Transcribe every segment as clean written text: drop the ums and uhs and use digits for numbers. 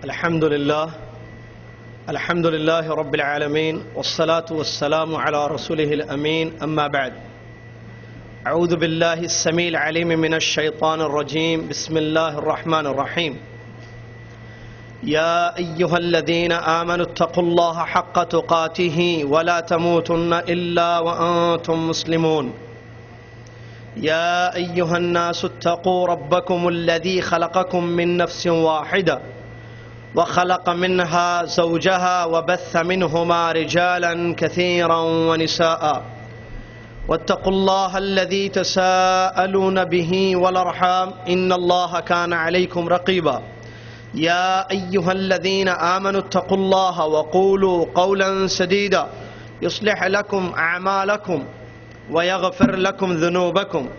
الحمد لله رب العالمين والصلاة والسلام على رسوله الأمين أما بعد أعوذ بالله السميع العليم من الشيطان الرجيم بسم الله الرحمن الرحيم يا أيها الذين آمنوا اتقوا الله حق تقاته ولا تموتن إلا وأنتم مسلمون يا أيها الناس اتقوا ربكم الذي خلقكم من نفس واحدة وخلق منها زوجها وبث منهما رجالا كثيرا ونساء واتقوا الله الذي تساءلون به والأرحام إن الله كان عليكم رقيبا يا أيها الذين آمنوا اتقوا الله وقولوا قولا سديدا يصلح لكم أعمالكم ويغفر لكم ذنوبكم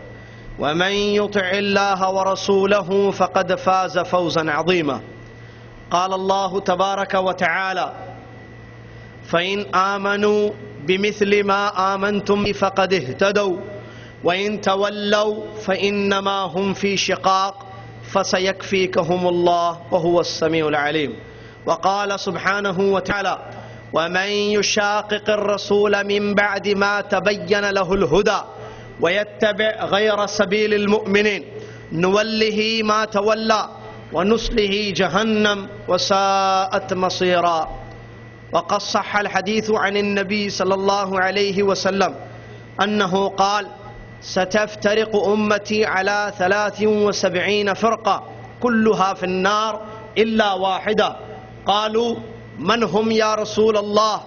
ومن يطع الله ورسوله فقد فاز فوزا عظيما قال الله تبارك وتعالى فإن آمنوا بمثل ما آمنتم فقد اهتدوا وإن تولوا فإنما هم في شقاق فسيكفيكهم الله وهو السميع العليم وقال سبحانه وتعالى ومن يشاقق الرسول من بعد ما تبين له الهدى ويتبع غير سبيل المؤمنين نوله ما تولى ونصله جهنم وساءت مصيرا وقد صح الحديث عن النبي صلى الله عليه وسلم أنه قال ستفترق أمتي على 73 فرقة كلها في النار إلا واحدة قالوا من هم يا رسول الله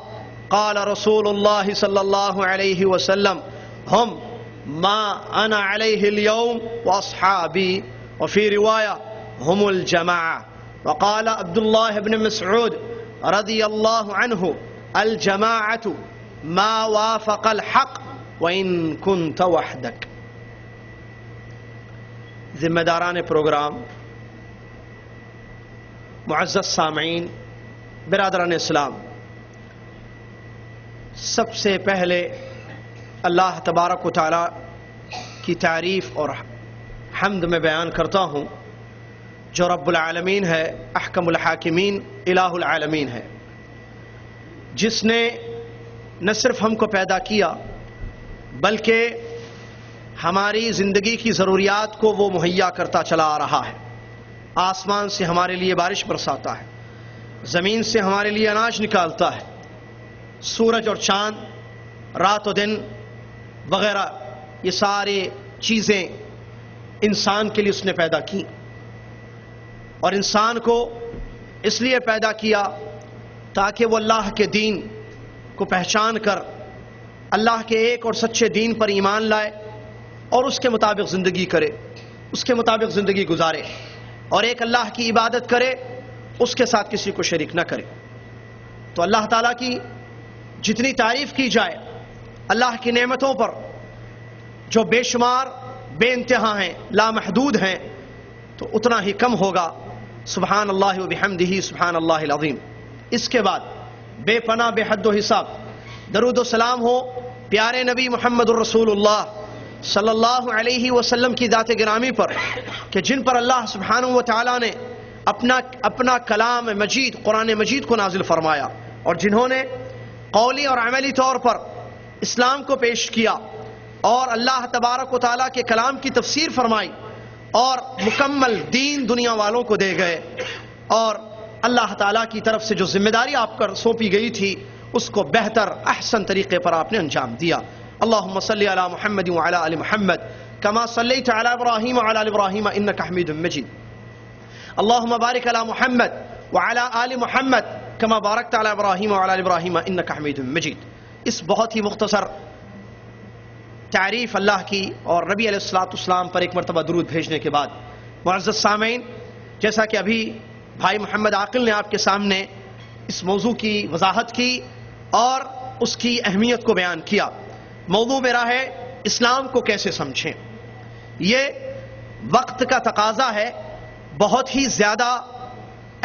قال رسول الله صلى الله عليه وسلم هم ما أنا عليه اليوم وأصحابي وفي رواية هم الجماعة وقال عبد الله بن مسعود رضي الله عنه الجماعة ما وافق الحق وإن كنت وحدك ذمہ داران پروگرام، معزز سامعین، برادران اسلام، سب سے پہلے اللہ تبارک و تعالی کی تعریف اور حمد میں بیان کرتا ہوں جو رب العالمین ہے، احکم الحاکمین، الہ العالمین ہے، جس نے نہ صرف ہم کو پیدا کیا بلکہ ہماری زندگی کی ضروریات کو وہ مہیا کرتا چلا آ رہا ہے۔ آسمان سے ہمارے لیے بارش برساتا ہے، زمین سے ہمارے لیے اناج نکالتا ہے، سورج اور چاند، رات و دن وغیرہ، یہ سارے چیزیں انسان کے لیے اس نے پیدا کی، اور انسان کو اس لیے پیدا کیا تاکہ وہ اللہ کے دین کو پہچان کر اللہ کے ایک اور سچے دین پر ایمان لائے اور اس کے مطابق زندگی کرے، اس کے مطابق زندگی گزارے، اور ایک اللہ کی عبادت کرے، اس کے ساتھ کسی کو شریک نہ کرے۔ تو اللہ تعالیٰ کی جتنی تعریف کی جائے، اللہ کی نعمتوں پر جو بے شمار بے انتہا ہیں، لامحدود ہیں، تو اتنا ہی کم ہوگا۔ سبحان اللہ و بحمدہ سبحان اللہ العظیم۔ اس کے بعد بے پناہ بے حد و حساب درود و سلام ہو پیارے نبی محمد الرسول اللہ صلی اللہ علیہ وسلم کی ذات گرامی پر، کہ جن پر اللہ سبحانہ و تعالیٰ نے اپنا کلام مجید قرآن مجید کو نازل فرمایا، اور جنہوں نے قولی اور عملی طور پر اسلام کو پیش کیا اور اللہ تبارک و تعالیٰ کے کلام کی تفسیر فرمائی اور مکمل دین دنیا والوں کو دے گئے، اور اللہ تعالیٰ کی طرف سے جو ذمہ داری آپ پر سونپی گئی تھی اس کو بہتر احسن طریقے پر آپ نے انجام دیا۔ اللہم صلی علی محمد وعلی آل محمد کما صلیت علی ابراہیم وعلی آل ابراہیم انک حمید مجید۔ اللہم بارک علی محمد وعلی آل محمد کما بارکت علی ابراہیم وعلی آل ابراہیم انک حمید مجید۔ اس بہت ہی مختصر تعریف اللہ کی اور نبی علیہ السلام پر ایک مرتبہ درود بھیجنے کے بعد، معزز سامعین، جیسا کہ ابھی بھائی محمد عاقل نے آپ کے سامنے اس موضوع کی وضاحت کی اور اس کی اہمیت کو بیان کیا، موضوع میرا ہے اسلام کو کیسے سمجھیں۔ یہ وقت کا تقاضا ہے، بہت ہی زیادہ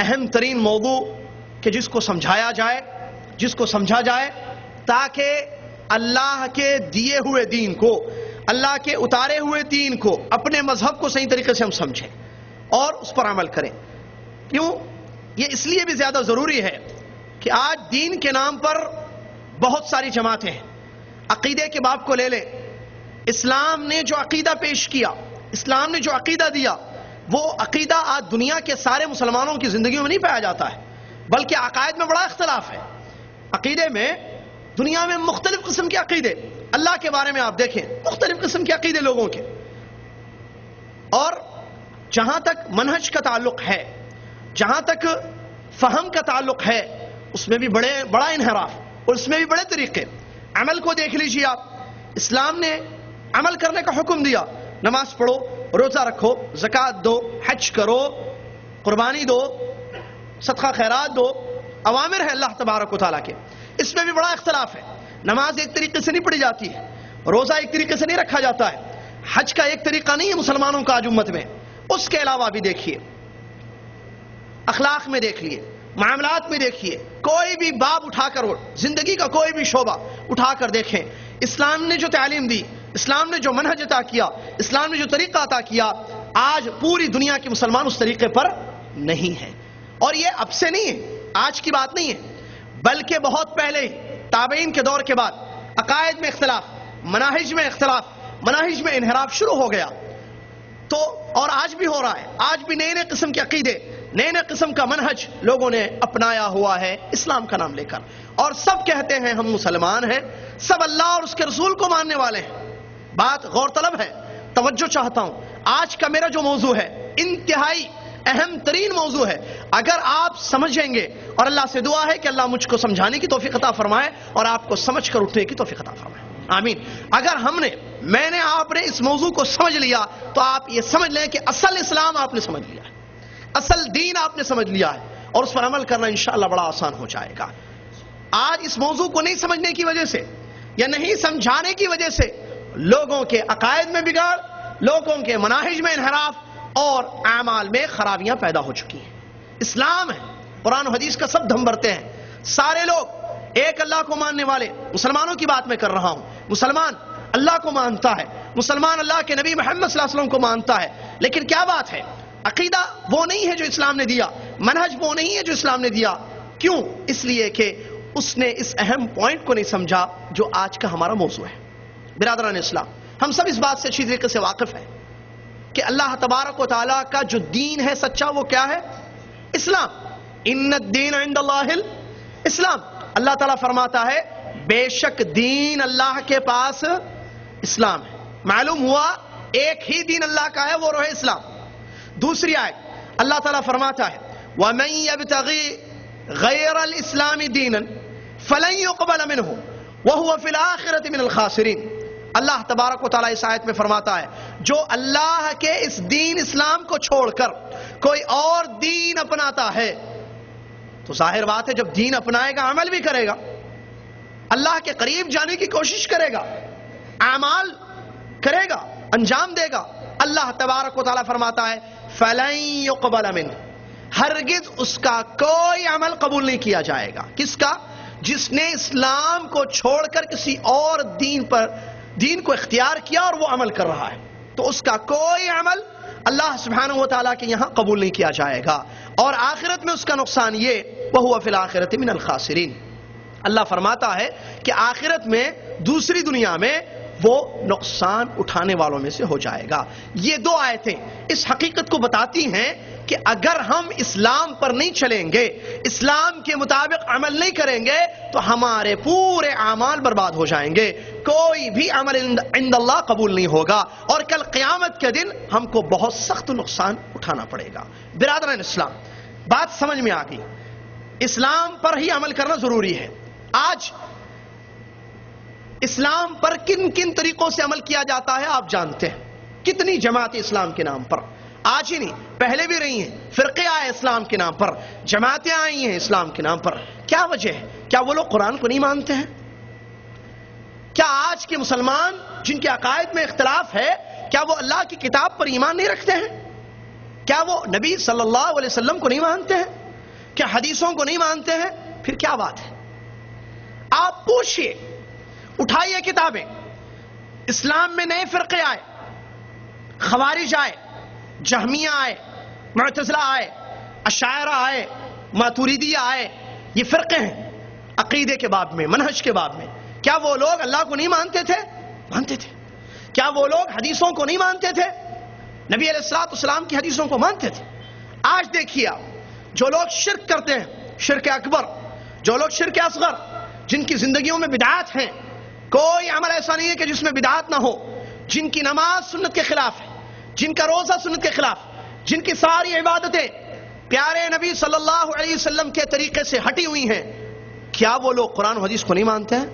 اہم ترین موضوع کہ جس کو سمجھایا جائے، جس کو سمجھا جائے تاکہ اللہ کے دیے ہوئے دین کو، اللہ کے اتارے ہوئے دین کو، اپنے مذہب کو صحیح طریقے سے ہم سمجھیں اور اس پر عمل کریں۔ کیوں؟ یہ اس لیے بھی زیادہ ضروری ہے کہ آج دین کے نام پر بہت ساری جماعتیں ہیں. عقیدے کے باب کو لے لیں. اسلام نے جو عقیدہ پیش کیا، اسلام نے جو عقیدہ دیا، وہ عقیدہ آج دنیا کے سارے مسلمانوں کی زندگیوں میں نہیں پایا جاتا ہے، بلکہ عقائد میں بڑا اختلاف ہے. عقیدے میں دنیا میں مختلف قسم کے عقیدے، اللہ کے بارے میں آپ دیکھیں مختلف قسم کے عقیدے لوگوں کے. اور جہاں تک منہج کا تعلق ہے، جہاں تک فہم کا تعلق ہے، اس میں بھی بڑا انحراف اور اس میں بھی بڑے طریقے. عمل کو دیکھ لیجیے آپ. اسلام نے عمل کرنے کا حکم دیا. نماز پڑھو، روزہ رکھو، زکوٰۃ دو، حج کرو، قربانی دو، صدقہ خیرات دو. اوامر ہے اللہ تبارک و تعالیٰ کے. اس میں بھی بڑا اختلاف ہے. نماز ایک طریقے سے نہیں پڑھی جاتی ہے، روزہ ایک طریقے سے نہیں رکھا جاتا ہے، حج کا ایک طریقہ نہیں ہے مسلمانوں کا آج امت میں. اس کے علاوہ بھی دیکھیے، اخلاق میں دیکھ لیے، معاملات میں دیکھیے، کوئی بھی باب اٹھا کر، زندگی کا کوئی بھی شعبہ اٹھا کر دیکھیں، اسلام نے جو تعلیم دی، اسلام نے جو منہج عطا کیا، اسلام نے جو طریقہ عطا کیا، آج پوری دنیا کے مسلمان اس طریقے پر نہیں ہیں. اور یہ اب سے نہیں ہے، آج کی بات نہیں ہے، بلکہ بہت پہلے تابعین کے دور کے بعد عقائد میں اختلاف، مناہج میں اختلاف، مناہج میں انحراف شروع ہو گیا. تو اور آج بھی ہو رہا ہے. آج بھی نئے نئے قسم کے عقیدے، نئے نئے قسم کا منہج لوگوں نے اپنایا ہوا ہے اسلام کا نام لے کر. اور سب کہتے ہیں ہم مسلمان ہیں، سب اللہ اور اس کے رسول کو ماننے والے ہیں. بات غور طلب ہے، توجہ چاہتا ہوں. آج کا میرا جو موضوع ہے انتہائی اہم ترین موضوع ہے. اگر آپ سمجھیں گے، اور اللہ سے دعا ہے کہ اللہ مجھ کو سمجھانے کی توفیق عطا فرمائے اور آپ کو سمجھ کر اٹھنے کی توفیق عطا فرمائے، آمین. اگر میں نے آپ نے اس موضوع کو سمجھ لیا تو آپ یہ سمجھ لیں کہ اصل اسلام آپ نے سمجھ لیا ہے، اصل دین آپ نے سمجھ لیا ہے، اور اس پر عمل کرنا انشاءاللہ بڑا آسان ہو جائے گا. آج اس موضوع کو نہیں سمجھنے کی وجہ سے یا نہیں سمجھانے کی وجہ سے لوگوں کے عقائد میں بگاڑ، لوگوں کے مناہج میں انحراف اور اعمال میں خرابیاں پیدا ہو چکی ہیں. اسلام ہے، قرآن و حدیث کا سب دھم برتے ہیں. سارے لوگ ایک اللہ کو ماننے والے، مسلمانوں کی بات میں کر رہا ہوں. مسلمان اللہ کو مانتا ہے، مسلمان اللہ کے نبی محمد صلی اللہ علیہ وسلم کو مانتا ہے. لیکن کیا بات ہے، عقیدہ وہ نہیں ہے جو اسلام نے دیا، منہج وہ نہیں ہے جو اسلام نے دیا. کیوں؟ اس لیے کہ اس نے اس اہم پوائنٹ کو نہیں سمجھا جو آج کا ہمارا موضوع ہے. برادران اسلام، ہم سب اس بات سے اچھی طریقے سے واقف ہیں کہ اللہ تبارک و تعالیٰ کا جو دین ہے سچا، وہ کیا ہے؟ اسلام. ان الدین عند اللہ الاسلام. اللہ تعالیٰ فرماتا ہے بے شک دین اللہ کے پاس اسلام ہے. معلوم ہوا ایک ہی دین اللہ کا ہے، وہ روح اسلام. دوسری آیت اللہ تعالیٰ فرماتا ہے وَمَن يَبْتَغِي غَيْرَ الْإِسْلَامِ دِينًا فَلَن يُقْبَلَ مِنْهُ وَهُوَ فِي الْآخِرَةِ مِنَ الْخَاسِرِينَ. اللہ تبارک و تعالیٰ اس آیت میں فرماتا ہے جو اللہ کے اس دین اسلام کو چھوڑ کر کوئی اور دین اپناتا ہے، تو ظاہر بات ہے جب دین اپنائے گا عمل بھی کرے گا، اللہ کے قریب جانے کی کوشش کرے گا، اعمال کرے گا، انجام دے گا. اللہ تبارک و تعالیٰ فرماتا ہے فَلَن يُقْبَلَ مِنْهُ، ہرگز اس کا کوئی عمل قبول نہیں کیا جائے گا. کس کا؟ جس نے اسلام کو چھوڑ کر کسی اور دین کو اختیار کیا اور وہ عمل کر رہا ہے، تو اس کا کوئی عمل اللہ سبحانہ و تعالیٰ کے یہاں قبول نہیں کیا جائے گا. اور آخرت میں اس کا نقصان یہ وَهُوَ فِي الْآخِرَةِ مِنَ الْخَاسِرِينَ. اللہ فرماتا ہے کہ آخرت میں، دوسری دنیا میں وہ نقصان اٹھانے والوں میں سے ہو جائے گا. یہ دو آیتیں اس حقیقت کو بتاتی ہیں کہ اگر ہم اسلام پر نہیں چلیں گے، اسلام کے مطابق عمل نہیں کریں گے، تو ہمارے پورے اعمال برباد ہو جائیں گے. کوئی بھی عمل عند اللہ قبول نہیں ہوگا، اور کل قیامت کے دن ہم کو بہت سخت نقصان اٹھانا پڑے گا. برادران اسلام، بات سمجھ میں آ گئی. اسلام پر ہی عمل کرنا ضروری ہے. آج اسلام پر کن کن طریقوں سے عمل کیا جاتا ہے آپ جانتے ہیں. کتنی جماعتیں اسلام کے نام پر، آج ہی نہیں پہلے بھی رہی ہیں، فرقے آئے اسلام کے نام پر، جماعتیں آئی ہیں اسلام کے نام پر. کیا وجہ ہے؟ کیا وہ لوگ قرآن کو نہیں مانتے ہیں؟ کیا آج کے مسلمان جن کے عقائد میں اختلاف ہے، کیا وہ اللہ کی کتاب پر ایمان نہیں رکھتے ہیں؟ کیا وہ نبی صلی اللہ علیہ وسلم کو نہیں مانتے ہیں؟ کیا حدیثوں کو نہیں مانتے ہیں؟ پھر کیا بات ہے؟ آپ پوچھئے، اٹھائیے کتابیں. اسلام میں نئے فرقے آئے، خوارج آئے، جہمیہ آئے، معتزلہ آئے، اشاعرہ آئے، ماتوریدیہ آئے، یہ فرقے ہیں عقیدے کے باب میں، منہج کے باب میں. کیا وہ لوگ اللہ کو نہیں مانتے تھے؟ مانتے تھے. کیا وہ لوگ حدیثوں کو نہیں مانتے تھے؟ نبی علیہ الصلوۃ والسلام کی حدیثوں کو مانتے تھے. آج دیکھیے آپ، جو لوگ شرک کرتے ہیں، شرک اکبر، جو لوگ شرک اصغر، جن کی زندگیوں میں بدعات ہیں، کوئی عمل ایسا نہیں ہے کہ جس میں بدعات نہ ہو، جن کی نماز سنت کے خلاف ہے، جن کا روزہ سنت کے خلاف، جن کی ساری عبادتیں پیارے نبی صلی اللہ علیہ وسلم کے طریقے سے ہٹی ہوئی ہیں، کیا وہ لوگ قرآن و حدیث کو نہیں مانتے ہیں؟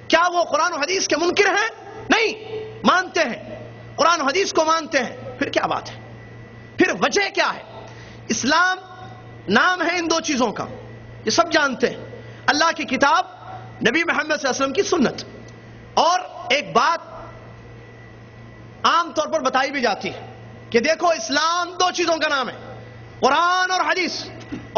کیا وہ قرآن و حدیث کے منکر ہیں؟ نہیں، مانتے ہیں، قرآن و حدیث کو مانتے ہیں. پھر کیا بات ہے؟ پھر وجہ کیا ہے؟ اسلام نام ہے ان دو چیزوں کا، یہ سب جانتے ہیں، اللہ کی کتاب، نبی محمد صلی اللہ علیہ وسلم کی سنت. اور ایک بات عام طور پر بتائی بھی جاتی ہے کہ دیکھو اسلام دو چیزوں کا نام ہے، قرآن اور حدیث.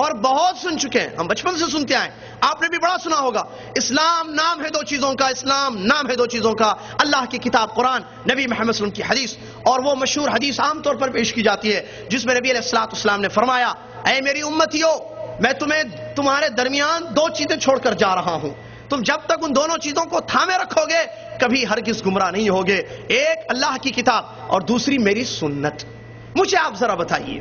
اور بہت سن چکے ہیں، ہم بچپن سے سنتے آئے، آپ نے بھی بڑا سنا ہوگا، اسلام نام ہے دو چیزوں کا، اسلام نام ہے دو چیزوں کا، اللہ کی کتاب قرآن، نبی محمد صلی اللہ علیہ وسلم کی حدیث. اور وہ مشہور حدیث عام طور پر پیش کی جاتی ہے جس میں نبی علیہ الصلوۃ والسلام نے فرمایا، اے میری امتیو، میں تمہیں تمہارے درمیان دو چیزیں چھوڑ کر جا رہا ہوں، تم جب تک ان دونوں چیزوں کو تھامے رکھو گے کبھی ہرگز گمراہ نہیں ہوگے. ایک اللہ کی کتاب اور دوسری میری سنت. مجھے آپ ذرا بتائیے،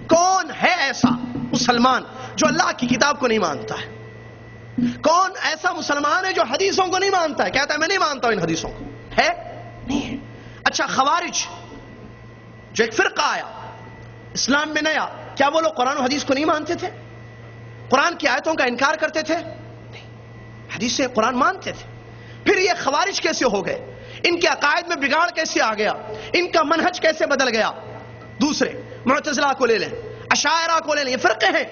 کون ہے ایسا مسلمان جو اللہ کی کتاب کو نہیں مانتا ہے؟ کون ایسا مسلمان ہے جو حدیثوں کو نہیں مانتا ہے؟ کہتا ہے میں نہیں مانتا ہوں ان حدیثوں کو. ہے؟ نہیں ہے. اچھا، خوارج جو ایک فرقہ آیا اسلام میں نیا، کیا وہ لوگ قرآن و حدیث کو نہیں مانتے تھے؟ قرآن کی آیتوں کا انکار کرتے تھے؟ نہیں، حدیث سے قرآن مانتے تھے. پھر یہ خوارج کیسے ہو گئے؟ ان کے عقائد میں بگاڑ کیسے آ گیا؟ ان کا منہج کیسے بدل گیا؟ دوسرے معتزلہ کو لے لیں، اشاعرہ کو لے لیں، یہ فرقے ہیں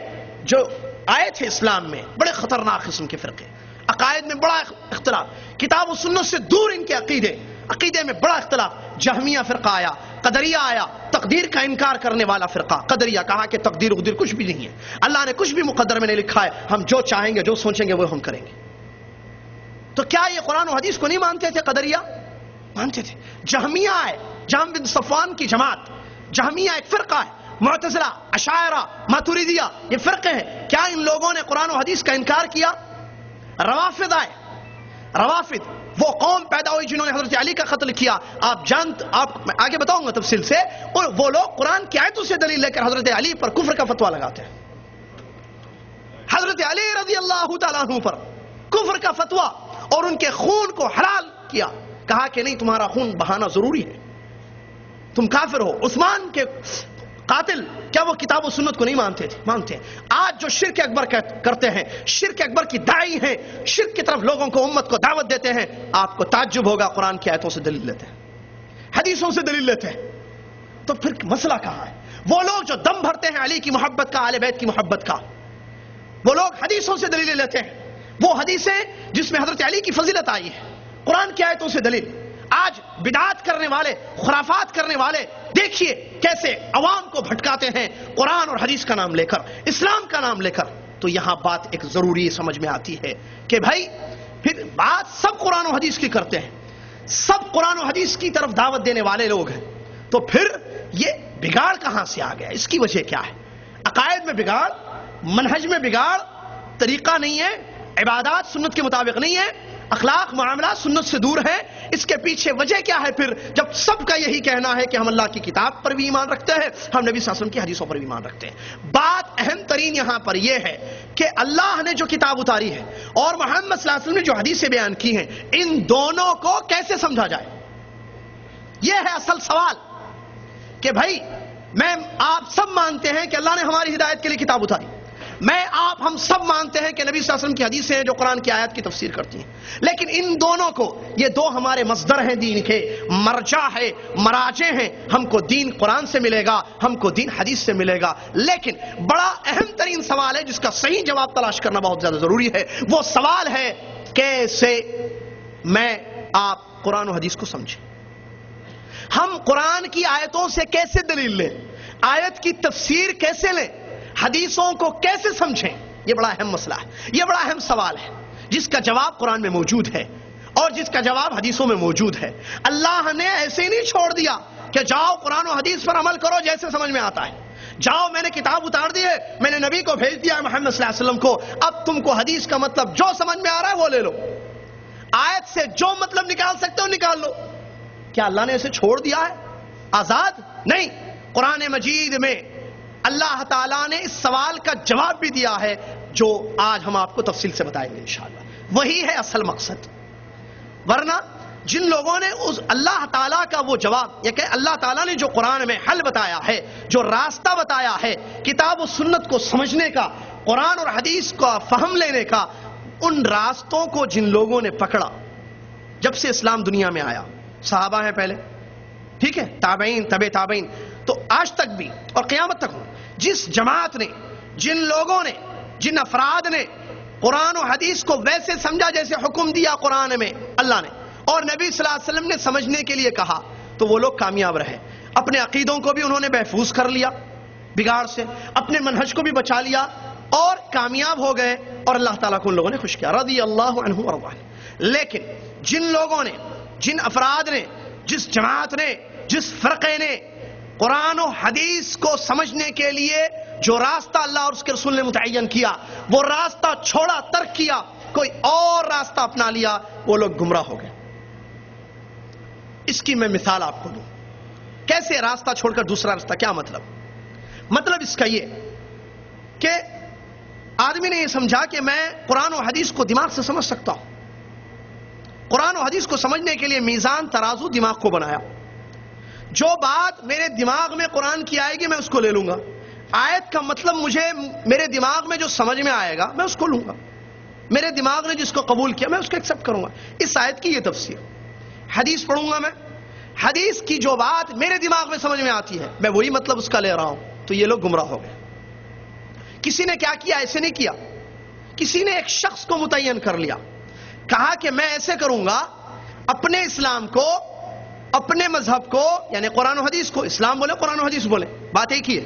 جو آئے تھے اسلام میں، بڑے خطرناک قسم کے فرقے، عقائد میں بڑا اختلاف، کتاب و سنت سے دور ان کے عقیدے میں بڑا اختلاف. جہمیہ فرقہ آیا، قدریہ آیا، تقدیر کا انکار کرنے والا فرقہ. قدریہ کہا کہ تقدیر قدیر کچھ بھی نہیں ہے، اللہ نے کچھ بھی مقدر میں نہیں لکھا ہے، ہم جو چاہیں گے جو سوچیں گے وہ ہم کریں گے. تو کیا یہ قرآن و حدیث کو نہیں مانتے تھے؟ قدریہ مانتے تھے. جہمیہ آئے، جہم بن صفوان کی جماعت، جہمیہ ایک فرقہ ہے. معتزلہ، اشاعرہ، ماتوریدیہ، یہ فرقے ہیں. کیا ان لوگوں نے قرآن و حدیث کا انکار کیا؟ روافض آئے. روافض وہ قوم پیدا ہوئی جنہوں نے حضرت علی کا قتل کیا. آپ میں آگے بتاؤں گا تفصیل سے. اور وہ لوگ قرآن کی آیتوں سے دلیل لے کر حضرت علی پر کفر کا فتویٰ لگاتے ہیں. حضرت علی رضی اللہ تعالیٰ عنہ پر کفر کا فتویٰ اور ان کے خون کو حلال کیا، کہا کہ نہیں تمہارا خون بہانا ضروری ہے، تم کافر ہو. عثمان کے قاتل کیا وہ کتاب و سنت کو نہیں مانتے تھے؟ مانتے ہیں. آج جو شرک اکبر کرتے ہیں، شرک اکبر کی داعی ہیں، شرک کی طرف لوگوں کو، امت کو دعوت دیتے ہیں، آپ کو تعجب ہوگا، قرآن کی آیتوں سے دلیل لیتے ہیں، حدیثوں سے دلیل لیتے ہیں. تو پھر مسئلہ کہاں ہے؟ وہ لوگ جو دم بھرتے ہیں علی کی محبت کا، اہل بیت کی محبت کا، وہ لوگ حدیثوں سے دلیل لیتے ہیں. وہ حدیثیں جس میں حضرت علی کی فضیلت آئی ہے، قرآن کی آیتوں سے دلیل. آج بدعات کرنے والے، خرافات کرنے والے دیکھیے کیسے عوام کو بھٹکاتے ہیں قرآن اور حدیث کا نام لے کر، اسلام کا نام لے کر. تو یہاں بات ایک ضروری سمجھ میں آتی ہے کہ بھائی پھر بات سب قرآن و حدیث کی کرتے ہیں، سب قرآن و حدیث کی طرف دعوت دینے والے لوگ ہیں، تو پھر یہ بگاڑ کہاں سے آ گیا؟ اس کی وجہ کیا ہے؟ عقائد میں بگاڑ، منہج میں بگاڑ، طریقہ نہیں ہے، عبادات سنت کے مطابق نہیں ہے، اخلاق معاملات سنت سے دور ہے. اس کے پیچھے وجہ کیا ہے؟ پھر جب سب کا یہی کہنا ہے کہ ہم اللہ کی کتاب پر بھی ایمان رکھتے ہیں، ہم نبی صلی اللہ علیہ وسلم کی حدیثوں پر بھی ایمان رکھتے ہیں. بات اہم ترین یہاں پر یہ ہے کہ اللہ نے جو کتاب اتاری ہے اور محمد صلی اللہ علیہ وسلم نے جو حدیثیں بیان کی ہیں، ان دونوں کو کیسے سمجھا جائے؟ یہ ہے اصل سوال کہ بھائی میں آپ سب مانتے ہیں کہ اللہ نے ہماری ہدایت کے لیے کتاب اتاری، ہم سب مانتے ہیں کہ نبی صلی اللہ علیہ وسلم کی حدیثیں ہیں جو قرآن کی آیات کی تفسیر کرتی ہیں، لیکن ان دونوں کو، یہ دو ہمارے مصدر ہیں دین کے، مرجع ہے، مراجع ہیں. ہم کو دین قرآن سے ملے گا، ہم کو دین حدیث سے ملے گا. لیکن بڑا اہم ترین سوال ہے جس کا صحیح جواب تلاش کرنا بہت زیادہ ضروری ہے. وہ سوال ہے کیسے میں آپ قرآن و حدیث کو سمجھیں؟ ہم قرآن کی آیتوں سے کیسے دلیل لیں؟ آیت کی تفسیر کیسے لیں؟ حدیثوں کو کیسے سمجھیں؟ یہ بڑا اہم مسئلہ ہے، یہ بڑا اہم سوال ہے جس کا جواب قرآن میں موجود ہے اور جس کا جواب حدیثوں میں موجود ہے. اللہ نے ایسے نہیں چھوڑ دیا کہ جاؤ قرآن و حدیث پر عمل کرو جیسے سمجھ میں آتا ہے. جاؤ میں نے کتاب اتار دی ہے، میں نے نبی کو بھیج دیا ہے محمد صلی اللہ علیہ وسلم کو، اب تم کو حدیث کا مطلب جو سمجھ میں آ رہا ہے وہ لے لو، آیت سے جو مطلب نکال سکتے ہو نکال لو۔ کیا اللہ نے اسے چھوڑ دیا ہے آزاد؟ نہیں، قرآن مجید میں اللہ تعالیٰ نے اس سوال کا جواب بھی دیا ہے جو آج ہم آپ کو تفصیل سے بتائیں گے انشاءاللہ۔ وہی ہے اصل مقصد، ورنہ جن لوگوں نے اس اللہ تعالیٰ کا وہ جواب، یہ کہ اللہ تعالیٰ نے جو قرآن میں حل بتایا ہے، جو راستہ بتایا ہے کتاب و سنت کو سمجھنے کا، قرآن اور حدیث کا فہم لینے کا، ان راستوں کو جن لوگوں نے پکڑا جب سے اسلام دنیا میں آیا، صحابہ ہیں پہلے، ٹھیک ہے، تابعین، تبع تابعین، تو آج تک بھی اور قیامت تک جس جماعت نے، جن لوگوں نے، جن افراد نے قرآن و حدیث کو ویسے سمجھا جیسے حکم دیا قرآن میں اللہ نے اور نبی صلی اللہ علیہ وسلم نے سمجھنے کے لیے کہا، تو وہ لوگ کامیاب رہے۔ اپنے عقیدوں کو بھی انہوں نے محفوظ کر لیا بگاڑ سے، اپنے منہج کو بھی بچا لیا اور کامیاب ہو گئے، اور اللہ تعالیٰ کو ان لوگوں نے خوش کیا، رضی اللہ عنہم ورضوا عنہ۔ لیکن جن لوگوں نے، جن افراد نے، جس جماعت نے، جس فرقے نے قرآن و حدیث کو سمجھنے کے لیے جو راستہ اللہ اور اس کے رسول نے متعین کیا، وہ راستہ چھوڑا، ترک کیا، کوئی اور راستہ اپنا لیا، وہ لوگ گمراہ ہو گئے۔ اس کی میں مثال آپ کو دوں، کیسے راستہ چھوڑ کر دوسرا راستہ، کیا مطلب؟ مطلب اس کا یہ کہ آدمی نے یہ سمجھا کہ میں قرآن و حدیث کو دماغ سے سمجھ سکتا ہوں، قرآن و حدیث کو سمجھنے کے لیے میزان ترازو دماغ کو بنایا، جو بات میرے دماغ میں قرآن کی آئے گی میں اس کو لے لوں گا، آیت کا مطلب مجھے میرے دماغ میں جو سمجھ میں آئے گا میں اس کو لوں گا، میرے دماغ نے جس کو قبول کیا میں اس کو ایکسپٹ کروں گا۔ اس آیت کی یہ تفسیر، حدیث پڑھوں گا میں، حدیث کی جو بات میرے دماغ میں سمجھ میں آتی ہے میں وہی مطلب اس کا لے رہا ہوں، تو یہ لوگ گمراہ ہو گئے۔ کسی نے کیا کیا؟ ایسے نہیں کیا، کسی نے ایک شخص کو متعین کر لیا، کہا کہ میں ایسے کروں گا، اپنے اسلام کو، اپنے مذہب کو، یعنی قرآن و حدیث کو، اسلام بولے قرآن و حدیث بولے بات ایک ہی ہے،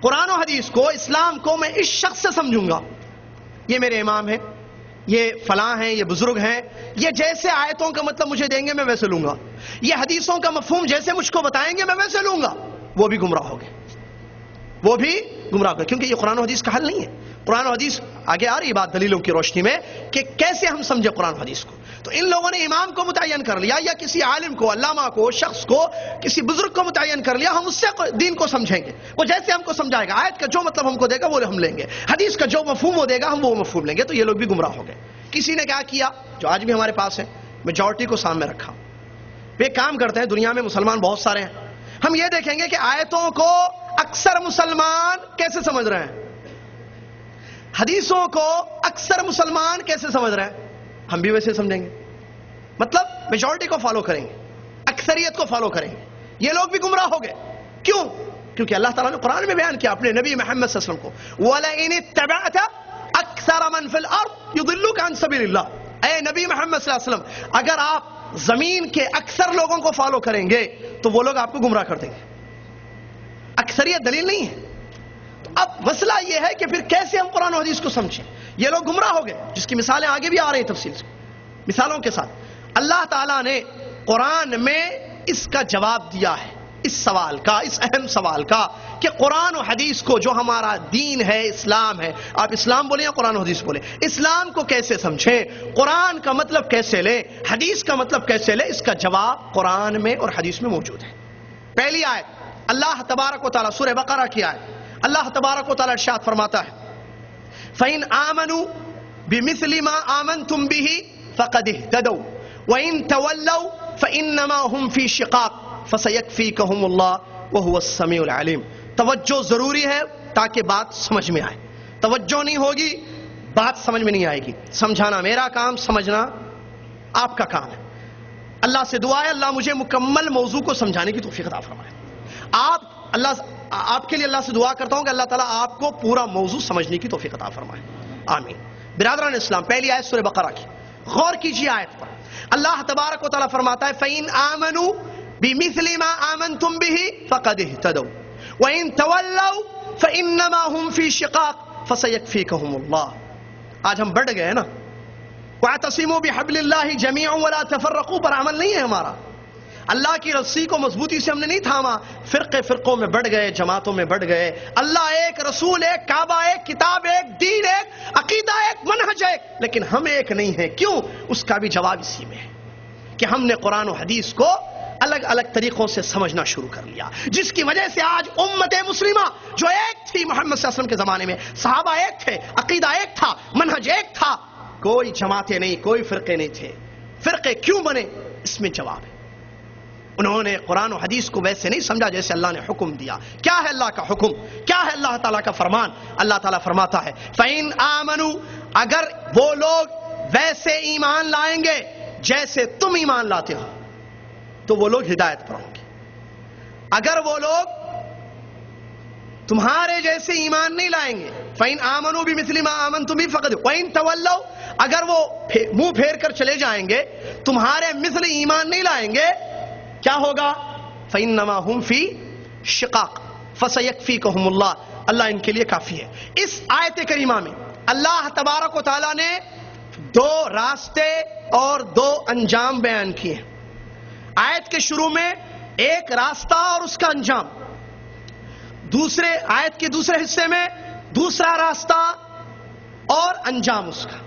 قرآن و حدیث کو، اسلام کو میں اس شخص سے سمجھوں گا، یہ میرے امام ہیں، یہ فلاں ہیں، یہ بزرگ ہیں، یہ جیسے آیتوں کا مطلب مجھے دیں گے میں ویسے لوں گا، یہ حدیثوں کا مفہوم جیسے مجھ کو بتائیں گے میں ویسے لوں گا۔ وہ بھی گمراہ ہو گئے، وہ بھی گمراہ ہو گئے، کیونکہ یہ قرآن و حدیث کا حل نہیں ہے۔ قرآن و حدیث آگے آ رہی بات دلیلوں کی روشنی میں کہ کیسے ہم سمجھے قرآن و حدیث کو۔ تو ان لوگوں نے امام کو متعین کر لیا، یا کسی عالم کو، علامہ کو، شخص کو، کسی بزرگ کو متعین کر لیا، ہم اس سے دین کو سمجھیں گے، وہ جیسے ہم کو سمجھائے گا، آیت کا جو مطلب ہم کو دے گا وہ ہم لیں گے، حدیث کا جو مفہوم وہ دے گا ہم وہ مفہوم لیں گے۔ تو یہ لوگ بھی گمراہ ہو گئے۔ کسی نے کیا کیا جو آج بھی ہمارے پاس ہے، میجورٹی کو سامنے رکھا، وہ کام کرتے ہیں، دنیا میں مسلمان بہت سارے ہیں، ہم یہ دیکھیں گے کہ آیتوں کو اکثر مسلمان کیسے سمجھ رہے ہیں، حدیثوں کو اکثر مسلمان کیسے سمجھ رہے ہیں، ہم بھی ویسے سمجھیں گے، مطلب میجورٹی کو فالو کریں گے، اکثریت کو فالو کریں گے۔ یہ لوگ بھی گمراہ ہو گئے، کیوں؟ کیونکہ اللہ تعالیٰ نے قرآن میں بیان کیا اپنے نبی محمد صلی اللہ علیہ وسلم کو، وَلَئِنِ اتَّبَعْتَ أَكْثَرَ مَنْ فِي الْأَرْضِ يُضِلُّكَ عَنْ سَبِيلِ اللَّهِ، اے نبی محمد صلی اللہ علیہ وسلم، اگر آپ زمین کے اکثر لوگوں کو فالو کریں گے تو وہ لوگ آپ کو گمراہ کر دیں گے۔ اکثریت دلیل نہیں ہے۔ تو اب مسئلہ یہ ہے کہ پھر کیسے ہم قرآن و حدیث کو سمجھیں؟ یہ لوگ گمراہ ہو گئے، جس کی مثالیں آگے بھی آ رہی ہیں تفصیل سے، مثالوں کے ساتھ۔ اللہ تعالیٰ نے قرآن میں اس کا جواب دیا ہے، اس سوال کا، اس اہم سوال کا کہ قرآن و حدیث کو، جو ہمارا دین ہے، اسلام ہے، آپ اسلام بولیں یا قرآن و حدیث بولیں، اسلام کو کیسے سمجھیں، قرآن کا مطلب کیسے لیں، حدیث کا مطلب کیسے لیں، اس کا جواب قرآن میں اور حدیث میں موجود ہے۔ پہلی آیت اللہ تبارک و تعالیٰ، سورہ بقرہ کی آیت، اللہ تبارک و تعالیٰ ارشاد فرماتا ہے فَإِنْ آمَنُوا بِمِثْلِ مَا آمَنْتُمْ بِهِ فَقَدِ اهْتَدَوْا وَإِنْ تَوَلَّوْا فَإِنَّمَا هُمْ فِي شِقَاقٍ فَسَيَكْفِيكَهُمُ اللَّهُ وَهُوَ السَّمِيعُ الْعَلِيمُ۔ توجہ ضروری ہے تاکہ بات سمجھ میں آئے، توجہ نہیں ہوگی بات سمجھ میں نہیں آئے گی۔ سمجھانا میرا کام، سمجھنا آپ کا کام ہے۔ اللہ سے دعا ہے اللہ مجھے مکمل موضوع کو سمجھانے کی توفیق عطا فرمائے۔ آپ کے لیے اللہ سے دعا کرتا ہوں کہ اللہ تعالیٰ آپ کو پورا موضوع سمجھنے کی توفیق عطا فرمائے، آمین۔ برادران اسلام، پہلی آیت سورہ بقرہ کی، غور کیجیے آیت پر۔ اللہ تبارک و تعالیٰ فرماتا ہے فَإِنْ آمَنُوا بِمِثْلِ مَا آمَنْتُمْ بِهِ فَقَدِ اهْتَدَوْا وَإِنْ تَوَلَّوْا فَإِنَّمَا هُمْ فِي شِقَاقٍ فَسَيَكْفِيكَهُمُ اللَّهُ۔ آج ہم بڑھ گئے نا، وَاعْتَصِمُوا بِحَبْلِ اللَّهِ جَمِيعًا وَلَا تَفَرَّقُوا پر عمل نہیں ہے ہمارا۔ اللہ کی رسی کو مضبوطی سے ہم نے نہیں تھاما، فرقوں میں بڑھ گئے، جماعتوں میں بڑھ گئے۔ اللہ ایک، رسول ایک، کعبہ ایک، کتاب ایک، دین ایک، عقیدہ ایک، منہج ایک، لیکن ہم ایک نہیں ہیں۔ کیوں؟ اس کا بھی جواب اسی میں ہے کہ ہم نے قرآن و حدیث کو الگ الگ طریقوں سے سمجھنا شروع کر لیا، جس کی وجہ سے آج امت مسلمہ جو ایک تھی محمد صلی اللہ علیہ وسلم کے زمانے میں، صحابہ ایک تھے، عقیدہ ایک تھا، منہج ایک تھا، کوئی جماعتیں نہیں، کوئی فرقے نہیں تھے۔ فرقے کیوں بنے؟ اس میں جواب ہے، انہوں نے قرآن و حدیث کو ویسے نہیں سمجھا جیسے اللہ نے حکم دیا۔ کیا ہے اللہ کا حکم؟ کیا ہے اللہ تعالیٰ کا فرمان؟ اللہ تعالیٰ فرماتا ہے فَإِنْ آمَنُوا، اگر وہ لوگ ویسے ایمان لائیں گے جیسے تم ایمان لاتے ہو تو وہ لوگ ہدایت پر ہوں گے۔ اگر وہ لوگ تمہارے جیسے ایمان نہیں لائیں گے، فَإِنْ آمَنُوا بِمِثْلِ مَا آمَنْتُمْ بِهِ فَقَدْ وَإِنْ تَوَلَّوْا، اگر وہ منہ پھیر کر چلے جائیں گے، تمہارے مثل ایمان نہیں لائیں گے، کیا ہوگا؟ فَإِنَّمَا هُمْ فِي شِقَاقٍ فَسَيَكْفِيكَهُمُ اللَّهُ، اللہ ان کے لیے کافی ہے۔ اس آیت کریمہ میں اللہ تبارک و تعالیٰ نے دو راستے اور دو انجام بیان کیے ہیں۔ آیت کے شروع میں ایک راستہ اور اس کا انجام، دوسرے آیت کے دوسرے حصے میں دوسرا راستہ اور انجام اس کا۔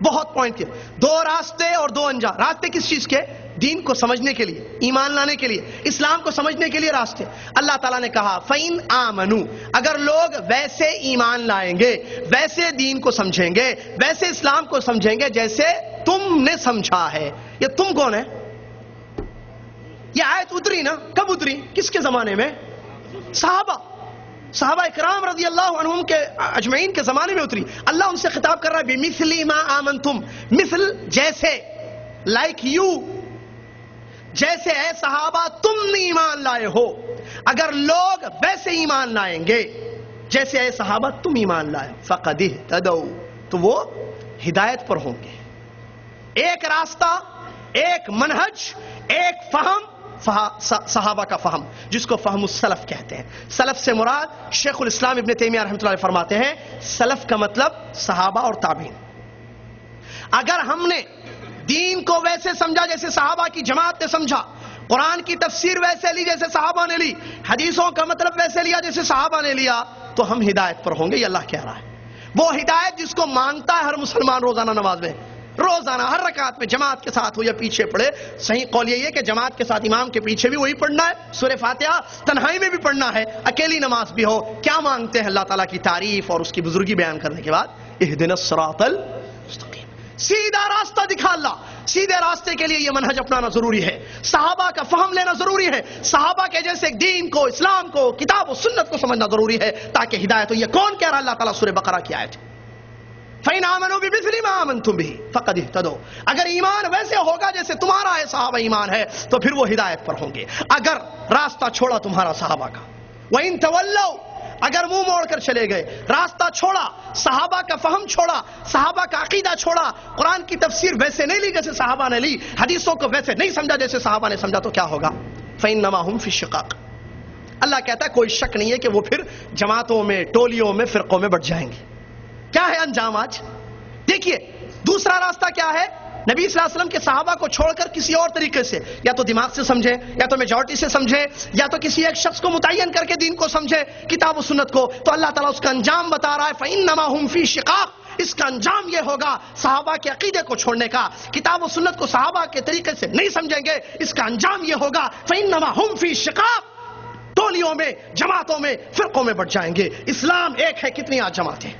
بہت پوائنٹ کیا، دو راستے اور دو انجام۔ راستے کس چیز کے؟ دین کو سمجھنے کے لیے، ایمان لانے کے لیے، اسلام کو سمجھنے کے لیے راستے۔ اللہ تعالیٰ نے کہا فَإِنْ آمَنُوا، اگر لوگ ویسے ایمان لائیں گے، ویسے دین کو سمجھیں گے، ویسے اسلام کو سمجھیں گے جیسے تم نے سمجھا ہے۔ یہ تم کون ہے؟ یہ آیت اتری نا، کب اتری؟ کس کے زمانے میں؟ صحابہ اکرام رضی اللہ عنہم کے اجمعین کے زمانے میں اتری۔ اللہ ان سے خطاب کر رہا ہے بِمِثْلِ مَا آمَنْتُمْ، مثل جیسے، لائک یو، جیسے اے صحابہ تم نے ایمان لائے ہو، اگر لوگ ویسے ایمان لائیں گے جیسے اے صحابہ تم ایمان لائے، فَقَدِ اهْتَدَوْا، تو وہ ہدایت پر ہوں گے۔ ایک راستہ، ایک منہج، ایک فہم، صحابہ کا فہم، جس کو فہم السلف کہتے ہیں۔ سلف سے مراد شیخ الاسلام ابن تیمیہ رحمۃ اللہ علیہ فرماتے ہیں سلف کا مطلب صحابہ اور تابعین۔ اگر ہم نے دین کو ویسے سمجھا جیسے صحابہ کی جماعت نے سمجھا، قرآن کی تفسیر ویسے لی جیسے صحابہ نے لی، حدیثوں کا مطلب ویسے لیا جیسے صحابہ نے لیا، تو ہم ہدایت پر ہوں گے۔ یہ اللہ کہہ رہا ہے، وہ ہدایت جس کو مانگتا ہے ہر مسلمان روزانہ نماز میں، روزانہ ہر رکعت میں، جماعت کے ساتھ ہو یا پیچھے پڑھے۔ صحیح قول یہ ہے کہ جماعت کے ساتھ امام کے پیچھے بھی وہی پڑھنا ہے، سورہ فاتحہ تنہائی میں بھی پڑھنا ہے، اکیلی نماز بھی ہو۔ کیا مانگتے ہیں؟ اللہ تعالیٰ کی تعریف اور اس کی بزرگی بیان کرنے کے بعد اہدنا الصراط المستقیم، سیدھا راستہ دکھا اللہ۔ سیدھے راستے کے لیے یہ منہج اپنانا ضروری ہے، صحابہ کا فہم لینا ضروری ہے، صحابہ کے جیسے دین کو، اسلام کو، کتاب و سنت کو سمجھنا ضروری ہے تاکہ ہدایت ہو۔ یہ کون کہہ رہا ہے؟ اللہ تعالیٰ سورہ بقرہ کی آیت ہے فَإِنْ آمَنُوا بِمِثْلِ مَا آمَنْتُمْ بِهِ فَقَدِ اهْتَدَوْا، اگر ایمان ویسے ہوگا جیسے تمہارا ہے صحابہ ایمان ہے تو پھر وہ ہدایت پر ہوں گے۔ اگر راستہ چھوڑا تمہارا صحابہ کا، وَإِنْ تَوَلَّوْا، اگر منہ موڑ کر چلے گئے، راستہ چھوڑا، صحابہ کا فہم چھوڑا، صحابہ کا عقیدہ چھوڑا، قرآن کی تفسیر ویسے نہیں لی جیسے صحابہ نے لی، حدیثوں کو ویسے نہیں سمجھا جیسے صحابہ نے سمجھا، تو کیا ہوگا؟ فَإِنَّمَا هُمْ فِي شِقَاقٍ، اللہ کہتا ہے کوئی شک نہیں ہے کہ وہ پھر جماعتوں میں، ٹولیوں میں، فرقوں میں بٹ جائیں گے۔ کیا ہے انجام آج؟ دیکھیے دوسرا راستہ کیا ہے؟ نبی صلی اللہ علیہ وسلم کے صحابہ کو چھوڑ کر کسی اور طریقے سے، یا تو دماغ سے سمجھے، یا تو میجورٹی سے سمجھے، یا تو کسی ایک شخص کو متعین کر کے دین کو سمجھے، کتاب و سنت کو، تو اللہ تعالیٰ اس کا انجام بتا رہا ہے فَإِنَّمَا هُمْ فِي شِقَاقٍ، اس کا انجام یہ ہوگا صحابہ کے عقیدے کو چھوڑنے کا، کتاب و سنت کو صحابہ کے طریقے سے نہیں سمجھیں گے، اس کا انجام یہ ہوگا فَإِنَّمَا هُمْ فِي شِقَاقٍ، ٹولیوں میں، جماعتوں میں، فرقوں میں بٹ جائیں گے۔ اسلام ایک ہے، کتنی آج جماعتیں،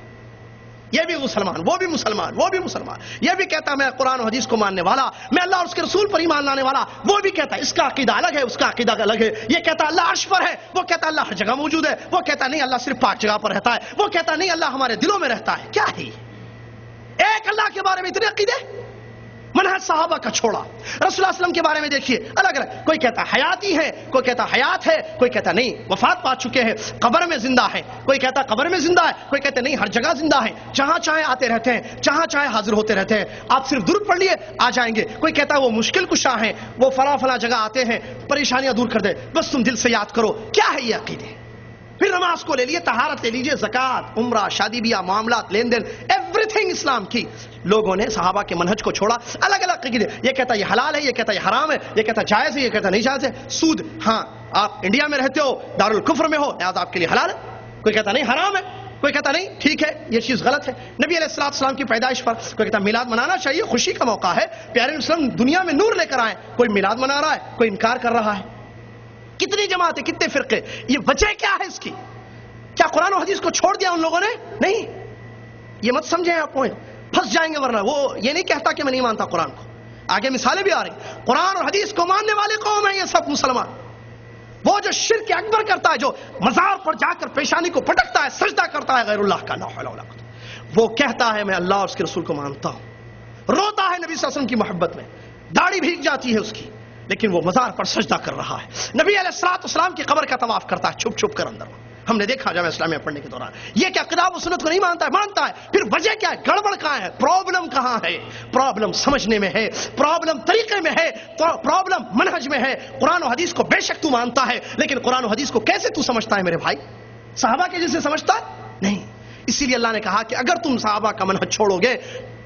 یہ بھی مسلمان، وہ بھی مسلمان، وہ بھی مسلمان، یہ بھی کہتا ہے میں قرآن و حدیث کو ماننے والا، میں اللہ اور اس کے رسول پر ایمان لانے والا، وہ بھی کہتا ہے اس کا عقیدہ الگ ہے، اس کا عقیدہ الگ ہے، یہ کہتا ہے اللہ عرش پر ہے، وہ کہتا ہے اللہ ہر جگہ موجود ہے، وہ کہتا ہے نہیں اللہ صرف پاک جگہ پر رہتا ہے، وہ کہتا ہے نہیں اللہ ہمارے دلوں میں رہتا ہے۔ کیا ہے ایک اللہ کے بارے میں اتنے عقیدے؟ منہج صحابہ کا چھوڑا۔ رسول اللہ صلی اللہ علیہ وسلم کے بارے میں دیکھیے الگ الگ، کوئی کہتا حیاتی ہے، کوئی کہتا حیات ہے، کوئی کہتا نہیں وفات پا چکے ہیں، قبر میں زندہ ہے، کوئی کہتا قبر میں زندہ ہے، کوئی کہتا نہیں ہر جگہ زندہ ہے، جہاں چاہے آتے رہتے ہیں، جہاں چاہے حاضر ہوتے رہتے ہیں، آپ صرف درود پڑھ لیے آ جائیں گے، کوئی کہتا ہے وہ مشکل کشا ہیں، وہ فلاں جگہ آتے ہیں، پریشانیاں دور کر دے، بس تم دل سے یاد کرو۔ کیا ہے یہ عقیدے؟ پھر نماز کو لے لیے، طہارت لے لیجیے، زکات، عمرہ، شادی بیاہ، معاملات، لین دین، ایوری تھنگ اسلام کی لوگوں نے صحابہ کے منہج کو چھوڑا. الگ الگ عقیدے، یہ کہتا ہے یہ حلال ہے، یہ کہتا ہے یہ حرام ہے، یہ کہتا ہے جائز ہے، یہ کہتا ہے نہیں جائز ہے. سود، ہاں آپ انڈیا میں رہتے ہو، دارالکفر میں ہو، لہٰذا آپ کے لیے حلال ہے. کوئی کہتا نہیں حرام ہے، کوئی کہتا نہیں ٹھیک ہے یہ چیز غلط ہے. نبی علیہ السلام کی پیدائش پر کوئی کہتا میلاد منانا چاہیے، خوشی کا موقع ہے، پیارے وسلم دنیا میں نور لے کر آئے، کوئی میلاد منا رہا ہے، کوئی انکار کر رہا ہے. کتنی جماعتیں، کتنے فرقے، یہ وجہ کیا ہے اس کی؟ کیا قرآن و حدیث کو چھوڑ دیا ان لوگوں نے؟ نہیں، یہ مت سمجھیں آپ پوائنٹ، پھنس جائیں گے. ورنہ وہ یہ نہیں کہتا کہ میں نہیں مانتا قرآن کو، آگے مثالیں بھی آ رہی. قرآن اور حدیث کو ماننے والے قوم ہیں یہ سب مسلمان. وہ جو شرک اکبر کرتا ہے، جو مزار پر جا کر پیشانی کو پٹکتا ہے، سجدہ کرتا ہے غیر اللہ کا، لا حول ولا قوت، وہ کہتا ہے میں اللہ اور اس کے رسول کو مانتا ہوں، روتا ہے نبی صلی اللہ علیہ وسلم کی محبت میں، داڑھی بھیگ جاتی ہے اس کی، لیکن وہ مزار پر سجدہ کر رہا ہے. نبی علیہ السلام کی قبر کا طواف کرتا ہے چھپ چھپ کر اندر. ہم نے دیکھا جامعہ اسلامیہ پڑھنے کے دوران. یہ کیا کتاب و سنت کو نہیں مانتا ہے؟ مانتا ہے. پھر وجہ کیا ہے؟ گڑبڑ کہاں ہے؟ پرابلم کہاں ہے؟ پرابلم سمجھنے میں ہے، پرابلم طریقے میں ہے، پرابلم منہج میں ہے. قرآن و حدیث کو بے شک تو مانتا ہے، لیکن قرآن و حدیث کو کیسے تو سمجھتا ہے میرے بھائی؟ صحابہ کے جیسے سمجھتا ہے؟ نہیں. اسی لیے اللہ نے کہا کہ اگر تم صحابہ کا منہج چھوڑو گے،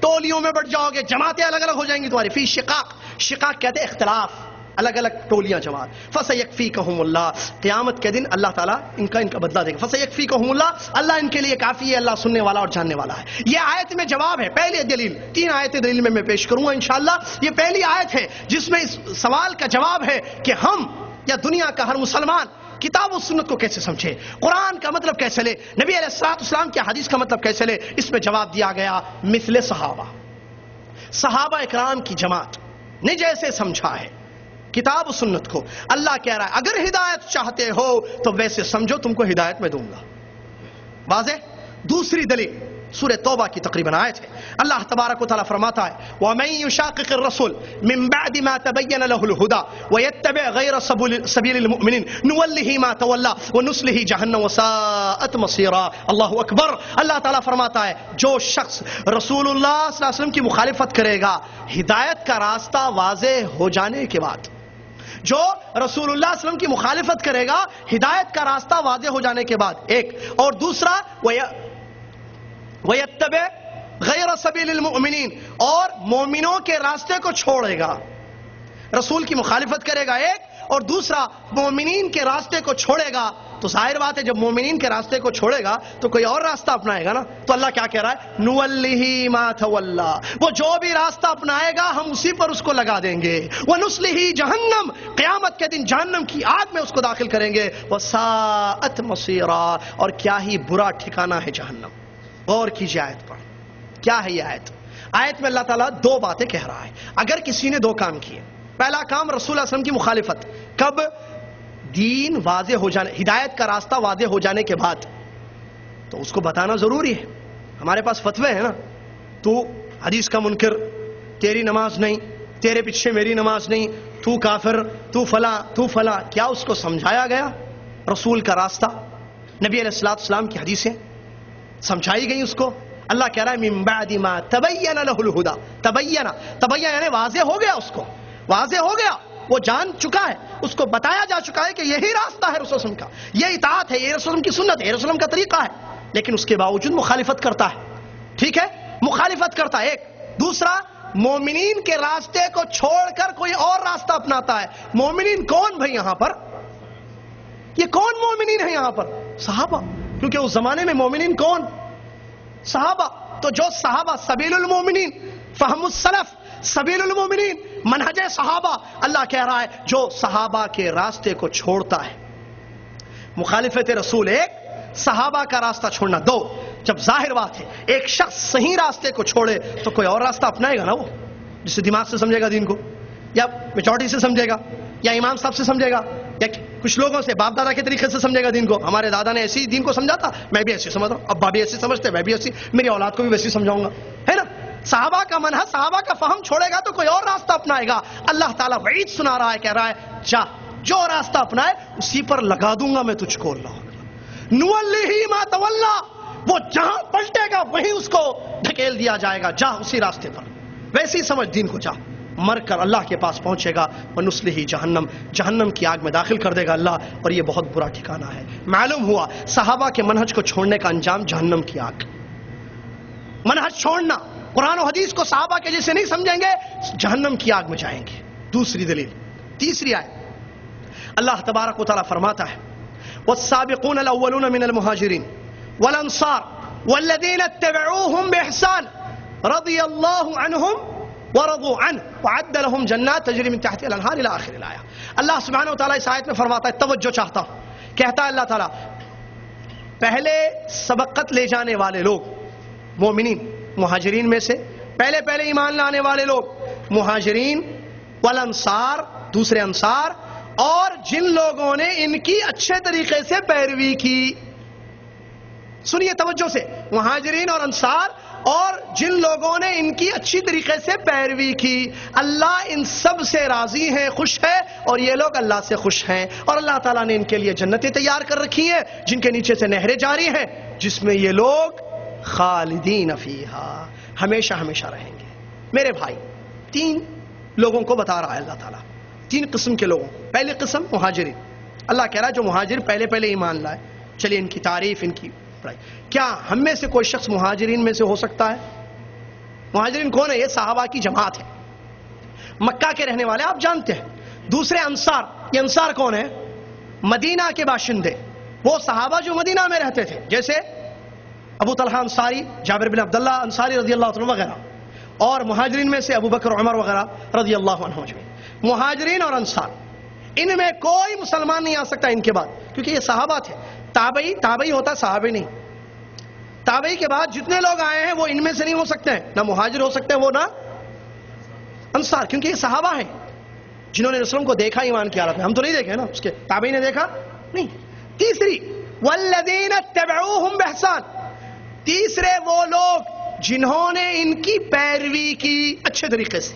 ٹولیوں میں بٹ جاؤ گے، جماعتیں الگ الگ ہو جائیں گی تمہاری. فی شقاق، شقاق کہتے ہیں اختلاف، الگ الگ ٹولیاں جماعت. فسیکفیکہم اللہ، قیامت کے دن اللہ تعالیٰ ان کا بدلہ دے گا. فسیکفیکہم اللہ، اللہ ان کے لیے کافی ہے، اللہ سننے والا اور جاننے والا ہے. یہ آیت میں جواب ہے. پہلی دلیل، 3 آیتیں دلیل میں پیش کروں گا انشاءاللہ. یہ پہلی آیت ہے جس میں اس سوال کا جواب ہے کہ ہم یا دنیا کا ہر مسلمان کتاب و سنت کو کیسے سمجھے، قرآن کا مطلب کیسے لے، نبی علیہ السلام کی حدیث کا مطلب کیسے لے. اس میں جواب دیا گیا مثل صحابہ اکرام کی جماعت نے جیسے سمجھا ہے کتاب و سنت کو. اللہ کہہ رہا ہے اگر ہدایت چاہتے ہو تو ویسے سمجھو، تم کو ہدایت میں دوں گا. واضح. دوسری دلیل سورہ توبہ کی تقریباً آیت ہے. اللہ تبارک و تعالیٰ فرماتا ہے وَمَن يُشَاقِقِ الرَّسُولَ مِن بَعْدِ مَا تَبَيَّنَ لَهُ الْهُدَى وَيَتَّبِعْ غَيْرَ سَبِيلِ الْمُؤْمِنِينَ نُوَلِّهِ مَا تَوَلَّى وَنُصْلِهِ جَهَنَّمَ وَسَاءَتْ مَصِيرًا. اللہ اکبر. اللہ تعالیٰ فرماتا ہے جو شخص رسول اللہ صلی اللہ علیہ وسلم کی مخالفت کرے گا ہدایت کا راستہ واضح ہو جانے کے بعد، جو رسول اللہ صلی اللہ علیہ وسلم کی مخالفت کرے گا ہدایت کا راستہ واضح ہو جانے کے بعد، ایک. اور دوسرا وَيَتَّبِعْ غَيْرَ سَبِيلِ الْمُؤْمِنِينَ، اور مومنوں کے راستے کو چھوڑے گا. رسول کی مخالفت کرے گا ایک، اور دوسرا مومنین کے راستے کو چھوڑے گا. تو ظاہر بات ہے جب مومنین کے راستے کو چھوڑے گا تو کوئی اور راستہ اپنائے گا نا. تو اللہ کیا کہہ رہا ہے نُوَلِّهِ مَا تَوَلَّى، وہ جو بھی راستہ اپنائے گا ہم اسی پر اس کو لگا دیں گے. وَنُصْلِهِ جَهَنَّمَ، قیامت کے دن جہنم کی آگ میں اس کو داخل کریں گے. وَسَاءَتْ مَصِيرًا، اور کیا ہی برا ٹھکانہ ہے جہنم. غور کیجیے آیت پر، کیا ہے یہ آیت؟ آیت میں اللہ تعالیٰ 2 باتیں کہہ رہا ہے. اگر کسی نے 2 کام کیے، پہلا کام رسول اللہ صلی اللہ علیہ وسلم کی مخالفت، کب؟ دین واضح ہو جانے، ہدایت کا راستہ واضح ہو جانے کے بعد، تو اس کو بتانا ضروری ہے. ہمارے پاس فتوے ہیں نا، تو حدیث کا منکر، تیری نماز نہیں، تیرے پیچھے میری نماز نہیں، تو کافر، تو فلاں تو فلاں. کیا اس کو سمجھایا گیا رسول کا راستہ؟ نبی علیہ السلام کی حدیثیں سمجھائی گئی اس کو. اللہ کہہ رہا ہے من بعد ما تبین له الهدى، تبین یعنی واضح ہو گیا، اس کو واضح ہو گیا، وہ جان چکا ہے، اس کو بتایا جا چکا ہے کہ یہی راستہ ہے رسول وسلم کا، یہ اطاعت ہے، یہ رسول وسلم کی سنت ہے، یہ رسول وسلم کا طریقہ ہے. لیکن اس کے باوجود مخالفت کرتا ہے. ٹھیک ہے، مخالفت کرتا ہے ایک. دوسرا، مومنین کے راستے کو چھوڑ کر کوئی اور راستہ اپناتا ہے. مومنین کون بھائی یہاں پر؟ یہ کون مومنین ہے یہاں پر؟ صحابہ. کیونکہ اس زمانے میں مومنین کون؟ صحابہ. تو جو صحابہ، سبیل المومنین، فہم السلف، سبیل المومنین، منہج صحابہ. اللہ کہہ رہا ہے جو صحابہ کے راستے کو چھوڑتا ہے، مخالفت رسول ایک، صحابہ کا راستہ چھوڑنا دو. جب ظاہر بات ہے ایک شخص صحیح راستے کو چھوڑے تو کوئی اور راستہ اپنائے گا نا، وہ جسے دماغ سے سمجھے گا دین کو، یا میجورٹی سے سمجھے گا، یا امام صاحب سے سمجھے گا، یا کچھ لوگوں سے باپ دادا کے طریقے سے سمجھے گا دین کو. ہمارے دادا نے ایسی دین کو سمجھا تھا، میں بھی ایسی سمجھ رہا ہوں، ابا بھی ایسی سمجھتے، میں بھی ایسی، میری اولاد کو بھی ویسی سمجھاؤں گا، ہے نا. صحابہ کا منہج، صحابہ کا فہم چھوڑے گا تو کوئی اور راستہ اپنائے گا. اللہ تعالیٰ وعید سنا رہا ہے، کہہ رہا ہے جا، جو راستہ اپنائے اسی پر لگا دوں گا میں تجھ کو. اللہ نُوَلِّهِ مَا تَوَلَّى، وہ جہاں پلٹے گا وہیں اس کو ڈھکیل دیا جائے گا. جا اسی راستے پر، ویسی سمجھ دین کو، جا. مر کر اللہ کے پاس پہنچے گا وَنُصْلِهِ جہنم، جہنم کی آگ میں داخل کر دے گا اللہ، اور یہ بہت برا ٹھکانہ ہے۔ معلوم ہوا صحابہ کے منہج کو چھوڑنے کا انجام جہنم کی آگ۔ منہج چھوڑنا، قرآن و حدیث کو صحابہ کے جیسے نہیں سمجھیں گے، جہنم کی آگ میں جائیں گے۔ دوسری دلیل، تیسری آیت، اللہ تبارک و تعالیٰ فرماتا ہے وَالسَّابِقُونَ الْأَوَّلُونَ مِنَ الْمُهَاجِرِينَ وَالْأَنصَارِ وَالَّذِينَ اتَّبَعُوهُم بِإِحْسَانٍ رَضِيَ اللَّهُ عَنْهُمْ وَرَضُوا عَنْهُ وَأَعَدَّ لَهُمْ جَنَّاتٍ تَجْرِي مِن تَحْتِهَا الْأَنْهَارُ إِلَى آخِرِ الآیہ۔ اللہ سبحانہ و تعالیٰ اس آیت میں فرماتا ہے، توجہ چاہتا ہوں، کہتا ہے اللہ تعالیٰ پہلے سبقت لے جانے والے لوگ مومنین، مہاجرین میں سے پہلے ایمان لانے والے لوگ مہاجرین، والانصار دوسرے انصار، اور جن لوگوں نے ان کی اچھے طریقے سے پیروی کی۔ سنیے توجہ سے، مہاجرین اور انصار اور جن لوگوں نے ان کی اچھی طریقے سے پیروی کی، اللہ ان سب سے راضی ہیں، خوش ہے، اور یہ لوگ اللہ سے خوش ہیں، اور اللہ تعالیٰ نے ان کے لیے جنتیں تیار کر رکھی ہیں جن کے نیچے سے نہریں جاری ہیں، جس میں یہ لوگ خالدین فیہا، ہمیشہ ہمیشہ رہیں گے۔ میرے بھائی، تین لوگوں کو بتا رہا ہے اللہ تعالیٰ، تین قسم کے لوگوں۔ پہلی قسم مہاجرین، اللہ کہہ رہا ہے جو مہاجر پہلے ایمان لائے۔ چلیے ان کی تعریف، ان کی پڑھائی۔ کیا ہم میں سے کوئی شخص مہاجرین میں سے ہو سکتا ہے؟ مہاجرین کون ہے؟ یہ صحابہ کی جماعت ہے، مکہ کے رہنے والے، آپ جانتے ہیں۔ دوسرے انصار، یہ انصار کون ہے؟ مدینہ کے باشندے، وہ صحابہ جو مدینہ میں رہتے تھے، جیسے ابو طلحہ انصاری، جابر بن عبداللہ انصاری رضی اللہ عنہ وغیرہ، اور مہاجرین میں سے ابو بکر، عمر وغیرہ رضی اللہ عنہ اجمعین۔ مہاجرین اور انصار، ان میں کوئی مسلمان نہیں آ سکتا ان کے بعد، کیونکہ یہ صحابہ تھے۔ تابعی ہوتا صحابی نہیں، تابعی کے بعد جتنے لوگ آئے ہیں وہ ان میں سے نہیں ہو سکتے ہیں، نہ مہاجر ہو سکتے ہیں وہ، نہ انصار، کیونکہ یہ صحابہ ہیں جنہوں نے رسول کو دیکھا ایمان کی حالت میں۔ ہم تو نہیں دیکھے نا، اس کے تابعی نے دیکھا نہیں۔ تیسری، والذین اتبعوہم بإحسان، تیسرے وہ لوگ جنہوں نے ان کی پیروی کی اچھے طریقے سے۔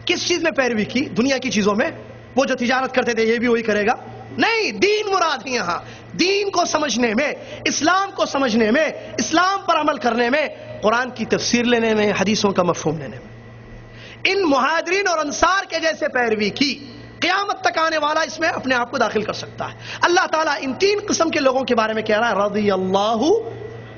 کس چیز میں پیروی کی؟ دنیا کی چیزوں میں۔ وہ جو تجارت کرتے تھے یہ بھی وہی کرے گا؟ نہیں، دین مراد ہے یہاں۔ دین کو سمجھنے میں، اسلام کو سمجھنے میں، اسلام پر عمل کرنے میں، قرآن کی تفسیر لینے میں، حدیثوں کا مفہوم لینے میں، ان مہاجرین اور انصار کے جیسے پیروی کی، قیامت تک آنے والا اس میں اپنے آپ کو داخل کر سکتا ہے۔ اللہ تعالیٰ ان تین قسم کے لوگوں کے بارے میں کہہ رہا ہے رضی اللہ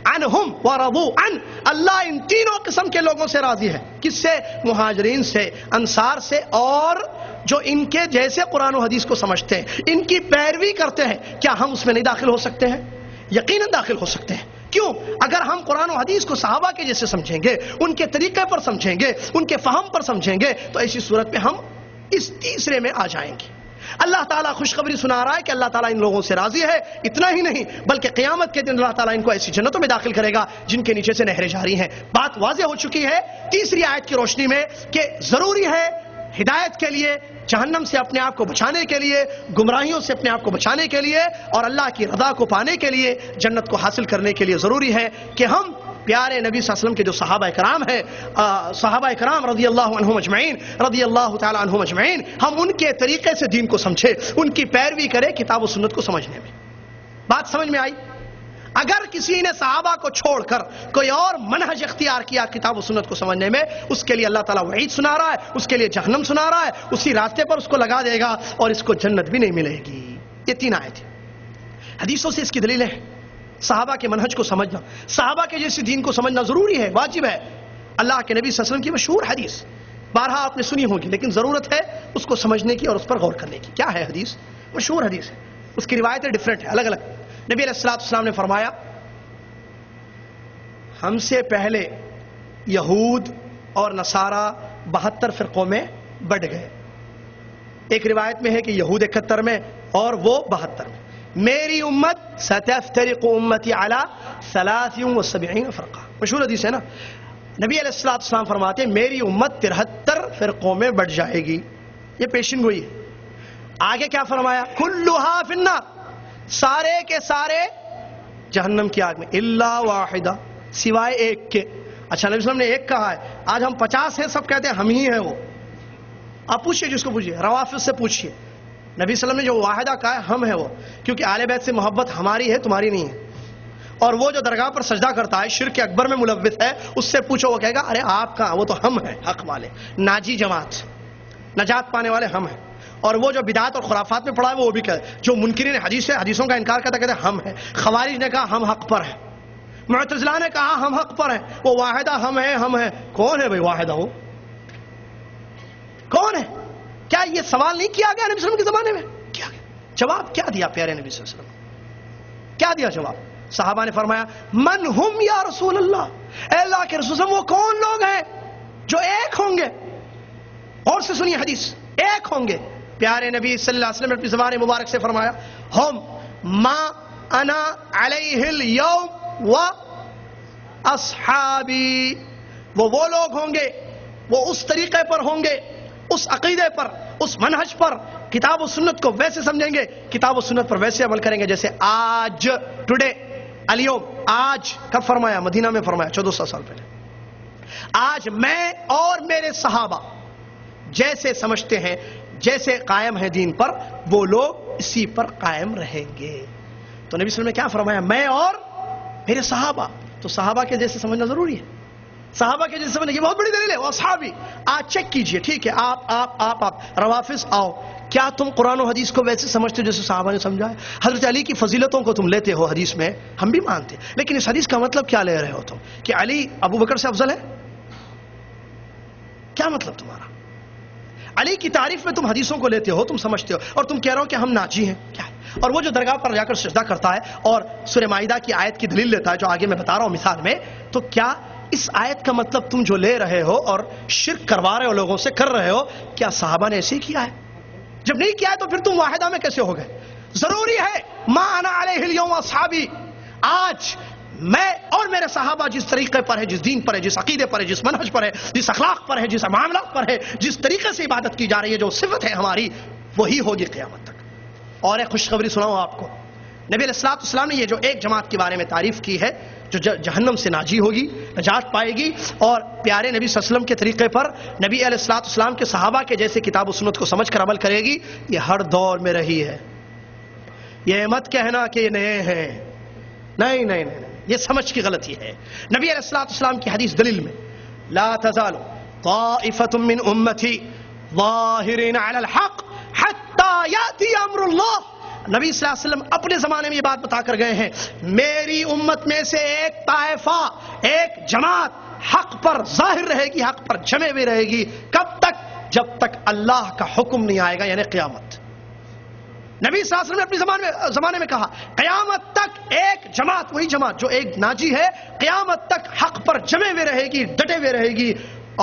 عنہم ورضوا عنہ، اللہ ان تینوں قسم کے لوگوں سے راضی ہے۔ کس سے؟ مہاجرین سے، انصار سے، اور جو ان کے جیسے قرآن و حدیث کو سمجھتے ہیں، ان کی پیروی کرتے ہیں۔ کیا ہم اس میں نہیں داخل ہو سکتے ہیں؟ یقیناً داخل ہو سکتے ہیں۔ کیوں؟ اگر ہم قرآن و حدیث کو صحابہ کے جیسے سمجھیں گے، ان کے طریقے پر سمجھیں گے، ان کے فہم پر سمجھیں گے، تو ایسی صورت میں ہم اس تیسرے میں آ جائیں گے۔ اللہ تعالیٰ خوشخبری سنا رہا ہے کہ اللہ تعالیٰ ان لوگوں سے راضی ہے۔ اتنا ہی نہیں بلکہ قیامت کے دن اللہ تعالیٰ ان کو ایسی جنتوں میں داخل کرے گا جن کے نیچے سے نہریں جاری ہیں۔ بات واضح ہو چکی ہے تیسری آیت کی روشنی میں کہ ضروری ہے ہدایت کے لیے، جہنم سے اپنے آپ کو بچانے کے لیے، گمراہیوں سے اپنے آپ کو بچانے کے لیے، اور اللہ کی رضا کو پانے کے لیے، جنت کو حاصل کرنے کے لیے ضروری ہے کہ ہم پیارے نبی صلی اللہ علیہ وسلم کے جو صحابہ کرام ہیں، صحابہ کرام رضی اللہ عنہم اجمعین، رضی اللہ تعالی عنہم اجمعین، ہم ان کے طریقے سے دین کو سمجھے، ان کی پیروی کرے کتاب و سنت کو سمجھنے میں۔ بات سمجھ میں آئی؟ اگر کسی نے صحابہ کو چھوڑ کر کوئی اور منہج اختیار کیا کتاب و سنت کو سمجھنے میں، اس کے لیے اللہ تعالیٰ وعید سنا رہا ہے، اس کے لیے جہنم سنا رہا ہے، اسی راستے پر اس کو لگا دے گا اور اس کو جنت بھی نہیں ملے گی۔ یہ تین آیتیں حدیثوں سے اس کی دلیلیں ہیں۔ صحابہ کے منہج کو سمجھنا، صحابہ کے جیسے دین کو سمجھنا ضروری ہے، واجب ہے۔ اللہ کے نبی صلی اللہ علیہ وسلم کی مشہور حدیث بارہا آپ نے سنی ہوگی، لیکن ضرورت ہے اس کو سمجھنے کی اور اس پر غور کرنے کی۔ کیا ہے حدیث؟ مشہور حدیث ہے، اس کی روایتیں ڈیفرنٹ ہیں، الگ الگ۔ نبی علیہ الصلوۃ والسلام نے فرمایا ہم سے پہلے یہود اور نصارہ 72 فرقوں میں بٹ گئے۔ ایک روایت میں ہے کہ یہود 71 میں اور وہ 72 میں۔ میری امت ستفترق امتی علی 73 فرقہ، مشہور حدیث ہے نا۔ نبی علیہ الصلوۃ والسلام فرماتے ہیں میری امت 73 فرقوں میں بٹ جائے گی، یہ پیشن گوئی ہے۔ آگے کیا فرمایا؟ کلھا فی النار، سارے کے سارے جہنم کی آگ میں، الا واحدہ، سوائے ایک کے۔ اچھا نبی صلی اللہ علیہ وسلم نے ایک کہا ہے، آج ہم 50 ہیں، سب کہتے ہیں ہم ہی ہیں وہ۔ آپ پوچھئے جس کو پوچھئے، روافض سے پوچھئے، نبی صلی اللہ علیہ وسلم نے جو واحدہ کہا ہے ہم ہیں وہ، کیونکہ اہل بیت سے محبت ہماری ہے، تمہاری نہیں ہے۔ اور وہ جو درگاہ پر سجدہ کرتا ہے شرک اکبر میں ملوث ہے، اس سے پوچھو وہ کہے گا ارے آپ کہاں، وہ تو ہم ہیں حق والے، ناجی جماعت، نجات پانے والے ہم ہیں۔ اور وہ جو بدعات اور خرافات میں پڑا ہے وہ بھی کہے، جو منکرین حدیث ہے، حدیثوں کا انکار کرتا کہتے ہیں ہم ہیں۔ خوارج نے کہا ہم حق پر ہیں، معتزلہ نے کہا ہم حق پر ہیں، وہ واحدہ ہم ہیں۔ کون ہے بھئی واحدہ ہو؟ کون ہے؟ کیا یہ سوال نہیں کیا گیا نبی صلی اللہ علیہ وسلم کے زمانے میں؟ کیا گیا؟ جواب کیا دیا پیارے نبی صلی اللہ علیہ وسلم؟ کیا دیا جواب؟ صحابہ نے فرمایا من ہم یا رسول اللہ، اے اللہ کے رسول صلی اللہ علیہ وسلم وہ کون لوگ ہیں جو ایک ہوں گے؟ اور سے سنیے حدیث، ایک ہوں گے۔ پیارے نبی صلی اللہ علیہ وسلم نے اپنی زبان مبارک سے فرمایا ہم ما انا علیہ اليوم و اصحابی، وہ لوگ ہوں گے، وہ اس طریقے پر ہوں گے، اس عقیدے پر، اس منہج پر، کتاب و سنت کو ویسے سمجھیں گے، کتاب و سنت پر ویسے عمل کریں گے جیسے آج، ٹوڈے، الیوم، آج کب فرمایا؟ مدینہ میں فرمایا 1400 سال پہلے۔ آج میں اور میرے صحابہ جیسے سمجھتے ہیں، جیسے قائم ہیں دین پر، وہ لوگ اسی پر قائم رہیں گے۔ تو نبی صلی اللہ علیہ وسلم نے کیا فرمایا؟ میں اور میرے صحابہ، تو صحابہ کے جیسے سمجھنا ضروری ہے، صحابہ کے جیسے سمجھنا یہ بہت بڑی دلیل ہے۔ وہ اصحابی، آج چیک کیجئے، ٹھیک ہے، آپ روافظ آؤ، کیا تم قرآن و حدیث کو ویسے سمجھتے ہو جیسے صحابہ نے سمجھا ہے؟ حضرت علی کی فضیلتوں کو تم لیتے ہو حدیث میں، ہم بھی مانتے، لیکن اس حدیث کا مطلب کیا لے رہے ہو تم؟ کہ علی ابو بکر سے افضل ہے؟ کیا مطلب تمہارا؟ علی کی تعریف میں تم حدیثوں کو لیتے ہو، تم سمجھتے ہو، اور تم کہہ رہے ہو کہ ہم ناجی ہیں، کیا ہے؟ اور وہ جو درگاہ پر جا کر سجدہ کرتا ہے اور سورہ مائدہ کی آیت کی دلیل لیتا ہے جو آگے میں بتا رہا ہوں مثال میں، تو کیا اس آیت کا مطلب تم جو لے رہے ہو اور شرک کروا رہے ہو لوگوں سے کر رہے ہو، کیا صحابہ نے ایسے ہی کیا ہے؟ جب نہیں کیا ہے تو پھر تم واحدہ میں کیسے ہو گئے؟ ضروری ہے ما انا علیہ اليوم اصحابی، آج میں اور میرے صحابہ جس طریقے پر ہے، جس دین پر ہے، جس عقیدے پر ہے، جس منہج پر ہے، جس اخلاق پر ہے، جس معاملات پر ہے، جس طریقے سے عبادت کی جا رہی ہے، جو صفت ہے ہماری، وہی ہوگی قیامت تک۔ اور ایک خوشخبری سناؤں آپ کو، نبی علیہ الصلوۃ والسلام نے یہ جو ایک جماعت کے بارے میں تعریف کی ہے جو جہنم سے ناجی ہوگی، نجات پائے گی، اور پیارے نبی صلی اللہ علیہ وسلم کے طریقے پر، نبی علیہ الصلوۃ والسلام کے صحابہ کے جیسے کتاب و سنت کو سمجھ کر عمل کرے گی، یہ ہر دور میں رہی ہے۔ یہ مت کہنا کہ یہ نئے ہیں، نہیں، یہ سمجھ کی غلطی ہے۔ نبی علیہ الصلوۃ والسلام کی حدیث دلیل میں لا تزال طائفة من امتی ظاہرین علی الحق حتی یأتی امر اللہ، نبی صلی اللہ علیہ وسلم اپنے زمانے میں یہ بات بتا کر گئے ہیں، میری امت میں سے ایک طائفہ، ایک جماعت حق پر ظاہر رہے گی، حق پر جمے ہوئے رہے گی، کب تک؟ جب تک اللہ کا حکم نہیں آئے گا، یعنی قیامت۔ نبی صلی اللہ علیہ وسلم نے اپنی زمانے میں کہا قیامت تک ایک جماعت، وہی جماعت جو ایک ناجی ہے، قیامت تک حق پر جمے ہوئے رہے گی، ڈٹے ہوئے رہے گی۔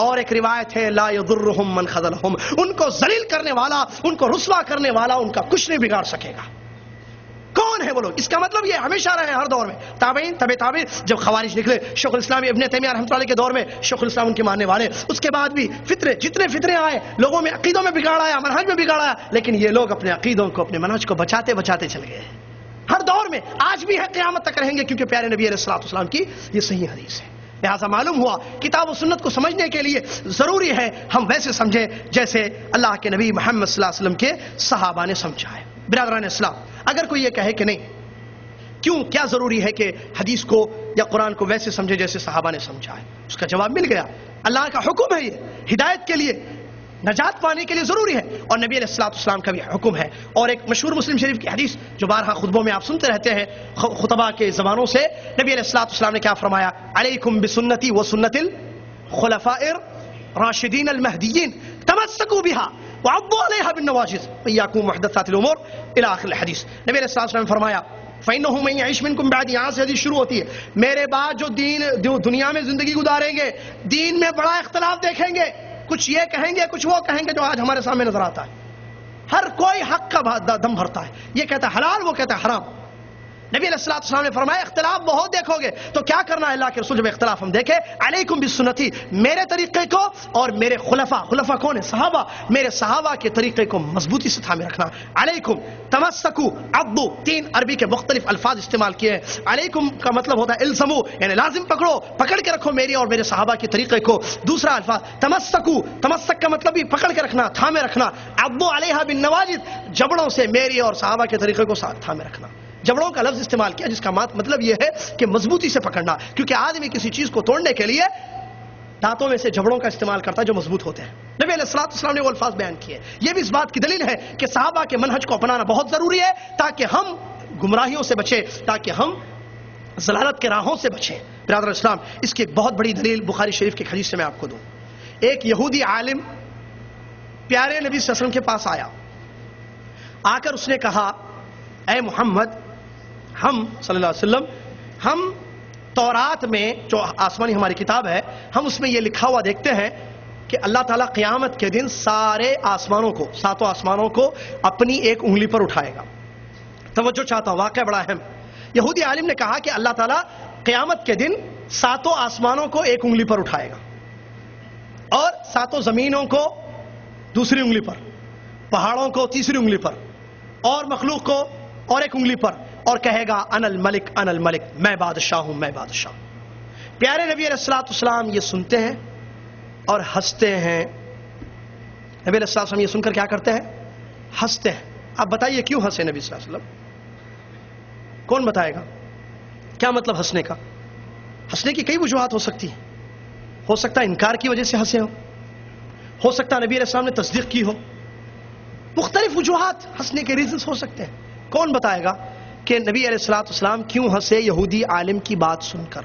اور ایک روایت ہے لا یضرہم من خذلہم، ان کو ذلیل کرنے والا، ان کو رسوا کرنے والا ان کا کچھ نہیں بگاڑ سکے گا۔ کون ہے وہ لوگ؟ اس کا مطلب یہ ہمیشہ رہے ہر دور میں، تابعین، تابعین، جب خوارج نکلے، شیخ الاسلام ابن تیمیہ رحمۃ اللہ علیہ کے دور میں شیخ الاسلام ان کے ماننے والے، اس کے بعد بھی فطرے، جتنے فطرے آئے، لوگوں میں عقیدوں میں بگاڑا، منہج میں بگاڑا، لیکن یہ لوگ اپنے عقیدوں کو، اپنے منہج کو بچاتے بچاتے چل گئے۔ ہر دور میں آج بھی ہے، قیامت تک رہیں گے، کیونکہ پیارے نبی علیہ الصلوۃ والسلام کی یہ صحیح حدیث ہے۔ لہٰذا معلوم ہوا کتاب و سنت کو سمجھنے کے لیے ضروری ہے ہم ویسے سمجھیں جیسے اللہ کے نبی محمد صلی اللہ علیہ وسلم کے صحابہ نے سمجھا ہے۔ برادران اسلام، اگر کوئی یہ کہے کہ نہیں، کیوں، کیا ضروری ہے کہ حدیث کو یا قرآن کو ویسے سمجھے جیسے صحابہ نے سمجھا ہے؟ اس کا جواب مل گیا، اللہ کا حکم ہے، یہ ہدایت کے لیے، نجات پانے کے لیے ضروری ہے، اور نبی علیہ الصلوۃ والسلام کا بھی حکم ہے۔ اور ایک مشہور مسلم شریف کی حدیث جو بارہا خطبوں میں آپ سنتے رہتے ہیں خطبہ کے زبانوں سے، نبی علیہ الصلوۃ والسلام نے کیا فرمایا؟ علیکم بسنتی وسنت الخلفاء الراشدین المہدیین تمسکوا بها وعضوا علیہا بالنواجذ وإیاکم ومحدثات الامور الی آخر الحدیث۔ نبی علیہ الصلوۃ والسلام نے فرمایا فَإِنَّهُ مَن يَعِشْ مِنكُم بَعْدِي، یہاں سے حدیث شروع ہوتی ہے، میرے بعد جو دنیا میں زندگی گزاریں گے، دین میں بڑا اختلاف دیکھیں گے، کچھ یہ کہیں گے، کچھ وہ کہیں گے، جو آج ہمارے سامنے نظر آتا ہے۔ ہر کوئی حق کا دم بھرتا ہے، یہ کہتا ہے حلال، وہ کہتا ہے حرام۔ نبی علیہ الصلوۃ والسلام نے فرمایا اختلاف بہت دیکھو گے، تو کیا کرنا ہے؟ اللہ کے رسول جب اختلاف ہم دیکھیں، علیکم بسنتی، میرے طریقے کو، اور میرے خلفاء کون ہیں؟ صحابہ، میرے صحابہ کے طریقے کو مضبوطی سے تھامے رکھنا۔ علیکم، تمسکو، عضو، تین عربی کے مختلف الفاظ استعمال کیے ہیں۔ علیکم کا مطلب ہوتا ہے الزمو، یعنی لازم پکڑو، پکڑ کے رکھو میری اور میرے صحابہ کے طریقے کو۔ دوسرا الفاظ تمسکو، تمسک کا مطلب بھی پکڑ کے رکھنا، تھامے رکھنا۔ عضو علیہا بالنواجذ، جبڑوں سے میری اور صحابہ کے طریقے کو تھامے رکھنا۔ جبڑوں کا لفظ استعمال کیا جس کا مطلب یہ ہے کہ مضبوطی سے پکڑنا، کیونکہ آدمی کسی چیز کو توڑنے کے لیے دانتوں میں سے جبڑوں کا استعمال کرتا ہے جو مضبوط ہوتے ہیں۔ نبی علیہ السلام نے وہ الفاظ بیان کیے۔ یہ بھی اس بات کی دلیل ہے کہ صحابہ کے منہج کو اپنانا بہت ضروری ہے تاکہ ہم گمراہیوں سے بچیں، تاکہ ہم ضلالت کے راہوں سے بچیں۔ برادر اسلام، اس کی ایک بہت بڑی دلیل بخاری شریف کی حدیث سے میں آپ کو دوں۔ ایک یہودی عالم پیارے نبی صلی اللہ علیہ وسلم کے پاس آیا، آ کر اس نے کہا اے محمد، ہم صلی اللہ علیہ وسلم، ہم تورات میں جو آسمانی ہماری کتاب ہے، ہم اس میں یہ لکھا ہوا دیکھتے ہیں کہ اللہ تعالیٰ قیامت کے دن سارے آسمانوں کو، ساتوں آسمانوں کو اپنی ایک انگلی پر اٹھائے گا۔ توجہ چاہتا ہوں، واقعہ بڑا اہم۔ یہودی عالم نے کہا کہ اللہ تعالیٰ قیامت کے دن ساتوں آسمانوں کو ایک انگلی پر اٹھائے گا اور ساتوں زمینوں کو دوسری انگلی پر، پہاڑوں کو تیسری انگلی پر، اور مخلوق کو اور ایک انگلی پر، اور کہے گا انا الملک انا الملک، میں بادشاہ ہوں میں بادشاہ ہوں۔ پیارے نبی علیہ السلام یہ سنتے ہیں اور ہنستے ہیں۔ نبی علیہ السلام یہ سن کر کیا کرتے ہیں؟ ہنستے ہیں۔ اب بتائیے کیوں ہنسے نبی صلی اللہ علیہ وسلم؟ کون بتائے گا؟ کیا مطلب ہنسنے کا؟ ہنسنے کی کئی وجوہات ہو سکتی ہیں۔ ہو سکتا ہے انکار کی وجہ سے ہنسے ہو سکتا ہے نبی علیہ السلام نے تصدیق کی ہو، مختلف وجوہات ہنسنے کے ریزنز ہو سکتے ہیں۔ کون بتائے گا کہ نبی علیہ السلام کیوں ہنسے یہودی عالم کی بات سن کر؟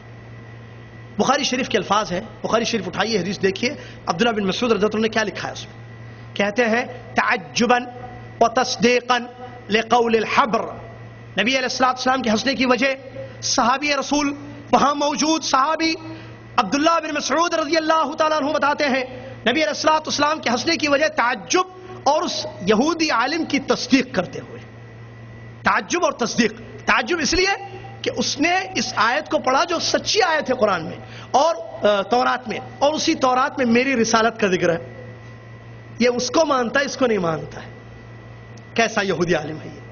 بخاری شریف کے الفاظ ہیں، بخاری شریف اٹھائیے حدیث دیکھیے، عبداللہ بن مسعود رضی اللہ عنہ نے کیا لکھا ہے اس میں؟ کہتے ہیں تعجبا وتصدیقا لقول الحبر۔ نبی علیہ السلام کے ہنسنے کی وجہ صحابی رسول، وہاں موجود صحابی عبداللہ بن مسعود رضی اللہ تعالیٰ عنہ بتاتے ہیں نبی علیہ السلام کے ہنسنے کی وجہ تعجب اور اس یہودی عالم کی تصدیق کرتے ہوئے۔ تعجب اور تصدیق، تعجب اس لیے کہ اس نے اس آیت کو پڑھا جو سچی آیت ہے قرآن میں اور تورات میں، اور اسی تورات میں میری رسالت کا ذکر ہے۔ یہ اس کو مانتا ہے، اس کو نہیں مانتا ہے۔ کیسا یہودی عالم ہے یہ؟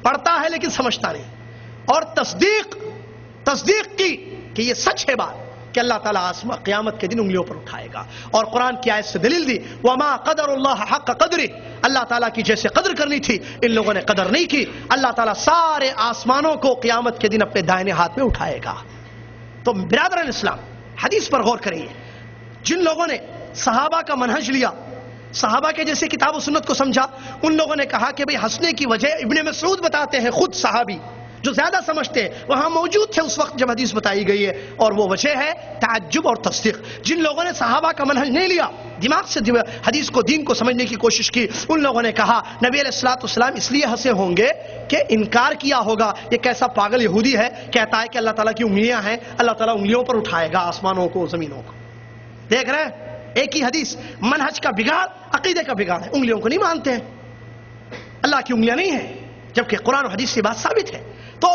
پڑھتا ہے لیکن سمجھتا نہیں، اور تصدیق کی کہ یہ سچ ہے بات کہ اللہ تعالیٰ قیامت کے دن انگلیوں پر اٹھائے گا، اور قرآن کی آیت سے دلیل دی وَمَا قَدَرُ اللَّهَ حَقَّ قَدْرِهِ۔ اللہ تعالیٰ کی جیسے قدر کرنی تھی ان لوگوں نے قدر نہیں کی۔ اللہ تعالیٰ سارے آسمانوں کو قیامت کے دن اپنے دائنے ہاتھ میں اٹھائے گا۔ تو برادران اسلام، حدیث پر غور کریے۔ جن لوگوں نے صحابہ کا منہج لیا، صحابہ کے جیسے کتاب و سنت کو سمجھا، ان لوگوں نے کہا کہ بھئی ہنسنے کی وجہ ابن مسعود بتاتے ہیں، خود صحابی جو زیادہ سمجھتے ہیں وہاں موجود تھے اس وقت جب حدیث بتائی گئی ہے، اور وہ وجہ ہے تعجب اور تصدیق۔ جن لوگوں نے صحابہ کا منہج نہیں لیا، دماغ سے حدیث کو، دین کو سمجھنے کی کوشش کی، ان لوگوں نے کہا نبی علیہ السلام اس لیے ہنسے ہوں گے کہ انکار کیا ہوگا یہ کیسا پاگل یہودی ہے، کہتا ہے کہ اللہ تعالیٰ کی انگلیاں ہیں، اللہ تعالیٰ انگلیوں پر اٹھائے گا آسمانوں کو زمینوں کو۔ دیکھ رہے ہیں ایک ہی حدیث، منہج کا بگاڑ، عقیدے کا بگاڑ ہے۔ انگلیوں کو نہیں مانتے ہیں، اللہ کی انگلیاں نہیں ہیں، جبکہ قرآن و حدیث سے بات ثابت ہے۔ تو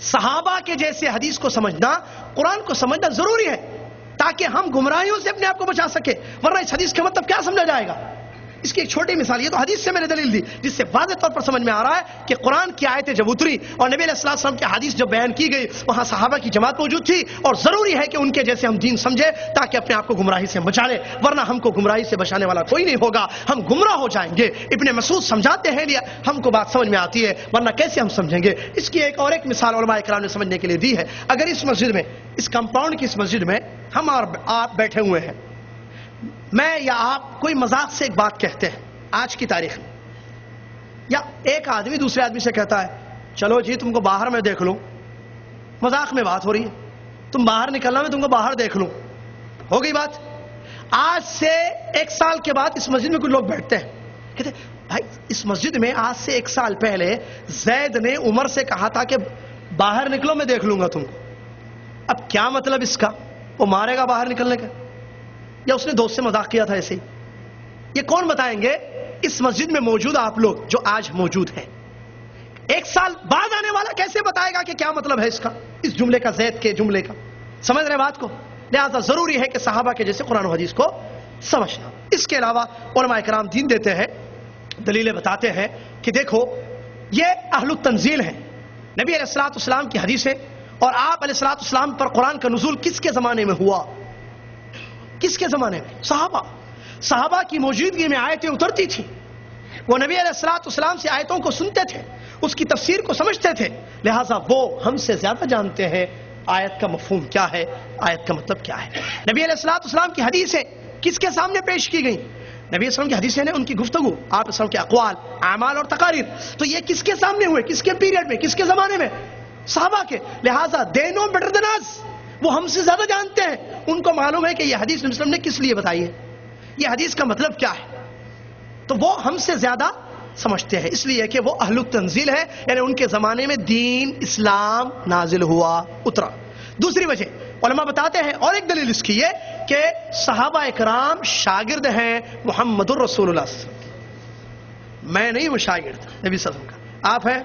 صحابہ کے جیسے حدیث کو سمجھنا، قرآن کو سمجھنا ضروری ہے تاکہ ہم گمراہیوں سے اپنے آپ کو بچا سکے، ورنہ اس حدیث کا مطلب کیا سمجھا جائے گا؟ اس کی ایک چھوٹی مثال، یہ تو حدیث سے میں نے دلیل دی جس سے واضح طور پر سمجھ میں آ رہا ہے کہ قرآن کی آیتیں جب اتری اور نبی علیہ السلام کی حدیث جب بیان کی گئی، وہاں صحابہ کی جماعت موجود تھی، اور ضروری ہے کہ ان کے جیسے ہم دین سمجھے تاکہ اپنے آپ کو گمراہی سے بچا لے، ورنہ ہم کو گمراہی سے بچانے والا کوئی نہیں ہوگا، ہم گمراہ ہو جائیں گے۔ ابن مسعود سمجھاتے ہیں لیا ہم کو بات سمجھ میں آتی ہے، ورنہ کیسے ہم سمجھیں گے؟ اس کی ایک اور ایک مثال علماء کرام نے سمجھنے کے لیے دی ہے۔ اگر اس مسجد میں، اس کمپاؤنڈ کی اس مسجد میں ہم اور آپ بیٹھے ہوئے ہیں، میں یا آپ کوئی مذاق سے ایک بات کہتے ہیں آج کی تاریخ میں، یا ایک آدمی دوسرے آدمی سے کہتا ہے چلو جی تم کو باہر میں دیکھ لوں، مذاق میں بات ہو رہی ہے، تم باہر نکلنا میں تم کو باہر دیکھ لوں، ہو گئی بات۔ آج سے 1 سال کے بعد اس مسجد میں کچھ لوگ بیٹھتے ہیں، کہتے ہیں بھائی اس مسجد میں آج سے 1 سال پہلے زید نے عمر سے کہا تھا کہ باہر نکلو میں دیکھ لوں گا تم کو۔ اب کیا مطلب اس کا؟ وہ مارے گا باہر نکلنے کا، یا اس نے دوست سے مذاق کیا تھا ایسے ہی؟ یہ کون بتائیں گے؟ اس مسجد میں موجود آپ لوگ جو آج موجود ہیں۔ 1 سال بعد آنے والا کیسے بتائے گا کہ کیا مطلب ہے اس کا، اس جملے کا، زید کے جملے کا؟ سمجھ رہے بات کو؟ لہذا ضروری ہے کہ صحابہ کے جیسے قرآن و حدیث کو سمجھنا۔ اس کے علاوہ علماء کرام دین دیتے ہیں، دلیلیں بتاتے ہیں کہ دیکھو یہ اہل التنزیل ہیں، نبی علیہ السلام کی حدیثیں، اور آپ علیہ السلام پر قرآن کا نزول کس کے زمانے میں ہوا؟ کس کے زمانے میں؟ صحابہ کی موجودگی میں آیتیں اترتی تھیں، وہ نبی علیہ السلام سے آیتوں کو سنتے تھے، اس کی تفسیر کو سمجھتے تھے، لہٰذا وہ ہم سے زیادہ جانتے ہیں آیت کا مفہوم کیا ہے، آیت کا مطلب کیا ہے۔ نبی علیہ الصلوۃ والسلام کی حدیثیں کس کے سامنے پیش کی گئیں؟ نبی علیہ السلام کی حدیثیں نے، ان کی گفتگو، آپ السلام کے اقوال، اعمال اور تقاریر، تو یہ کس کے سامنے ہوئے، کس کے پیریڈ میں، کس کے زمانے میں؟ صحابہ کے۔ لہٰذا they know better than us، وہ ہم سے زیادہ جانتے ہیں، ان کو معلوم ہے کہ یہ حدیث نبی صلی اللہ علیہ وسلم نے کس لیے بتائی ہے، یہ حدیث کا مطلب کیا ہے، تو وہ ہم سے زیادہ سمجھتے ہیں، اس لیے کہ وہ اہل التنزیل ہے، یعنی ان کے زمانے میں دین اسلام نازل ہوا، اترا۔ دوسری وجہ علماء بتاتے ہیں، اور ایک دلیل اس کی یہ کہ صحابہ اکرام شاگرد ہیں محمد الرسول اللہ صلی اللہ علیہ وسلم۔ میں نہیں ہوں شاگرد نبی صلی اللہ علیہ وسلم کا، آپ ہیں،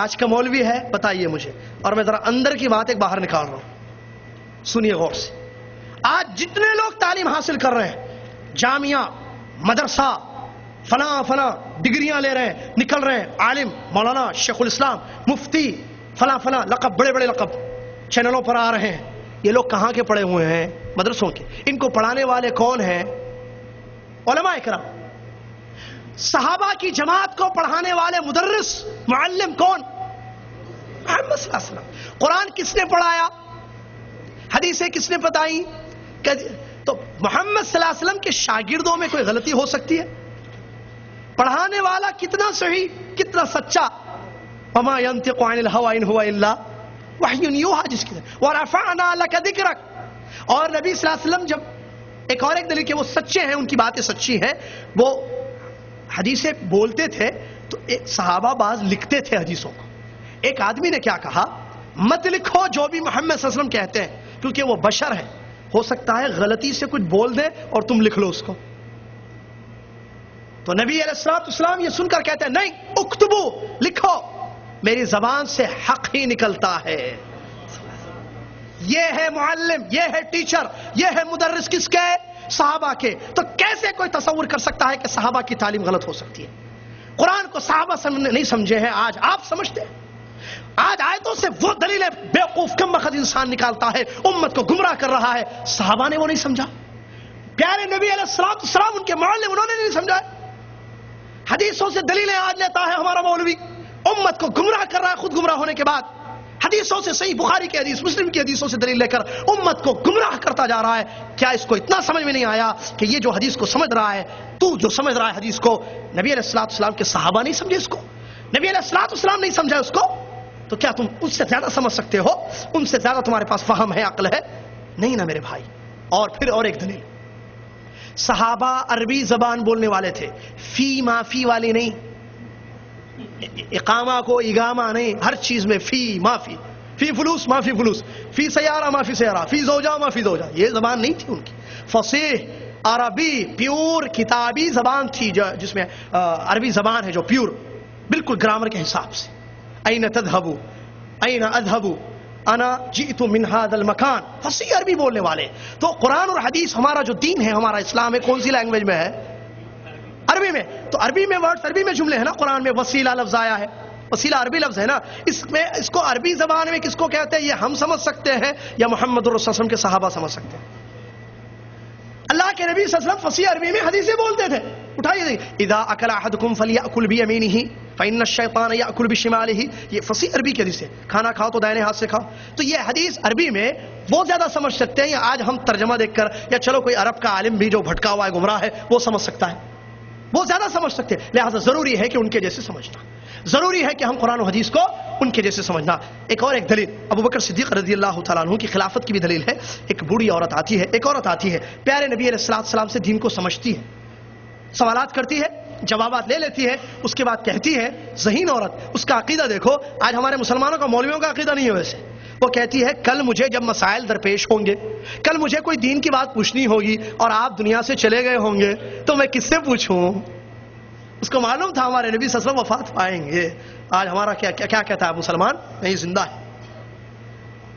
آج کا مولوی ہے، بتائیے مجھے، اور میں ذرا اندر کی بات ایک باہر نکال رہا ہوں، سنیے غور سے۔ آج جتنے لوگ تعلیم حاصل کر رہے ہیں، جامعہ، مدرسہ، فلاں فلاں ڈگریاں لے رہے ہیں، نکل رہے ہیں، عالم، مولانا، شیخ الاسلام، مفتی، فلاں فلاں لقب، بڑے بڑے لقب چینلوں پر آ رہے ہیں، یہ لوگ کہاں کے پڑھے ہوئے ہیں؟ مدرسوں کے۔ ان کو پڑھانے والے کون ہیں؟ علماء اکرام۔ صحابہ کی جماعت کو پڑھانے والے مدرس، معلم کون؟ محمد صلی اللہ علیہ وسلم۔ قرآن کس نے پڑھایا؟ حدیثیں کس نے بتائی؟ تو محمد صلی اللہ علیہ وسلم کے شاگردوں میں کوئی غلطی ہو سکتی ہے؟ پڑھانے والا کتنا صحیح، کتنا سچا، وما ينطق عن الهوى ان هو الا وحی یوحى، جس کی ورفعنا لك ذکرک۔ اور نبی صلی اللہ علیہ وسلم جب ایک دلیل کہ وہ سچے ہیں، ان کی باتیں سچی ہیں، وہ حدیثیں بولتے تھے تو صحابہ بعض لکھتے تھے حدیثوں کو۔ ایک آدمی نے کیا کہا، مت لکھو جو بھی محمد صلی اللہ علیہ وسلم کہتے ہیں، کیونکہ وہ بشر ہے، ہو سکتا ہے غلطی سے کچھ بول دے اور تم لکھ لو اس کو۔ تو نبی علیہ الصلوۃ والسلام یہ سن کر کہتے ہیں، نہیں، اکتبو، لکھو، میری زبان سے حق ہی نکلتا ہے۔ یہ ہے معلم، یہ ہے ٹیچر، یہ ہے مدرس، کس کے؟ صحابہ کے۔ تو کیسے کوئی تصور کر سکتا ہے کہ صحابہ کی تعلیم غلط ہو سکتی ہے؟ قرآن کو صحابہ نہیں سمجھے ہیں، آج آپ سمجھتے ہیں۔ آج آیتوں سے وہ دلیلیں بیوقوف کم بخت انسان نکالتا ہے، امت کو گمراہ کر رہا ہے، صحابہ نے وہ نہیں سمجھا، پیارے نبی علیہ الصلوۃ والسلام ان کے معلم، انہوں نے نہیں سمجھا۔ حدیثوں سے دلیلیں آج لیتا ہے ہمارا مولوی، امت کو گمراہ کر رہا ہے، خود گمراہ ہونے کے بعد حدیثوں سے، صحیح بخاری کی حدیث، مسلم کی حدیثوں سے دلیل لے کر امت کو گمراہ کرتا جا رہا ہے۔ کیا اس کو اتنا سمجھ میں نہیں آیا کہ یہ جو حدیث کو سمجھ رہا ہے، تو جو سمجھ رہا ہے حدیث کو، نبی علیہ الصلوۃ والسلام کے صحابہ نہیں سمجھے اس کو، نبی علیہ الصلوۃ والسلام نہیں سمجھا اس کو، تو کیا تم اس سے زیادہ سمجھ سکتے ہو؟ ان سے زیادہ تمہارے پاس فہم ہے، عقل ہے؟ نہیں نا میرے بھائی۔ اور پھر اور ایک دلیل، صحابہ عربی زبان بولنے والے تھے، فی مافی والی نہیں، اقامہ کو اگامہ نہیں، ہر چیز میں فی مافی، فی فلوس مافی فلوس، فی سیارہ مافی سیارہ، فی زوجہ مافی زوجہ، یہ زبان نہیں تھی ان کی۔ فصیح عربی پیور کتابی زبان تھی، جس میں عربی زبان ہے جو پیور، بالکل گرامر کے حساب سے۔ این تذهبوا این اذهب انا جئت من هذا المکان، فصیح عربی بولنے والے۔ تو قرآن اور حدیث، ہمارا جو دین ہے، ہمارا اسلام ہے، کون سی لینگویج میں ہے؟ عربی میں۔ تو عربی میں ورڈز، عربی میں جملے ہیں نا، قرآن میں وسیلہ لفظ آیا ہے، وسیلہ عربی لفظ ہے نا، اس کو عربی زبان میں کس کو کہتے ہیں، یہ ہم سمجھ سکتے ہیں یا محمد الرسول صلی اللہ علیہ وسلم کے صحابہ سمجھ سکتے ہیں؟ اللہ کے نبی صلی اللہ علیہ وسلم فصیح عربی میں حدیثیں بولتے تھے، اٹھائیے دیکھیں، اذا اکل احدکم فلیأکل بیمینہ فإن الشیطان یأکل بشمالہ، یہ فصیح عربی کی حدیث ہے، کھانا کھاؤ تو دائیں ہاتھ سے کھاؤ۔ تو یہ حدیث عربی میں وہ زیادہ سمجھ سکتے ہیں، یا آج ہم ترجمہ دیکھ کر، یا چلو کوئی عرب کا عالم بھی جو بھٹکا ہوا ہے، گمراہ ہے، وہ سمجھ سکتا ہے، وہ زیادہ سمجھ سکتے ہیں۔ لہٰذا ضروری ہے کہ ان کے جیسے سمجھنا، ضروری ہے کہ ہم قرآن و حدیث کو ان کے جیسے سمجھنا۔ ایک دلیل، ابو بکر صدیق رضی اللہ تعالیٰ عنہ کی خلافت کی بھی دلیل ہے۔ ایک بوڑھی عورت آتی ہے، ایک عورت آتی ہے، پیارے نبی علیہ الصلوۃ والسلام سے دین کو سمجھتی ہے، سوالات کرتی ہے، جوابات لے لیتی ہے، اس کے بعد کہتی ہے، ذہین عورت، اس کا عقیدہ دیکھو، آج ہمارے مسلمانوں کا مولویوں کا عقیدہ نہیں ہے ویسے۔ وہ کہتی ہے، کل مجھے جب مسائل درپیش ہوں گے، کل مجھے کوئی دین کی بات پوچھنی ہوگی اور آپ دنیا سے چلے گئے ہوں گے، تو میں کس سے پوچھوں؟ اس کو معلوم تھا ہمارے نبی صلی اللہ علیہ وسلم وفات پائیں گے۔ آج ہمارا کیا کہتا ہے مسلمان؟ نہیں، زندہ ہے۔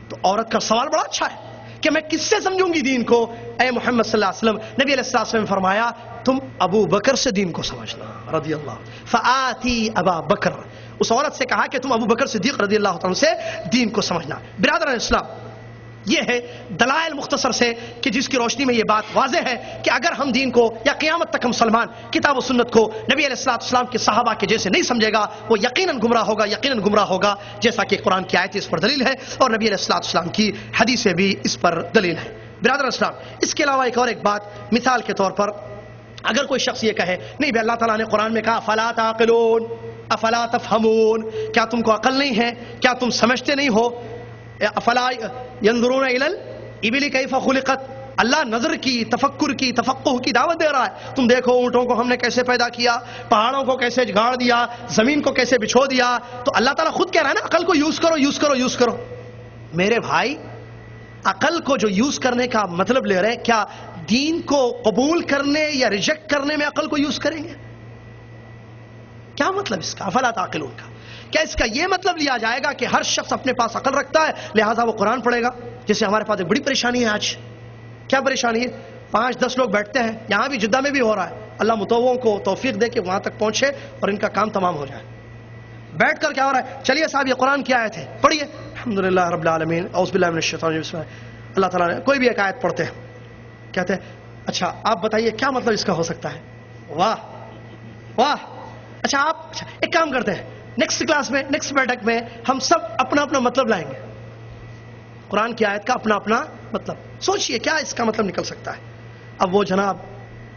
تو عورت کا سوال بڑا اچھا ہے کہ میں کس سے سمجھوں گی دین کو؟ اے محمد صلی اللہ علیہ وسلم، نبی علیہ الصلوۃ والسلام نے فرمایا، تم ابو بکر سے دین کو سمجھنا رضی اللہ، فآتی ابا بکر، اس عورت سے کہا کہ تم ابو بکر صدیق رضی اللہ عنہ سے دین کو سمجھنا۔ برادران اسلام، یہ ہے دلائل مختصر سے کہ جس کی روشنی میں یہ بات واضح ہے کہ اگر ہم دین کو یا قیامت تک مسلمان کتاب و سنت کو نبی علیہ السلام کے صحابہ کے جیسے نہیں سمجھے گا وہ یقیناً گمراہ ہوگا جیسا کہ قرآن کی آیت اس پر دلیل ہے اور نبی علیہ السلام کی حدیثیں بھی اس پر دلیل ہے. برادر اسلام، اس کے علاوہ ایک بات مثال کے طور پر اگر کوئی شخص یہ کہے نہیں بھائی اللہ تعالیٰ نے قرآن میں کہا افلا تعقلون افلا تفہمون، کیا تم کو عقل نہیں ہے، کیا تم سمجھتے نہیں ہو، افلا ينظرون الى الابل کیف خلقت، اللہ نظر کی، تفکر کی، تفقہ کی دعوت دے رہا ہے. تم دیکھو اونٹوں کو ہم نے کیسے پیدا کیا، پہاڑوں کو کیسے گاڑ دیا، زمین کو کیسے بچھو دیا. تو اللہ تعالیٰ خود کہہ رہا ہے نا عقل کو یوز کرو. میرے بھائی عقل کو جو یوز کرنے کا مطلب لے رہے ہیں، کیا دین کو قبول کرنے یا ریجیکٹ کرنے میں عقل کو یوز کریں گے؟ کیا مطلب اس کا افلا تعقلون کا؟ کیا اس کا یہ مطلب لیا جائے گا کہ ہر شخص اپنے پاس عقل رکھتا ہے لہٰذا وہ قرآن پڑھے گا؟ جیسے ہمارے پاس ایک بڑی پریشانی ہے آج. کیا پریشانی ہے؟ 5-10 لوگ بیٹھتے ہیں، یہاں بھی جدہ میں بھی ہو رہا ہے. اللہ متوعوں کو توفیق دے کہ وہاں تک پہنچے اور ان کا کام تمام ہو جائے. بیٹھ کر کیا ہو رہا ہے؟ چلیے صاحب یہ قرآن کی آیت ہے، پڑھیے. الحمدللہ رب العالمین اعوذ باللہ من الشیطان الرجیم. اللہ تعالیٰ نے کوئی بھی ایک آیت پڑھتے ہیں، کہتے ہیں اچھا آپ بتائیے کیا مطلب اس کا ہو سکتا ہے. واہ. اچھا ایک کام کرتے ہیں، نیکسٹ کلاس میں، نیکسٹ بیٹھک میں ہم سب اپنا مطلب لائیں گے. قرآن کی آیت کا اپنا مطلب سوچئے کیا اس کا مطلب نکل سکتا ہے. اب وہ جناب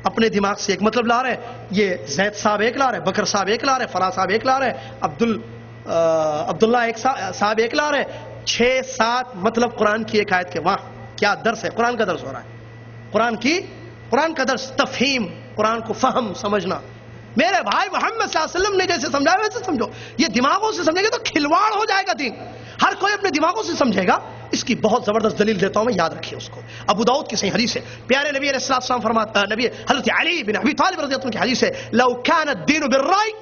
اپنے دماغ سے ایک مطلب لا رہے، یہ زید صاحب ایک لا رہے، بکر صاحب ایک لا رہے، فلاں صاحب ایک لا رہے، عبداللہ ایک صاحب ایک لا رہے. 6-7 مطلب قرآن کی ایک آیت کے. وہاں کیا درس ہے؟ قرآن کا درس ہو رہا ہے. قرآن کا درس تفہیم، قرآن کو فہم سمجھنا. میرے بھائی محمد صلی اللہ علیہ وسلم نے جیسے سمجھایا ویسے سمجھو. یہ دماغوں سے سمجھے گے تو کھلواڑ ہو جائے گا دین. ہر کوئی اپنے دماغوں سے سمجھے گا. اس کی بہت زبردست دلیل دیتا ہوں میں، یاد رکھیے اس کو. ابو داؤد کی صحیح حدیث ہے، پیارے نبی علیہ السلام فرماتا، نبی حضرت علی بن ابی طالب رضی اللہ عنہ کی حدیث ہے، لو كان الدين بالرأي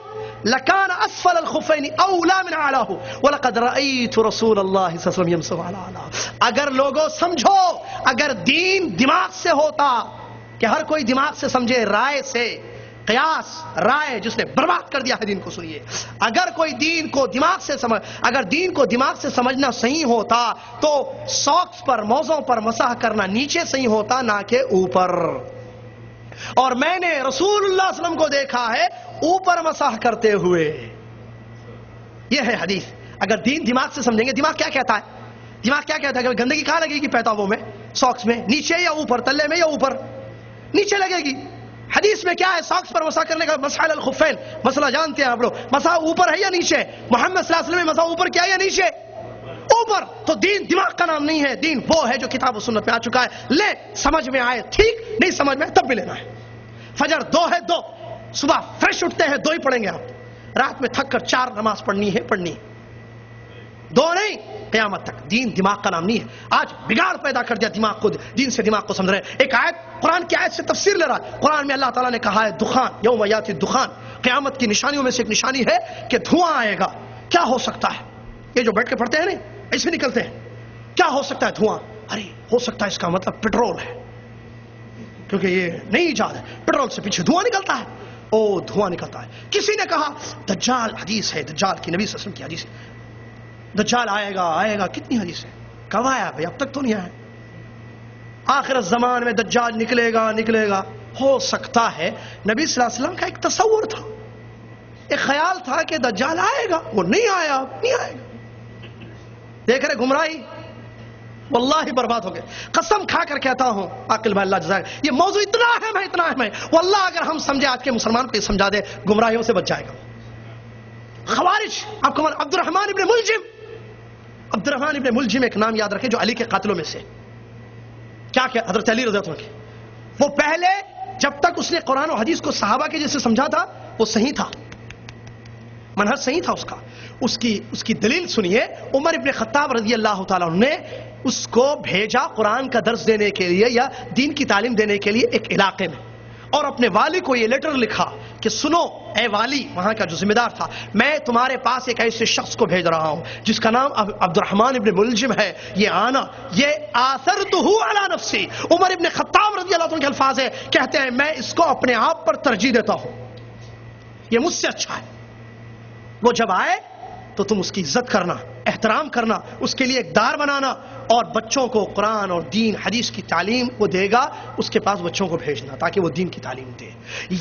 لكان اسفل الخفين اولى من اعلاه ولقد رايت رسول الله صلی اللہ علیہ وسلم يمسح على اعلاه. اگر لوگوں سمجھو، اگر دین دماغ سے ہوتا کہ ہر کوئی دماغ سے سمجھے، رائے سے، قیاس رائے جس نے برباد کر دیا ہے دین کو. سنیے، اگر کوئی دین کو دماغ سے سمجھنا صحیح ہوتا تو ساکس پر، موزوں پر مسح کرنا نیچے صحیح ہوتا نہ کہ اوپر. اور میں نے رسول اللہ صلی اللہ علیہ وسلم کو دیکھا ہے اوپر مسح کرتے ہوئے. یہ ہے حدیث. اگر دین دماغ سے سمجھیں گے، دماغ کیا کہتا ہے کہ گندگی کہاں لگے گی پیتاووں میں، ساکس میں، نیچے یا اوپر، تلے میں یا اوپر؟ نیچے لگے گی. حدیث میں کیا ہے؟ ساکس پر مسح کرنے کا مسح الخفین. مسئلہ جانتے ہیں آپ لوگ، مسح اوپر ہے یا نیچے؟ محمد صلی اللہ علیہ وسلم نے مسح اوپر کیا یا نیچے؟ اوپر. تو دین دماغ کا نام نہیں ہے، دین وہ ہے جو کتاب و سنت میں آ چکا ہے. لے، سمجھ میں آئے ٹھیک، نہیں سمجھ میں تب بھی لینا ہے. فجر 2 ہے 2، صبح فریش اٹھتے ہیں 2 ہی پڑھیں گے آپ. رات میں تھک کر 4 نماز پڑھنی ہے 2 نہیں، قیامت تک. دین دماغ کا نام نہیں ہے. آج بگاڑ پیدا کر دیا دماغ کو، دین سے دماغ کو سمجھ رہے ہیں. ایک آیت، قرآن کی آیت سے تفسیر لے رہا ہے. قرآن میں اللہ تعالیٰ نے کہا ہے دخان، یوم یاتی الدخان، قیامت کی نشانیوں میں سے ایک نشانی ہے کہ دھواں آئے گا. کیا ہو سکتا ہے؟ یہ جو بیٹھ کے پڑھتے ہیں نا، ایسے نکلتے ہیں. کیا ہو سکتا ہے؟ دھواں. ارے ہو سکتا ہے اس کا مطلب پٹرول ہے، کیونکہ یہ نہیں ایجاد ہے. پٹرول سے پیچھے دھواں نکلتا ہے. دھواں نکلتا ہے. کسی نے کہا دجال، حدیث ہے دجال کی، نبی صلی اللہ علیہ وسلم کی حدیث ہے، دجال آئے گا. کتنی حدیث ہے؟ کب آیا بھائی؟ اب تک تو نہیں آیا. آخر الزمان میں دجال نکلے گا. ہو سکتا ہے نبی صلی اللہ علیہ وسلم کا ایک تصور تھا، ایک خیال تھا کہ دجال آئے گا. وہ نہیں آیا. دیکھ رہے گمراہی، واللہ برباد ہو گئے. قسم کھا کر کہتا ہوں عاقل بھائی، اللہ جزاک. یہ موضوع اتنا اہم ہے واللہ اگر ہم سمجھے، آج کے مسلمان کو یہ سمجھا دے، گمراہیوں سے بچ جائے گا. خوارج، آپ کو عبد الرحمن ابن ملجم ایک نام یاد رکھیں جو علی کے قاتلوں میں سے. کیا حضرت علی رضی اللہ عنہ کی، وہ پہلے جب تک اس نے قرآن و حدیث کو صحابہ کے جیسے سمجھا تھا وہ صحیح تھا، منہج صحیح تھا اس کا. اس کی دلیل سنیے. عمر ابن خطاب رضی اللہ تعالیٰ عنہ نے اس کو بھیجا قرآن کا درس دینے کے لیے یا دین کی تعلیم دینے کے لیے ایک علاقے میں، اور اپنے والی کو یہ لیٹر لکھا کہ سنو اے والی، وہاں کا جو ذمہ دار تھا، میں تمہارے پاس ایک ایسے شخص کو بھیج رہا ہوں جس کا نام عبد الرحمن ابن ملجم ہے. یہ آنا، یہ آثرتہ علی نفسی. عمر ابن خطاب رضی اللہ عنہ کے الفاظ ہے، کہتے ہیں میں اس کو اپنے آپ پر ترجیح دیتا ہوں، یہ مجھ سے اچھا ہے. وہ جب آئے تو تم اس کی عزت کرنا، احترام کرنا، اس کے لیے ایک دار بنانا، اور بچوں کو قرآن اور دین حدیث کی تعلیم وہ دے گا، اس کے پاس بچوں کو بھیجنا تاکہ وہ دین کی تعلیم دے۔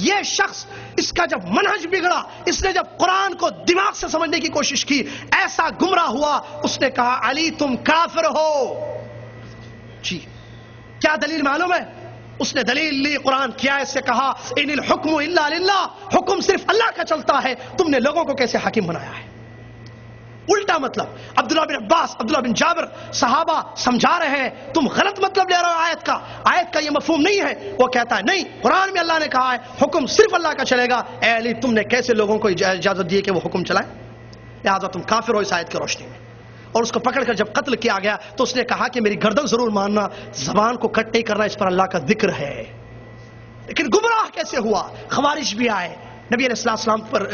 یہ شخص، اس کا جب منہج بگڑا، اس نے جب قرآن کو دماغ سے سمجھنے کی کوشش کی، ایسا گمراہ ہوا، اس نے کہا علی تم کافر ہو۔ جی کیا دلیل معلوم ہے؟ اس نے دلیل لی، قرآن کی آیت سے کہا ان الحکم الا للہ، حکم صرف اللہ کا چلتا ہے، تم نے لوگوں کو کیسے حاکم بنایا ہے؟ الٹا مطلب۔ عبداللہ بن عباس، عبداللہ بن جابر صحابہ سمجھا رہے ہیں تم غلط مطلب لے رہے ہو آیت کا یہ مفہوم نہیں ہے۔ وہ کہتا ہے نہیں، قرآن میں اللہ نے کہا ہے حکم صرف اللہ کا چلے گا، اے علی تم نے کیسے لوگوں کو اجازت دی کہ وہ حکم چلائیں؟ لہذا تم کافر ہو اس آیت کی روشنی میں۔ اور اس کو پکڑ کر جب قتل کیا گیا تو اس نے کہا کہ میری گردن ضرور ماننا، زبان کو کٹ نہیں کرنا، اس پر اللہ کا ذکر ہے۔ لیکن گمراہ کیسے ہوا؟ خوارج بھی آئے نبی علیہ السلام پر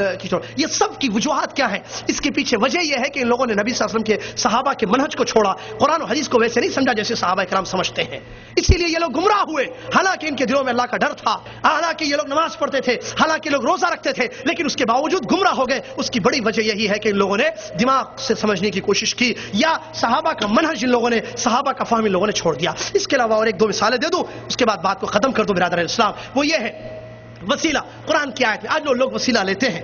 یہ سب کی وجوہات کیا ہیں؟ اس کے پیچھے وجہ یہ ہے کہ ان لوگوں نے نبی صلی اللہ علیہ وسلم کے صحابہ کے منہج کو چھوڑا، قرآن و حدیث کو ویسے نہیں سمجھا جیسے صحابہ کرام سمجھتے ہیں، اسی لیے یہ لوگ گمراہ ہوئے۔ حالانکہ ان کے دلوں میں اللہ کا ڈر تھا، حالانکہ یہ لوگ نماز پڑھتے تھے، حالانکہ لوگ روزہ رکھتے تھے، لیکن اس کے باوجود گمراہ ہو گئے۔ اس کی بڑی وجہ یہی ہے کہ ان لوگوں نے دماغ سے سمجھنے کی کوشش کی، یا صحابہ کا منہج ان لوگوں نے، صحابہ کا فہم ان لوگوں نے چھوڑ دیا۔ اس کے علاوہ اور ایک دو مثالیں دے دوں، اس کے بعد بات کو ختم کر دو برادر اسلام۔ وہ یہ ہے وسیلہ۔ قرآن کی آیت میں آج لوگ وسیلہ لیتے ہیں،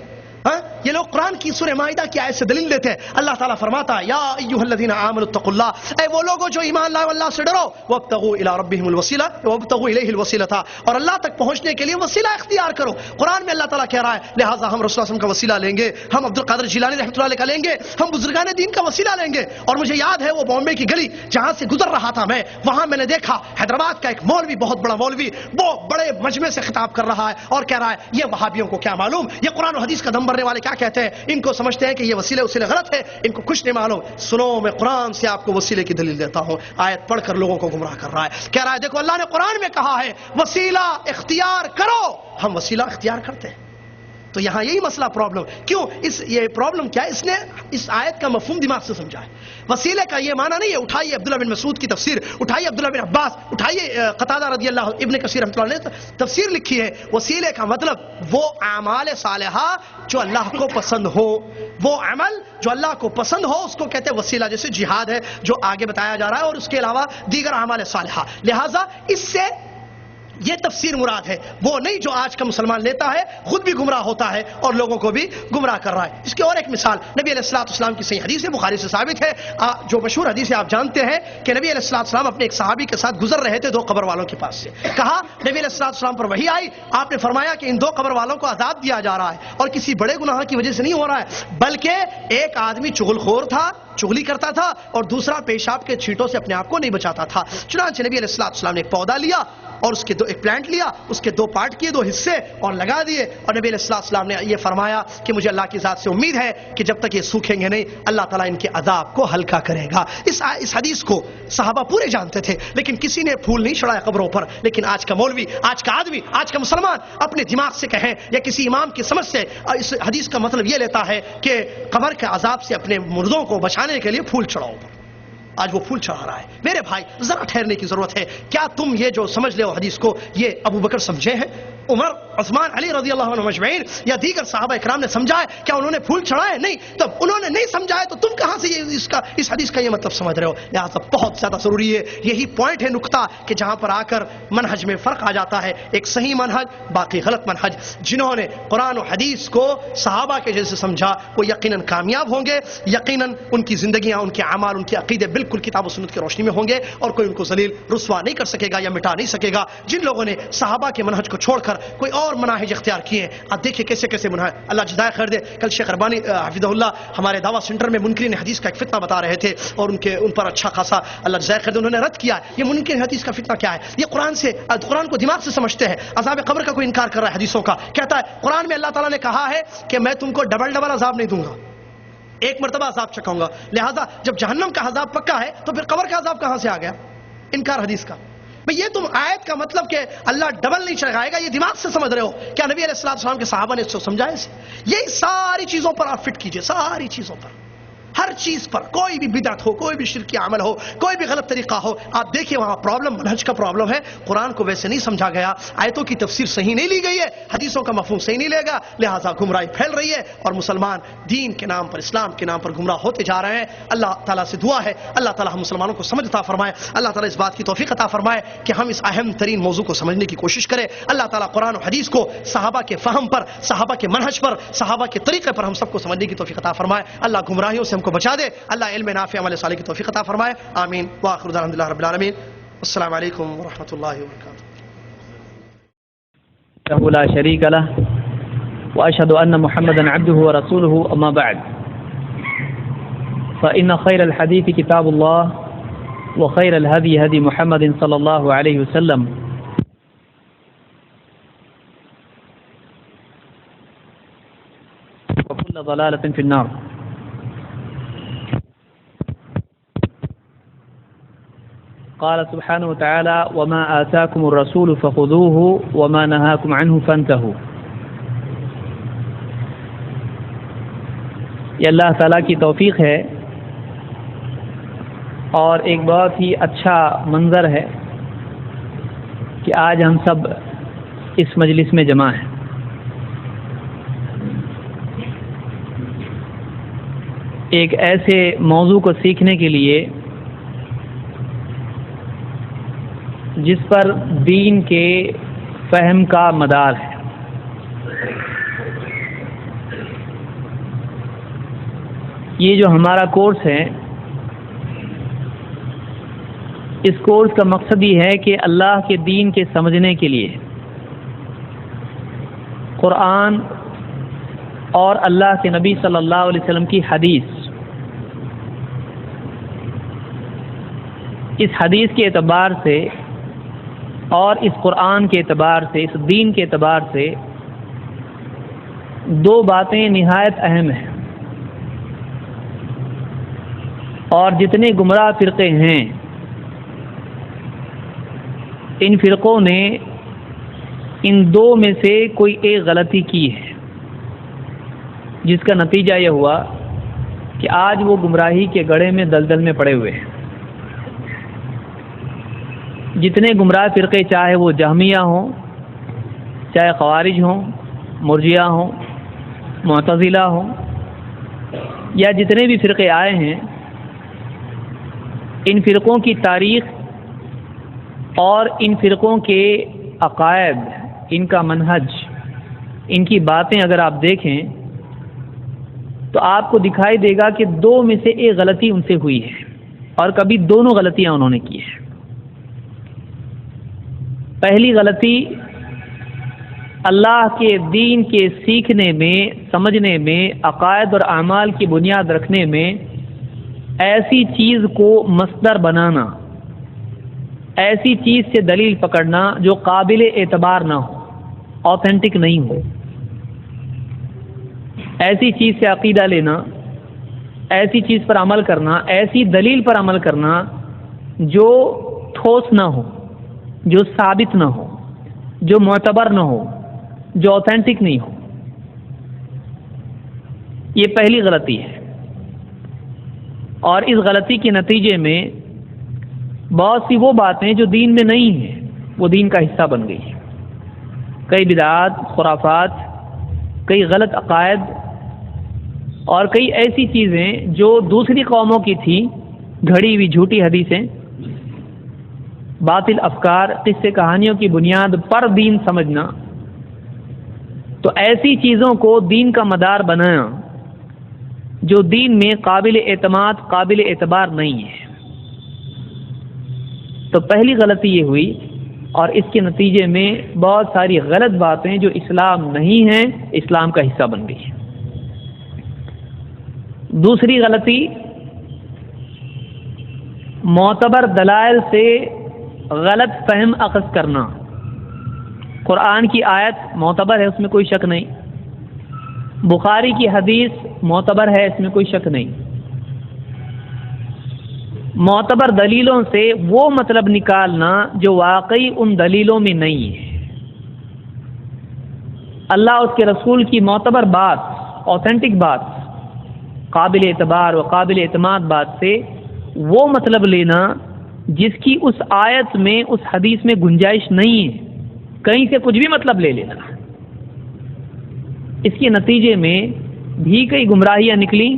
یہ لوگ قرآن کی سورہ مائدہ کی آیت سے دلیل لیتے ہیں۔ اللہ تعالیٰ فرماتا ہے یا ایھا الذین آمنوا اتقوا اللہ، اے وہ لوگوں جو ایمان لائے اللہ سے ڈرو، وابتغوا الی ربہم الوسیلہ وابتغوا الیہ الوسیلۃ، اور اللہ تک پہنچنے کے لیے وسیلہ اختیار کرو۔ قرآن میں اللہ تعالیٰ کہہ رہا ہے لہٰذا ہم رسول اللہ صلی اللہ علیہ وسلم کا وسیلہ لیں گے، ہم عبد القادر جیلانی رحمۃ اللہ علیہ کا لیں گے، ہم بزرگان دین کا وسیلہ لیں گے۔ اور مجھے یاد ہے وہ بامبے کی گلی جہاں سے گزر رہا تھا میں، وہاں میں نے دیکھا حیدرآباد کا ایک مولوی، بہت بڑا مولوی، وہ بڑے مجمع سے خطاب کر رہا ہے اور کہہ رہا ہے یہ وہابیوں کو کیا معلوم، یہ قرآن و حدیث کا دم بھرنے والے کیا کہتے ہیں، ان کو سمجھتے ہیں کہ یہ وسیلے غلط ہے، ان کو کچھ نہیں معلوم۔ سنو میں قرآن سے آپ کو وسیلے کی دلیل دیتا ہوں، آیت پڑھ کر لوگوں کو گمراہ کر رہا ہے، کہہ رہا ہے دیکھو اللہ نے قرآن میں کہا ہے وسیلہ اختیار کرو، ہم وسیلہ اختیار کرتے ہیں۔ تو یہاں یہی مسئلہ پرابلم کیوں، یہ پرابلم کیا ہے، اس نے اس آیت کا مفہوم دماغ سے سمجھا ہے۔ وسیلے کا یہ معنی نہیں ہے اٹھائیے عبداللہ بن مسعود کی تفسیر، اٹھائیے عبداللہ بن عباس، اٹھائیے قتادہ رضی اللہ، ابن کثیر رحمۃ اللہ نے تفسیر لکھی ہے۔ وسیلے کا مطلب وہ اعمال صالحہ جو اللہ کو پسند ہو، وہ عمل جو اللہ کو پسند ہو اس کو کہتے ہیں وسیلہ، جیسے جہاد ہے جو آگے بتایا جا رہا ہے، اور اس کے علاوہ دیگر اعمال صالحہ۔ لہٰذا اس سے یہ تفسیر مراد ہے، وہ نہیں جو آج کا مسلمان لیتا ہے، خود بھی گمراہ ہوتا ہے اور لوگوں کو بھی گمراہ کر رہا ہے۔ اس کی اور ایک مثال نبی علیہ الصلوۃ والسلام کی صحیح حدیث ہے، بخاری سے ثابت ہے، جو مشہور حدیث ہے آپ جانتے ہیں کہ نبی علیہ الصلوۃ والسلام اپنے ایک صحابی کے ساتھ گزر رہے تھے دو قبر والوں کے پاس سے، کہا نبی علیہ الصلوۃ والسلام پر وحی آئی، آپ نے فرمایا کہ ان دو قبر والوں کو عذاب دیا جا رہا ہے، اور کسی بڑے گناہ کی وجہ سے نہیں ہو رہا ہے، بلکہ ایک آدمی چغل خور تھا، چغلی کرتا تھا، اور دوسرا پیشاب کے چھینٹوں سے اپنے آپ کو نہیں بچاتا تھا۔ چنانچہ نبی علیہ الصلوۃ والسلام نے ایک پودا لیا اور اس کے ایک پلانٹ لیا، اس کے دو پارٹ کیے، دو حصے، اور لگا دیے، اور نبی علیہ الصلوۃ والسلام نے یہ فرمایا کہ مجھے اللہ کی ذات سے امید ہے کہ جب تک یہ سوکھیں گے نہیں اللہ تعالیٰ ان کے عذاب کو ہلکا کرے گا۔ اس حدیث کو صحابہ پورے جانتے تھے، لیکن کسی نے پھول نہیں چڑھایا قبروں پر۔ لیکن آج کا مولوی، آج کا آدمی، آج کا مسلمان اپنے دماغ سے کہیں یا کسی امام کی سمجھ سے اس حدیث کا مطلب یہ لیتا ہے کہ قبر کے عذاب سے اپنے مردوں کو بچانے کے لیے پھول چڑھاؤ، آج وہ پھول چڑھا رہا ہے۔ میرے بھائی ذرا ٹھہرنے کی ضرورت ہے، کیا تم یہ جو سمجھ لے ہو حدیث کو یہ ابو بکر سمجھے ہیں، عمر، عثمان، علی رضی اللہ عنہ مجمعین یا دیگر صحابہ اکرام نے سمجھا ہے؟ کیا انہوں نے پھول چڑھائے؟ نہیں۔ تو انہوں نے نہیں سمجھا ہے تو تم کہاں سے اس حدیث کا یہ مطلب سمجھ رہے ہو؟ لہٰذا بہت زیادہ ضروری ہے، یہی پوائنٹ ہے، نقطہ کہ جہاں پر آ کر منہج میں فرق آ جاتا ہے، ایک صحیح منہج باقی غلط منہج۔ جنہوں نے قرآن و حدیث کو صحابہ کے جیسے سمجھا وہ یقیناً کامیاب ہوں گے، یقیناً ان کی زندگیاں، ان کے اعمال، ان کے عقیدے بالکل کتاب و سنت کی روشنی میں ہوں گے، اور کوئی ان کو ذلیل رسوا نہیں کر سکے گا یا مٹا نہیں سکے گا۔ جن لوگوں نے صحابہ کے منہج کو چھوڑ کر کوئی اور مناہج اختیار کیے ہیں، اب دیکھیں کیسے کیسے منہج، اللہ جزائے خیر دے۔ کل شیخ اربانی حفظہ اللہ ہمارے دعویٰ سینٹر میں منکرین حدیث کا ایک فتنہ بتا رہے تھے، اور ان پر اچھا خاصا اللہ جزائے خیر دے انہوں نے رد کیا ہے۔ یہ منکرین حدیث کا فتنہ کیا ہے؟ یہ قرآن کو دماغ سے سمجھتے ہیں، عذاب قبر کا کوئی انکار کر رہا ہے حدیثوں کا، کہتا ہے قرآن میں اللہ تعالیٰ نے کہا ہے کہ میں تم کو ڈبل عذاب نہیں دوں گا، ایک مرتبہ عذاب چکھاؤں گا، لہذا جب جہنم کا عذاب پکا ہے تو پھر قبر کا عذاب کہاں سے آ گیا؟ انکار حدیث کا۔ بھئی یہ تم آیت کا مطلب کہ اللہ ڈبل نہیں چڑھائے گا یہ دماغ سے سمجھ رہے ہو؟ کیا نبی علیہ السلام کے صحابہ نے اس کو سمجھا ہے؟ یہی ساری چیزوں پر آپ فٹ کیجئے، ساری چیزوں پر ہر چیز پر کوئی بھی بدعت ہو، کوئی بھی شرکی عمل ہو، کوئی بھی غلط طریقہ ہو، آپ دیکھیں وہاں پرابلم منہج کا پرابلم ہے. قرآن کو ویسے نہیں سمجھا گیا، آیتوں کی تفسیر صحیح نہیں لی گئی ہے، حدیثوں کا مفہوم صحیح نہیں لے گا، لہٰذا گمراہی پھیل رہی ہے اور مسلمان دین کے نام پر، اسلام کے نام پر گمراہ ہوتے جا رہے ہیں. اللہ تعالیٰ سے دعا ہے اللہ تعالیٰ ہم مسلمانوں کو سمجھ عطا فرمائے، اللہ تعالیٰ اس بات کی توفیق عطا فرمائے کہ ہم اس اہم ترین موضوع کو سمجھنے کی کوشش کریں. اللہ تعالیٰ قرآن و حدیث کو صحابہ کے فہم پر، صحابہ کے منہج پر، صحابہ کے طریقے پر ہم سب کو سمجھنے کی توفیق عطا فرمائے. اللہ گمراہیوں سے ہم کو بچا دے، اللہ علم نافع عمل صالح کی توفیق عطا فرمائے. آمین. وآخر دعوانا الحمدللہ رب العالمین. السلام علیکم ورحمۃ اللہ وبرکاتہ. لا شريك له وأشهد أن محمدا عبده ورسوله. أما بعد، فإن خير الحديث كتاب الله وخير الهدي هدي محمد صلى الله عليه وسلم وكل ضلالة في النار. قال سبحانه وتعالى: وما آتاكم الرسول فخذوه وما نهاكم عنه فانتهوا. یہ اللہ تعالیٰ کی توفیق ہے اور ایک بہت ہی اچھا منظر ہے کہ آج ہم سب اس مجلس میں جمع ہیں. ایک ایسے موضوع کو سیکھنے کے لیے جس پر دین کے فہم کا مدار ہے. یہ جو ہمارا کورس ہے، اس کورس کا مقصد یہ ہے کہ اللہ کے دین کے سمجھنے کے لیے قرآن اور اللہ کے نبی صلی اللہ علیہ وسلم کی حدیث، اس حدیث کے اعتبار سے اور اس قرآن کے اعتبار سے، اس دین کے اعتبار سے دو باتیں نہایت اہم ہیں. اور جتنے گمراہ فرقے ہیں، ان فرقوں نے ان دو میں سے کوئی ایک غلطی کی ہے، جس کا نتیجہ یہ ہوا کہ آج وہ گمراہی کے گڑھے میں دلدل میں پڑے ہوئے ہیں. جتنے گمراہ فرقے، چاہے وہ جہمیہ ہوں، چاہے خوارج ہوں، مرجئہ ہوں، معتزلہ ہوں، یا جتنے بھی فرقے آئے ہیں، ان فرقوں کی تاریخ اور ان فرقوں کے عقائد، ان کا منہج، ان کی باتیں اگر آپ دیکھیں تو آپ کو دکھائی دے گا کہ دو میں سے ایک غلطی ان سے ہوئی ہے، اور کبھی دونوں غلطیاں انہوں نے کی ہیں. پہلی غلطی، اللہ کے دین کے سیکھنے میں، سمجھنے میں، عقائد اور اعمال کی بنیاد رکھنے میں ایسی چیز کو مصدر بنانا، ایسی چیز سے دلیل پکڑنا جو قابل اعتبار نہ ہو، آتھینٹک نہیں ہو. ایسی چیز سے عقیدہ لینا، ایسی چیز پر عمل کرنا، ایسی دلیل پر عمل کرنا جو ٹھوس نہ ہو، جو ثابت نہ ہو، جو معتبر نہ ہو، جو آتھینٹک نہیں ہو. یہ پہلی غلطی ہے. اور اس غلطی کے نتیجے میں بہت سی وہ باتیں جو دین میں نہیں ہیں وہ دین کا حصہ بن گئی. کئی بدعات، خرافات، کئی غلط عقائد اور کئی ایسی چیزیں جو دوسری قوموں کی تھی، گھڑی ہوئی جھوٹی حدیثیں، باطل افکار، قصے کہانیوں کی بنیاد پر دین سمجھنا، تو ایسی چیزوں کو دین کا مدار بنانا جو دین میں قابل اعتماد، قابل اعتبار نہیں ہے. تو پہلی غلطی یہ ہوئی اور اس کے نتیجے میں بہت ساری غلط باتیں جو اسلام نہیں ہیں اسلام کا حصہ بن گئی. دوسری غلطی، معتبر دلائل سے غلط فہم اخذ کرنا. قرآن کی آیت معتبر ہے، اس میں کوئی شک نہیں. بخاری کی حدیث معتبر ہے، اس میں کوئی شک نہیں. معتبر دلیلوں سے وہ مطلب نکالنا جو واقعی ان دلیلوں میں نہیں ہے. اللہ اس کے رسول کی معتبر بات، آتھینٹک بات، قابل اعتبار و قابل اعتماد بات سے وہ مطلب لینا جس کی اس آیت میں اس حدیث میں گنجائش نہیں ہے، کہیں سے کچھ بھی مطلب لے لینا۔ اس کے نتیجے میں بھی کئی گمراہیاں نکلی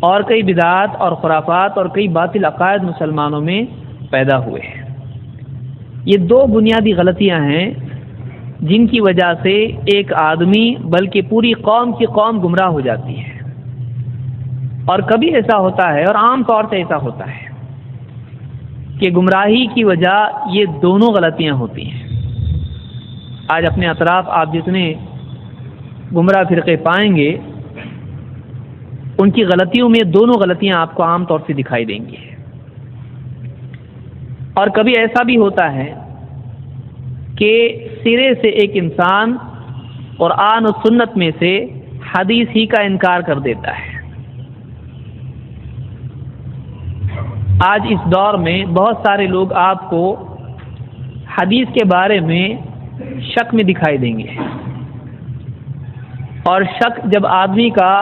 اور کئی بدعات اور خرافات اور کئی باطل عقائد مسلمانوں میں پیدا ہوئے۔ یہ دو بنیادی غلطیاں ہیں جن کی وجہ سے ایک آدمی بلکہ پوری قوم کی قوم گمراہ ہو جاتی ہے۔ اور کبھی ایسا ہوتا ہے اور عام طور سے ایسا ہوتا ہے کہ گمراہی کی وجہ یہ دونوں غلطیاں ہوتی ہیں۔ آج اپنے اطراف آپ جتنے گمراہ فرقے پائیں گے ان کی غلطیوں میں دونوں غلطیاں آپ کو عام طور سے دکھائی دیں گی۔ اور کبھی ایسا بھی ہوتا ہے کہ سرے سے ایک انسان قرآن و سنت میں سے حدیث ہی کا انکار کر دیتا ہے۔ آج اس دور میں بہت سارے لوگ آپ کو حدیث کے بارے میں شک میں دکھائی دیں گے، اور شک جب آدمی کا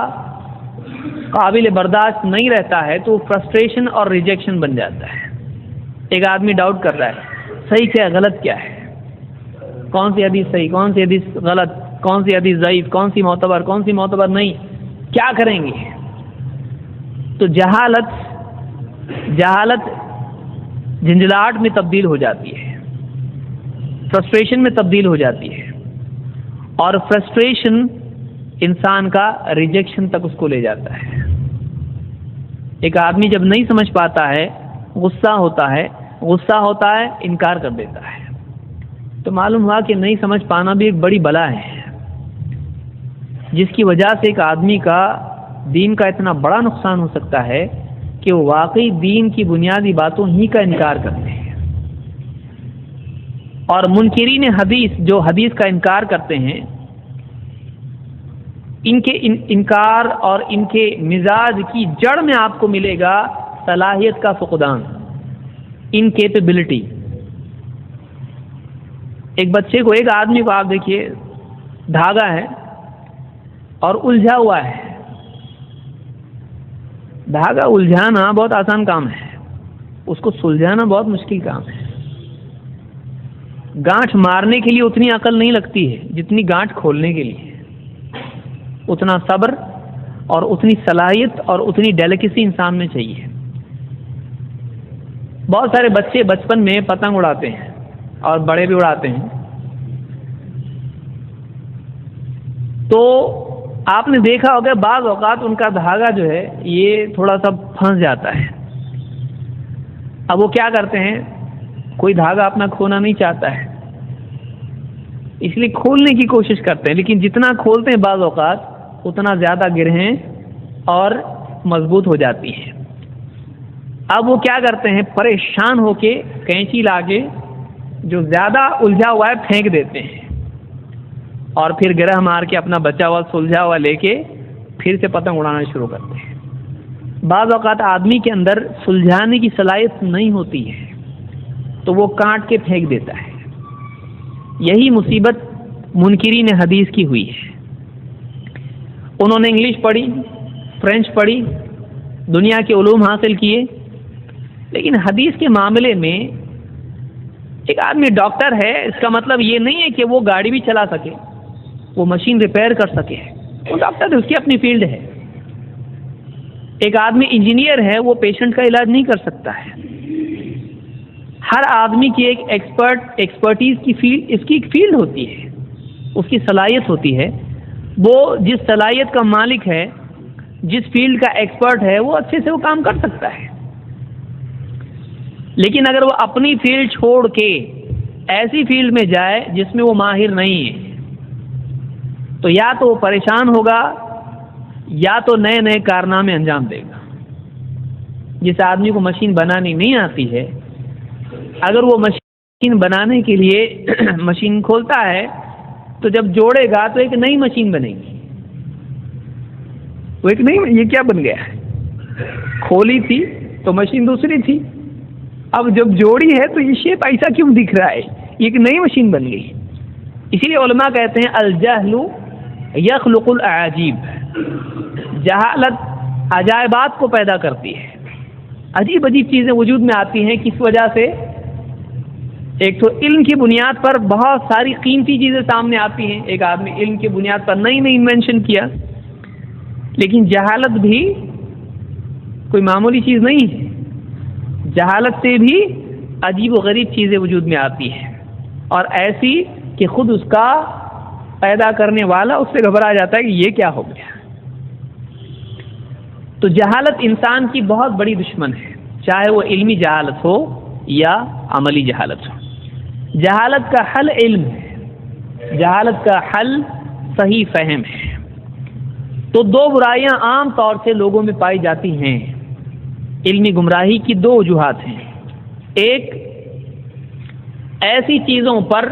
قابل برداشت نہیں رہتا ہے تو فرسٹریشن اور ریجیکشن بن جاتا ہے۔ ایک آدمی ڈاؤٹ کر رہا ہے صحیح کیا غلط کیا ہے، کون سی حدیث صحیح، کون سی حدیث غلط، کون سی حدیث ضعیف، کون سی معتبر، کون سی معتبر نہیں، کیا کریں گے؟ تو جہالت جھنجھلاہٹ میں تبدیل ہو جاتی ہے، فرسٹریشن میں تبدیل ہو جاتی ہے، اور فرسٹریشن انسان کا ریجیکشن تک اس کو لے جاتا ہے۔ ایک آدمی جب نہیں سمجھ پاتا ہے غصہ ہوتا ہے انکار کر دیتا ہے، تو معلوم ہوا کہ نہیں سمجھ پانا بھی ایک بڑی بلا ہے، جس کی وجہ سے ایک آدمی کا دین کا اتنا بڑا نقصان ہو سکتا ہے کہ وہ واقعی دین کی بنیادی باتوں ہی کا انکار کرتے ہیں۔ اور منکرین حدیث جو حدیث کا انکار کرتے ہیں، ان کے انکار اور ان کے مزاج کی جڑ میں آپ کو ملے گا صلاحیت کا فقدان، انکیپیبلٹی۔ ایک بچے کو، ایک آدمی کو آپ دیکھیے دھاگا ہے اور الجھا ہوا ہے، دھاگا الجھانا بہت آسان کام ہے، اس کو سلجھانا بہت مشکل کام ہے۔ گانٹھ مارنے کے لیے اتنی عقل نہیں لگتی ہے جتنی گانٹھ کھولنے کے لیے، اتنا صبر اور اتنی صلاحیت اور اتنی ڈیلیکیسی انسان میں چاہیے۔ بہت سارے بچے بچپن میں پتنگ اڑاتے ہیں اور بڑے بھی اڑاتے ہیں، تو آپ نے دیکھا ہوگا بعض اوقات ان کا دھاگا جو ہے یہ تھوڑا سا پھنس جاتا ہے۔ اب وہ کیا کرتے ہیں، کوئی دھاگا اپنا کھونا نہیں چاہتا ہے، اس لیے کھولنے کی کوشش کرتے ہیں، لیکن جتنا کھولتے ہیں بعض اوقات اتنا زیادہ گرہیں اور مضبوط ہو جاتی ہیں۔ اب وہ کیا کرتے ہیں، پریشان ہو کے کینچی لا کے جو زیادہ الجھا ہوا ہے پھینک دیتے ہیں، اور پھر گرہ مار کے اپنا بچا ہوا سلجھا ہوا لے کے پھر سے پتنگ اڑانا شروع کرتے ہیں۔ بعض اوقات آدمی کے اندر سلجھانے کی صلاحیت نہیں ہوتی ہے تو وہ کاٹ کے پھینک دیتا ہے۔ یہی مصیبت منکرین حدیث کی ہوئی ہے۔ انہوں نے انگلش پڑھی، فرینچ پڑھی، دنیا کے علوم حاصل کیے، لیکن حدیث کے معاملے میں ایک آدمی ڈاکٹر ہے، اس کا مطلب یہ نہیں ہے کہ وہ گاڑی بھی چلا سکے، وہ مشین ریپیئر کر سکے، وہ ڈاکٹر ہے، اس کی اپنی فیلڈ ہے۔ ایک آدمی انجینئر ہے، وہ پیشنٹ کا علاج نہیں کر سکتا ہے۔ ہر آدمی کی ایک ایکسپرٹیز کی فیلڈ، اس کی ایک فیلڈ ہوتی ہے، اس کی صلاحیت ہوتی ہے۔ وہ جس صلاحیت کا مالک ہے، جس فیلڈ کا ایکسپرٹ ہے، وہ اچھے سے وہ کام کر سکتا ہے۔ لیکن اگر وہ اپنی فیلڈ چھوڑ کے ایسی فیلڈ میں جائے جس میں وہ ماہر نہیں ہے، تو یا تو وہ پریشان ہوگا یا تو نئے نئے کارنامے انجام دے گا۔ جس آدمی کو مشین بنانی نہیں آتی ہے، اگر وہ مشین بنانے کے لیے مشین کھولتا ہے تو جب جوڑے گا تو ایک نئی مشین بنے گی، وہ ایک نئی، یہ کیا بن گیا ہے، کھولی تھی تو مشین دوسری تھی، اب جب جوڑی ہے تو یہ شیپ ایسا کیوں دکھ رہا ہے، یہ ایک نئی مشین بن گئی۔ اسی لیے علماء کہتے ہیں الجہل یخلق الاعاجیب، جہالت عجائبات کو پیدا کرتی ہے، عجیب عجیب چیزیں وجود میں آتی ہیں. کس وجہ سے؟ ایک تو علم کی بنیاد پر بہت ساری قیمتی چیزیں سامنے آتی ہیں. ایک آدمی علم کی بنیاد پر نئی نئی انوینشن کیا، لیکن جہالت بھی کوئی معمولی چیز نہیں ہے. جہالت سے بھی عجیب و غریب چیزیں وجود میں آتی ہیں، اور ایسی کہ خود اس کا پیدا کرنے والا اس سے گھبرا جاتا ہے کہ یہ کیا ہو گیا. تو جہالت انسان کی بہت بڑی دشمن ہے، چاہے وہ علمی جہالت ہو یا عملی جہالت ہو. جہالت کا حل علم ہے، جہالت کا حل صحیح فہم ہے. تو دو برائیاں عام طور سے لوگوں میں پائی جاتی ہیں. علمی گمراہی کی دو وجوہات ہیں. ایک، ایسی چیزوں پر،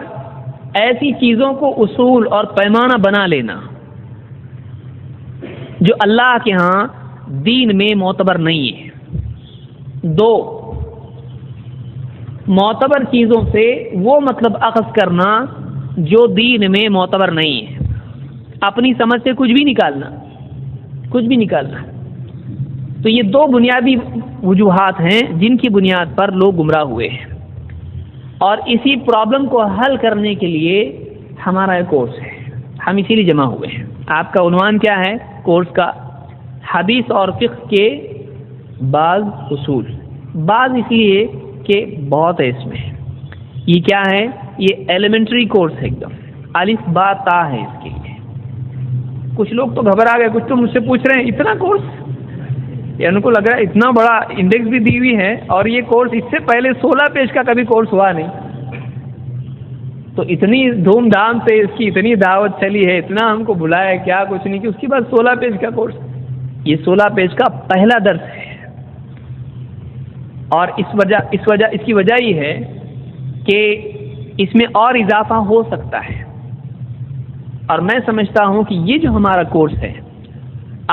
ایسی چیزوں کو اصول اور پیمانہ بنا لینا جو اللہ کے ہاں دین میں معتبر نہیں ہے. دو، معتبر چیزوں سے وہ مطلب اخذ کرنا جو دین میں معتبر نہیں ہے. اپنی سمجھ سے کچھ بھی نکالنا، کچھ بھی نکالنا. تو یہ دو بنیادی وجوہات ہیں جن کی بنیاد پر لوگ گمراہ ہوئے ہیں. اور اسی پرابلم کو حل کرنے کے لیے ہمارا ایک کورس ہے، ہم اسی لیے جمع ہوئے ہیں. آپ کا عنوان کیا ہے کورس کا؟ حدیث اور فقہ کے بعض اصول. بعض اس لیے کہ بہت ہے اس میں. یہ کیا ہے؟ یہ ایلیمنٹری کورس ہے، ایک دم الف با تا ہے اس کے لیے. کچھ لوگ تو گھبرا گئے، کچھ تو مجھ سے پوچھ رہے ہیں اتنا کورس؟ یہ ان کو لگ رہا ہے اتنا بڑا انڈیکس بھی دی ہوئی ہے، اور یہ کورس اس سے پہلے 16 پیج کا کبھی کورس ہوا نہیں. تو اتنی دھوم دھام سے اس کی اتنی دعوت چلی ہے، اتنا ہم کو بلایا کیا کچھ نہیں کہ اس کے بعد 16 پیج کا کورس. یہ 16 پیج کا پہلا درس ہے. اور اس کی وجہ یہ ہے کہ اس میں اور اضافہ ہو سکتا ہے. اور میں سمجھتا ہوں کہ یہ جو ہمارا کورس ہے،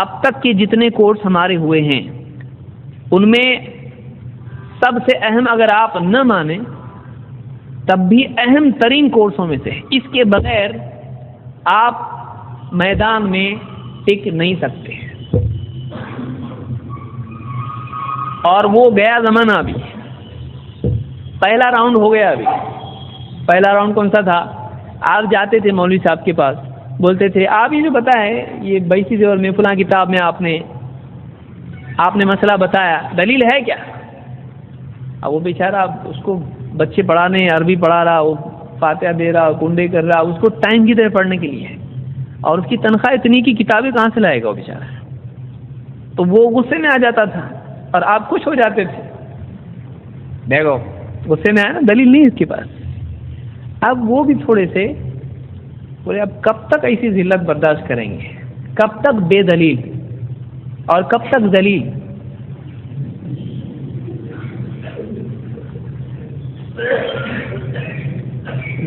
اب تک کے جتنے کورس ہمارے ہوئے ہیں ان میں سب سے اہم، اگر آپ نہ مانیں تب بھی اہم ترین کورسوں میں سے. اس کے بغیر آپ میدان میں ٹک نہیں سکتے. اور وہ گیا زمانہ ابھی. پہلا راؤنڈ ہو گیا ابھی. پہلا راؤنڈ کون سا تھا؟ آپ جاتے تھے مولوی صاحب کے پاس، بولتے تھے آپ یہ جو بتائے یہ 22 زیور میں فلاں کتاب میں آپ نے مسئلہ بتایا، دلیل ہے کیا؟ اب وہ بیچارہ اس کو بچے پڑھانے، عربی پڑھا رہا، وہ فاتحہ دے رہا، کنڈے کر رہا، اس کو ٹائم کی طرح پڑھنے کے لیے ہے، اور اس کی تنخواہ اتنی کی کتابیں کہاں سے لائے گا وہ بیچارہ. تو وہ غصے میں آ جاتا تھا اور آپ خوش ہو جاتے تھے. دیکھو غصے میں آیا نا، دلیل نہیں اس کے پاس. اب وہ بھی تھوڑے سے بولے اب کب تک ایسی ذلت برداشت کریں گے؟ کب تک بے دلیل اور کب تک ذلیل؟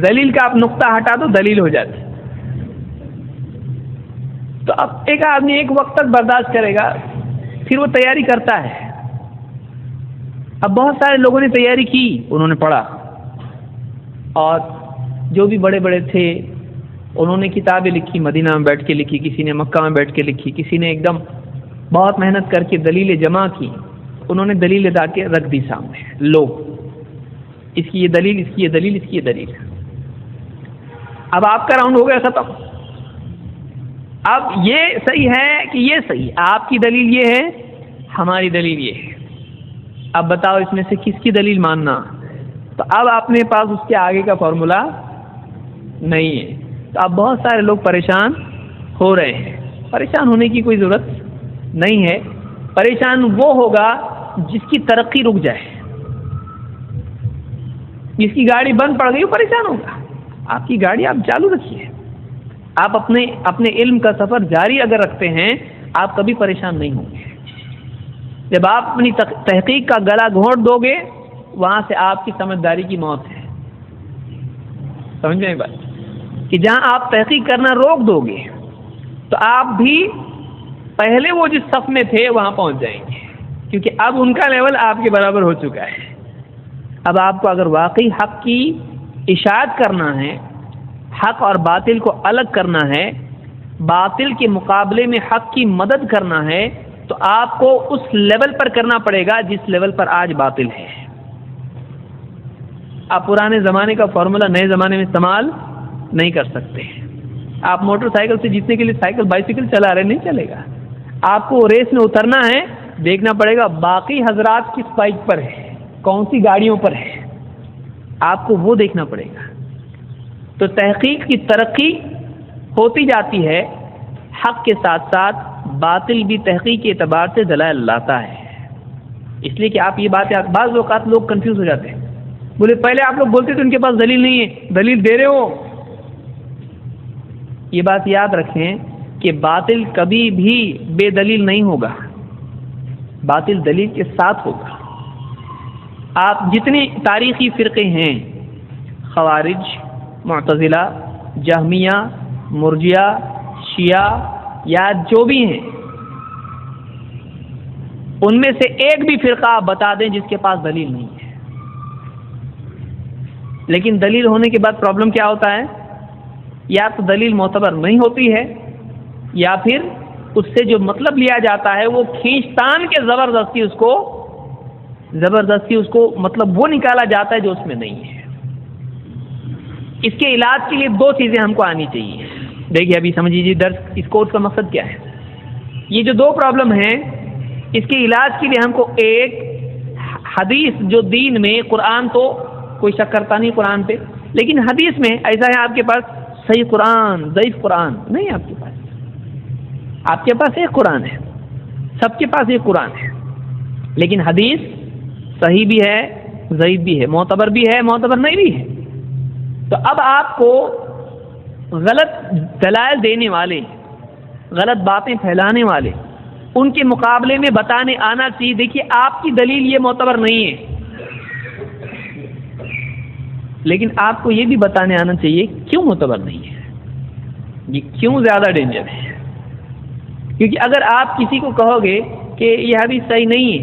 ذلیل کا آپ نقطہ ہٹا دو، دلیل ہو جاتی. تو اب ایک آدمی ایک وقت تک برداشت کرے گا، پھر وہ تیاری کرتا ہے. اب بہت سارے لوگوں نے تیاری کی، انہوں نے پڑھا، اور جو بھی بڑے بڑے تھے انہوں نے کتابیں لکھی، مدینہ میں بیٹھ کے لکھی، کسی نے مکہ میں بیٹھ کے لکھی، کسی نے ایک دم بہت محنت کر کے دلیلیں جمع کی. انہوں نے دلیل لا کے رکھ دی سامنے، لو اس کی یہ دلیل، اس کی یہ دلیل، اس کی یہ دلیل. اب آپ کا راؤنڈ ہو گیا ختم. اب یہ صحیح ہے کہ یہ صحیح، آپ کی دلیل یہ ہے، ہماری دلیل یہ ہے. اب بتاؤ اس میں سے کس کی دلیل ماننا؟ تو اب اپنے پاس اس کے آگے کا فارمولا نہیں ہے. تو اب بہت سارے لوگ پریشان ہو رہے ہیں. پریشان ہونے کی کوئی ضرورت نہیں ہے. پریشان وہ ہوگا جس کی ترقی رک جائے، جس کی گاڑی بند پڑ گئی وہ پریشان ہوگا. آپ کی گاڑی آپ چالو رکھیے. آپ اپنے علم کا سفر جاری اگر رکھتے ہیں آپ کبھی پریشان نہیں ہوں گے. جب آپ اپنی تحقیق کا گلا گھونٹ دو گے وہاں سے آپ کی سمجھداری کی موت ہے. سمجھ میں بات کہ جہاں آپ تحقیق کرنا روک دو گے تو آپ بھی پہلے وہ جس صف میں تھے وہاں پہنچ جائیں گے، کیونکہ اب ان کا لیول آپ کے برابر ہو چکا ہے. اب آپ کو اگر واقعی حق کی اشاعت کرنا ہے، حق اور باطل کو الگ کرنا ہے، باطل کے مقابلے میں حق کی مدد کرنا ہے تو آپ کو اس لیول پر کرنا پڑے گا جس لیول پر آج باطل ہے. آپ پرانے زمانے کا فارمولا نئے زمانے میں استعمال نہیں کر سکتے. آپ موٹر سائیکل سے جیتنے کے لیے سائیکل بائیسیکل چلا رہے نہیں چلے گا. آپ کو ریس میں اترنا ہے، دیکھنا پڑے گا باقی حضرات کس بائک پر ہے، کون سی گاڑیوں پر ہے، آپ کو وہ دیکھنا پڑے گا. تو تحقیق کی ترقی ہوتی جاتی ہے، حق کے ساتھ ساتھ باطل بھی تحقیق کے اعتبار سے دلائل لاتا ہے. اس لیے کہ آپ یہ باتیں، بعض اوقات لوگ کنفیوز ہو جاتے ہیں، بولے پہلے آپ لوگ بولتے تھے ان کے پاس دلیل نہیں ہے، دلیل دے رہے ہو. یہ بات یاد رکھیں کہ باطل کبھی بھی بے دلیل نہیں ہوگا، باطل دلیل کے ساتھ ہوگا. آپ جتنے تاریخی فرقے ہیں، خوارج، معتزلہ، جہمیہ، مرجیہ، شیعہ یا جو بھی ہیں، ان میں سے ایک بھی فرقہ آپ بتا دیں جس کے پاس دلیل نہیں ہے. لیکن دلیل ہونے کے بعد پرابلم کیا ہوتا ہے؟ یا تو دلیل معتبر نہیں ہوتی ہے، یا پھر اس سے جو مطلب لیا جاتا ہے وہ کھینچ تان کے زبردستی اس کو مطلب وہ نکالا جاتا ہے جو اس میں نہیں ہے. اس کے علاج کے لیے دو چیزیں ہم کو آنی چاہیے. دیکھیے ابھی سمجھیے درس اس کورس کا مقصد کیا ہے. یہ جو دو پرابلم ہیں اس کے علاج کے لیے ہم کو ایک حدیث جو دین میں، قرآن تو کوئی شک کرتا نہیں قرآن پہ، لیکن حدیث میں ایسا ہے آپ کے پاس صحیح قرآن، ضعیف قرآن نہیں. آپ کے پاس ایک قرآن ہے، سب کے پاس ایک قرآن ہے، لیکن حدیث صحیح بھی ہے، ضعیف بھی ہے، معتبر بھی ہے، معتبر نہیں بھی ہے. تو اب آپ کو غلط دلائل دینے والے، غلط باتیں پھیلانے والے، ان کے مقابلے میں بتانے آنا چاہیے دیکھیے آپ کی دلیل یہ معتبر نہیں ہے، لیکن آپ کو یہ بھی بتانے آنا چاہیے کیوں معتبر نہیں ہے، یہ کیوں زیادہ ڈینجر ہے. کیونکہ اگر آپ کسی کو کہو گے کہ یہ حدیث صحیح نہیں ہے،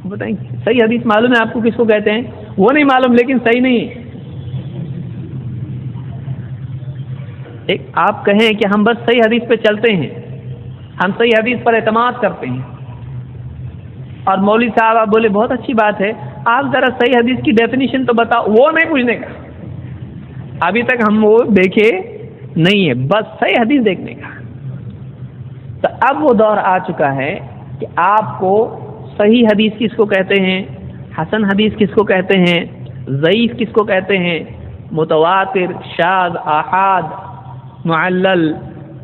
بتائیں صحیح حدیث معلوم ہے آپ کو کس کو کہتے ہیں؟ وہ نہیں معلوم لیکن صحیح نہیں ہے. ایک آپ کہیں کہ ہم بس صحیح حدیث پہ چلتے ہیں، ہم صحیح حدیث پر اعتماد کرتے ہیں، اور مولوی صاحب آپ بولے بہت اچھی بات ہے، آپ ذرا صحیح حدیث کی ڈیفینیشن تو بتاؤ. وہ نہیں پوچھنے کا، ابھی تک ہم وہ دیکھے نہیں ہے، بس صحیح حدیث دیکھنے کا. تو اب وہ دور آ چکا ہے کہ آپ کو صحیح حدیث کس کو کہتے ہیں، حسن حدیث کس کو کہتے ہیں، ضعیف کس کو کہتے ہیں، متواتر، شاذ، آحاد، معلل،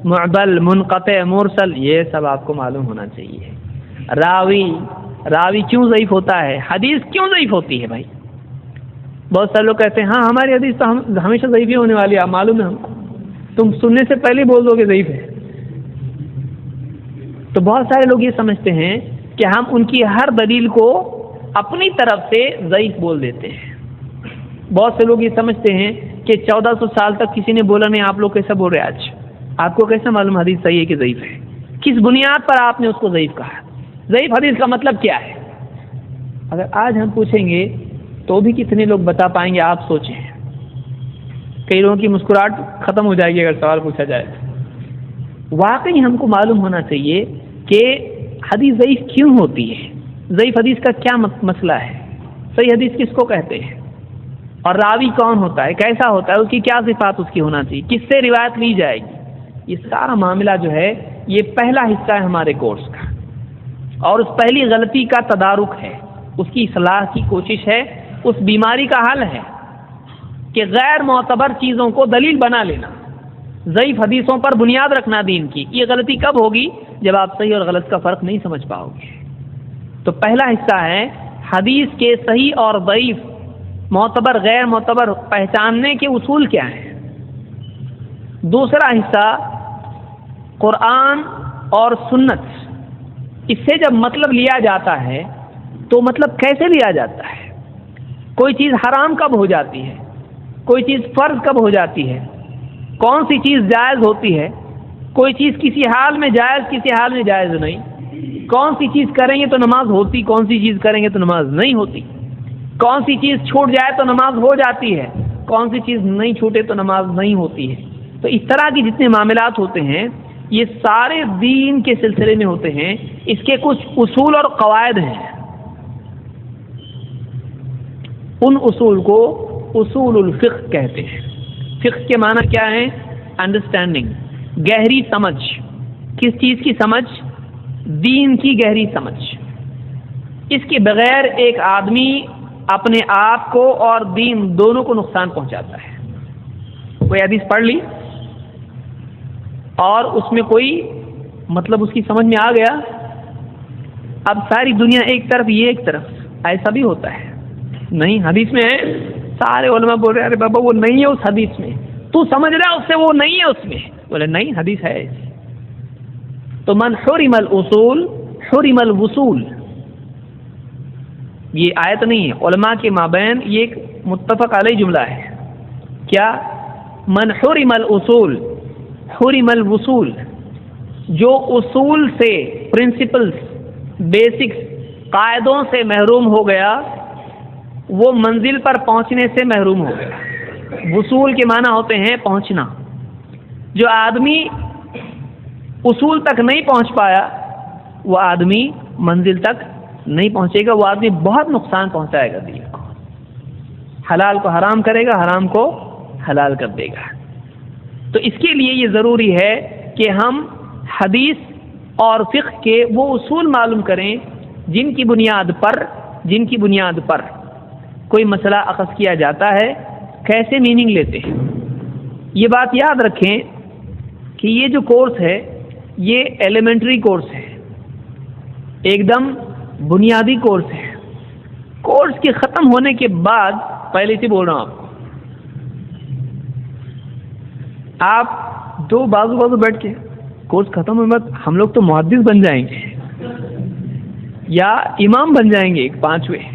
معضل، منقطع، مرسل، یہ سب آپ کو معلوم ہونا چاہیے. راوی کیوں ضعیف ہوتا ہے، حدیث کیوں ضعیف ہوتی ہے. بھائی بہت سارے لوگ کہتے ہیں ہاں ہماری حدیث تو ہمیشہ ضعیف ہی ہونے والی ہے، معلوم ہے ہم، تم سننے سے پہلے بول دو کہ ضعیف ہے. تو بہت سارے لوگ یہ سمجھتے ہیں کہ ہم ان کی ہر دلیل کو اپنی طرف سے ضعیف بول دیتے ہیں. بہت سے لوگ یہ سمجھتے ہیں کہ 1400 سال تک کسی نے بولا نہیں، آپ لوگ کیسا بول رہے آج؟ آپ کو کیسا معلوم حدیث صحیح ہے کہ ضعیف ہے؟ کس بنیاد پر آپ نے اس کو ضعیف کہا؟ ضعیف حدیث کا مطلب کیا ہے؟ اگر آج ہم پوچھیں گے تو بھی کتنے لوگ بتا پائیں گے؟ آپ سوچیں. کئی لوگوں کی مسکراہٹ ختم ہو جائے گی اگر سوال پوچھا جائے. واقعی ہم کو معلوم ہونا چاہیے کہ حدیث ضعیف کیوں ہوتی ہے، ضعیف حدیث کا کیا مسئلہ ہے، صحیح حدیث کس کو کہتے ہیں، اور راوی کون ہوتا ہے، کیسا ہوتا ہے، اس کی کیا صفات اس کی ہونا چاہیے، کس سے روایت لی جائے گی. یہ سارا معاملہ جو ہے یہ پہلا حصہ ہے ہمارے کورس کا، اور اس پہلی غلطی کا تدارک ہے، اس کی اصلاح کی کوشش ہے، اس بیماری کا حل ہے کہ غیر معتبر چیزوں کو دلیل بنا لینا، ضعیف حدیثوں پر بنیاد رکھنا دین کی. یہ غلطی کب ہوگی؟ جب آپ صحیح اور غلط کا فرق نہیں سمجھ پاؤ گے. تو پہلا حصہ ہے حدیث کے صحیح اور ضعیف، معتبر غیر معتبر پہچاننے کے اصول کیا ہیں. دوسرا حصہ قرآن اور سنت، اس سے جب مطلب لیا جاتا ہے تو مطلب کیسے لیا جاتا ہے، کوئی چیز حرام کب ہو جاتی ہے، کوئی چیز فرض کب ہو جاتی ہے، کون سی چیز جائز ہوتی ہے، کوئی چیز کسی حال میں جائز کسی حال میں جائز نہیں، کون سی چیز کریں گے تو نماز ہوتی، کون سی چیز کریں گے تو نماز نہیں ہوتی، کون سی چیز چھوٹ جائے تو نماز ہو جاتی ہے، کون سی چیز نہیں چھوٹے تو نماز نہیں ہوتی ہے. تو اس طرح کے جتنے معاملات ہوتے ہیں یہ سارے دین کے سلسلے میں ہوتے ہیں. اس کے کچھ اصول اور قواعد ہیں. ان اصول کو اصول الفقہ کہتے ہیں. فقہ کے معنی کیا ہے؟ انڈرسٹینڈنگ، گہری سمجھ. کس چیز کی سمجھ؟ دین کی گہری سمجھ. اس کے بغیر ایک آدمی اپنے آپ کو اور دین دونوں کو نقصان پہنچاتا ہے. کوئی حدیث پڑھ لی اور اس میں کوئی مطلب اس کی سمجھ میں آ گیا، اب ساری دنیا ایک طرف یہ ایک طرف، ایسا بھی ہوتا ہے. نہیں، حدیث میں ہے، سارے علماء بول رہے ہیں ارے بابا وہ نہیں ہے اس حدیث میں، تو سمجھ رہا ہے اس سے وہ نہیں ہے اس میں. بولے نہیں، حدیث ہے ایسی. تو من حرم الاصول حرم الوصول، یہ آیت نہیں ہے، علماء کے مابین یہ ایک متفق علیہ جملہ ہے. کیا؟ من حرم الاصول حرم الوصول. جو اصول سے، پرنسپلز، بیسکس، قاعدوں سے محروم ہو گیا وہ منزل پر پہنچنے سے محروم ہو گیا. وصول کے معنی ہوتے ہیں پہنچنا. جو آدمی اصول تک نہیں پہنچ پایا وہ آدمی منزل تک نہیں پہنچے گا. وہ آدمی بہت نقصان پہنچائے گا دین کو. حلال کو حرام کرے گا، حرام کو حلال کر دے گا. تو اس کے لیے یہ ضروری ہے کہ ہم حدیث اور فقہ کے وہ اصول معلوم کریں جن کی بنیاد پر کوئی مسئلہ اخذ کیا جاتا ہے کیسے میننگ لیتے ہیں. یہ بات یاد رکھیں کہ یہ جو کورس ہے یہ ایلیمنٹری کورس ہے، ایک دم بنیادی کورس ہے. کورس کے ختم ہونے کے بعد، پہلے سے بول رہا ہوں آپ دو بازو بیٹھ کے کورس ختم ہونے بعد ہم لوگ تو محدث بن جائیں گے یا امام بن جائیں گے 5ویں.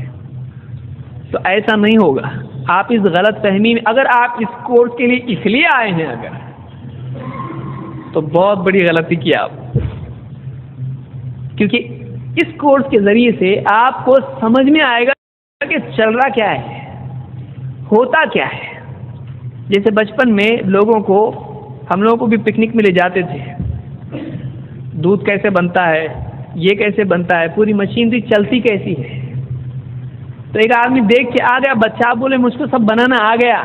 تو ایسا نہیں ہوگا. آپ اس غلط فہمی میں، اگر آپ اس کورس کے لیے اس لیے آئے ہیں اگر، تو بہت بڑی غلطی کی آپ. کیونکہ اس کورس کے ذریعے سے آپ کو سمجھ میں آئے گا کہ چل رہا کیا ہے، ہوتا کیا ہے. جیسے بچپن میں لوگوں کو، ہم لوگوں کو بھی پکنک میں لے جاتے تھے، دودھ کیسے بنتا ہے، یہ کیسے بنتا ہے، پوری مشینری چلتی کیسی ہے. تو ایک آدمی دیکھ کے آ گیا، بچہ بولے مجھ کو سب بنانا آ گیا،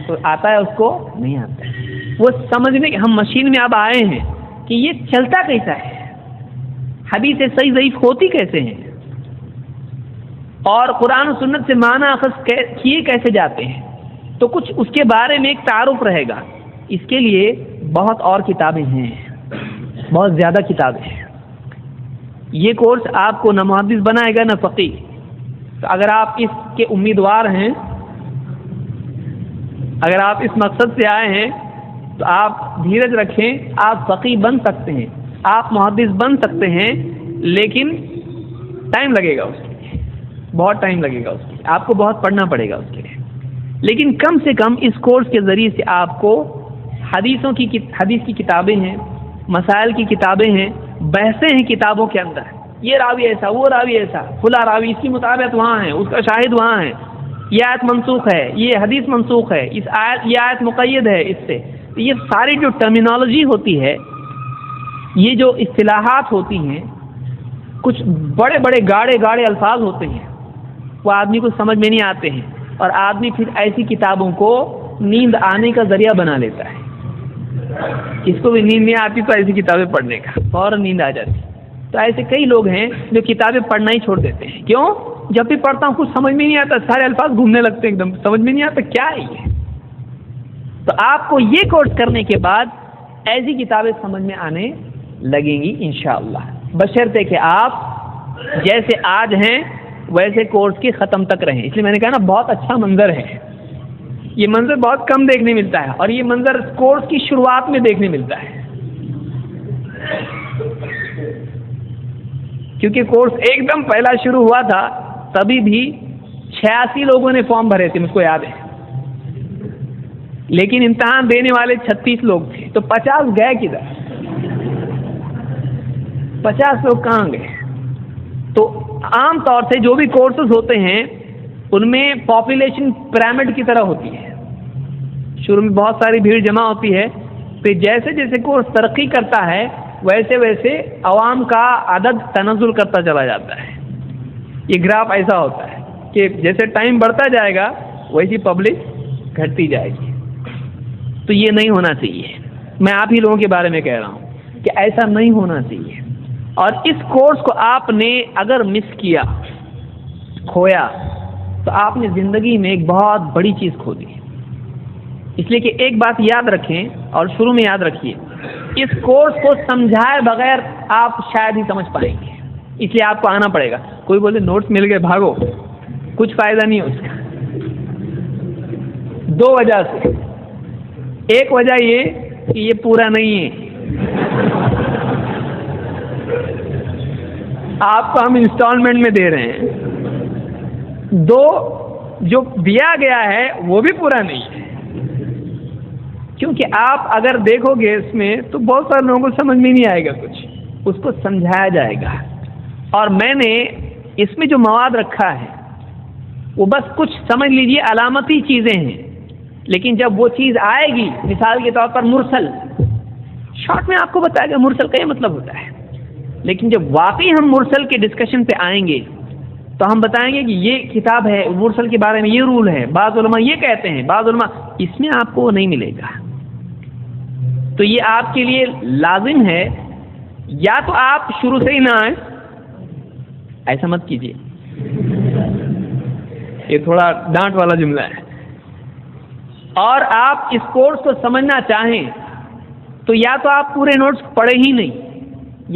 تو آتا ہے اس کو؟ نہیں آتا ہے. وہ سمجھنے کہ ہم مشین میں اب آئے ہیں کہ یہ چلتا کیسا ہے، حدیث صحیح ضعیف ہوتی کیسے ہیں، اور قرآن و سنت سے معنی اخذ کیے کیسے جاتے ہیں. تو کچھ اس کے بارے میں ایک تعارف رہے گا. اس کے لیے بہت اور کتابیں ہیں، بہت زیادہ کتابیں ہیں. یہ کورس آپ کو نہ محدث بنائے گا نہ فقیہ. تو اگر آپ اس کے امیدوار ہیں، اگر آپ اس مقصد سے آئے ہیں تو آپ دھیرج رکھیں. آپ فقیہ بن سکتے ہیں، آپ محدث بن سکتے ہیں، لیکن ٹائم لگے گا اس کے لیے، بہت ٹائم لگے گا اس کے لیے. آپ کو بہت پڑھنا پڑے گا اس کے لیے. لیکن کم سے کم اس کورس کے ذریعے سے آپ کو حدیث کی کتابیں ہیں، مسائل کی کتابیں ہیں، بحثیں ہیں کتابوں کے اندر. یہ راوی ایسا، وہ راوی ایسا، فلاں راوی، اس کی مطابقت وہاں ہے، اس کا شاہد وہاں ہے، یہ آیت منسوخ ہے، یہ حدیث منسوخ ہے، یہ آیت مقید ہے اس سے. یہ ساری جو ٹرمینالوجی ہوتی ہے، یہ جو اصطلاحات ہوتی ہیں، کچھ بڑے بڑے گاڑے الفاظ ہوتے ہیں، وہ آدمی کو سمجھ میں نہیں آتے ہیں، اور آدمی پھر ایسی کتابوں کو نیند آنے کا ذریعہ بنا لیتا ہے. اس کو بھی نیند نہیں آتی تو ایسی کتابیں پڑھنے کا فوراً نیند آ جاتی. تو ایسے کئی لوگ ہیں جو کتابیں پڑھنا ہی چھوڑ دیتے ہیں. کیوں؟ جب بھی پڑھتا ہوں کچھ سمجھ میں نہیں آتا، سارے الفاظ گھومنے لگتے ہیں، ایک دم سمجھ میں نہیں آتا کیا ہے یہ. تو آپ کو یہ کورس کرنے کے بعد ایسی کتابیں سمجھ میں آنے لگیں گی انشاءاللہ، بشرطے کہ آپ جیسے آج ہیں ویسے کورس کی ختم تک رہیں. اس لیے میں نے کہا نا بہت اچھا منظر ہے. یہ منظر بہت کم دیکھنے ملتا ہے، اور یہ منظر کورس کی شروعات میں دیکھنے ملتا ہے. کیونکہ کورس ایک دم پہلا شروع ہوا تھا تبھی بھی 86 لوگوں نے فارم بھرے تھے، مجھ کو یاد ہے، لیکن امتحان دینے والے 36 لوگ تھے. تو 50 گئے کدھر؟ 50 لوگ کہاں گئے؟ تو عام طور سے جو بھی کورسز ہوتے ہیں ان میں پاپولیشن پیرامڈ کی طرح ہوتی ہے. شروع میں بہت ساری بھیڑ جمع ہوتی ہے، پھر جیسے جیسے کورس ترقی کرتا ہے ویسے ویسے عوام کا عدد تنزل کرتا چلا جاتا ہے. یہ گراف ایسا ہوتا ہے کہ جیسے ٹائم بڑھتا جائے گا ویسی پبلک گھٹتی جائے گی. تو یہ نہیں ہونا چاہیے. میں آپ ہی لوگوں کے بارے میں کہہ رہا ہوں کہ ایسا نہیں ہونا چاہیے. اور اس کورس کو آپ نے اگر مس کیا، کھویا، تو آپ نے زندگی میں ایک بہت بڑی چیز کھو دی. اس لیے کہ ایک بات یاد رکھیں اور شروع میں یاد رکھیے، اس کورس کو سمجھائے بغیر آپ شاید ہی سمجھ پائیں گے. اس لیے آپ کو آنا پڑے گا. کوئی بولے نوٹس مل گئے بھاگو، کچھ فائدہ نہیں ہے اس کا. 2 وجہ سے. ایک وجہ یہ کہ یہ پورا نہیں ہے. آپ کو ہم انسٹالمنٹ میں دے رہے ہیں. 2، جو دیا گیا ہے وہ بھی پورا نہیں ہے. کیونکہ آپ اگر دیکھو گے اس میں تو بہت سارے لوگوں کو سمجھ میں نہیں آئے گا کچھ. اس کو سمجھایا جائے گا. اور میں نے اس میں جو مواد رکھا ہے وہ بس کچھ سمجھ لیجئے علامتی چیزیں ہیں. لیکن جب وہ چیز آئے گی، مثال کے طور پر مرسل، شارٹ میں آپ کو بتایا گا مرسل کا یہ مطلب ہوتا ہے. لیکن جب واقعی ہم مرسل کے ڈسکشن پہ آئیں گے تو ہم بتائیں گے کہ یہ کتاب ہے، مرسل کے بارے میں یہ رول ہے، بعض علماء یہ کہتے ہیں، بعض علماء، اس میں آپ کو وہ نہیں ملے گا. تو یہ آپ کے لیے لازم ہے یا تو آپ شروع سے ہی نہ آئیں. ایسا مت کیجیے، یہ تھوڑا ڈانٹ والا جملہ ہے. اور آپ اس کورس کو سمجھنا چاہیں تو یا تو آپ پورے نوٹس پڑھے ہی نہیں،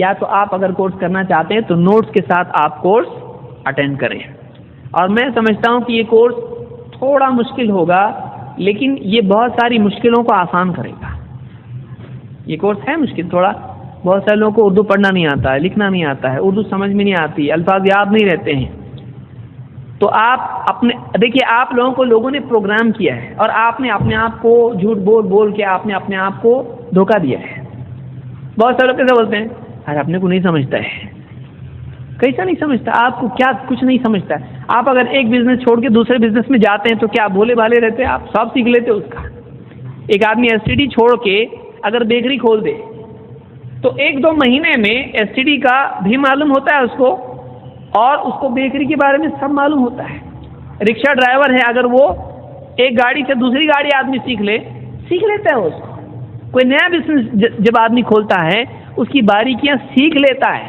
یا تو آپ اگر کورس کرنا چاہتے ہیں تو نوٹس کے ساتھ آپ کورس اٹینڈ کریں. اور میں سمجھتا ہوں کہ یہ کورس تھوڑا مشکل ہوگا لیکن یہ بہت ساری مشکلوں کو آسان کرے گا. یہ کورس ہے مشکل تھوڑا. بہت سارے لوگوں کو اردو پڑھنا نہیں آتا ہے، لکھنا نہیں آتا ہے، اردو سمجھ میں نہیں آتی، الفاظ یاد نہیں رہتے ہیں. تو آپ اپنے دیکھیے، آپ لوگوں کو لوگوں نے پروگرام کیا ہے اور آپ نے اپنے آپ کو جھوٹ بول کے آپ نے اپنے آپ کو دھوکہ دیا ہے. بہت سارے لوگ کیسے بولتے ہیں، ارے اپنے کو نہیں سمجھتا ہے. کیسا نہیں سمجھتا؟ آپ کو کیا کچھ نہیں سمجھتا ہے؟ آپ اگر ایک بزنس چھوڑ کے دوسرے بزنس میں جاتے ہیں تو کیا بھولے بھالے رہتے ہیں؟ آپ سب سیکھ لیتے اس کا. ایک آدمی ایس ٹی ڈی چھوڑ کے اگر بیکری کھول دے تو 1-2 مہینے میں ایس ٹی ڈی کا بھی معلوم ہوتا ہے اس کو، اور اس کو بیکری کے بارے میں سب معلوم ہوتا ہے. رکشہ ڈرائیور ہے، اگر وہ ایک گاڑی سے دوسری گاڑی آدمی سیکھ لیتا ہے اس کو. کوئی نیا بزنس جب آدمی کھولتا ہے اس کی باریکیاں سیکھ لیتا ہے.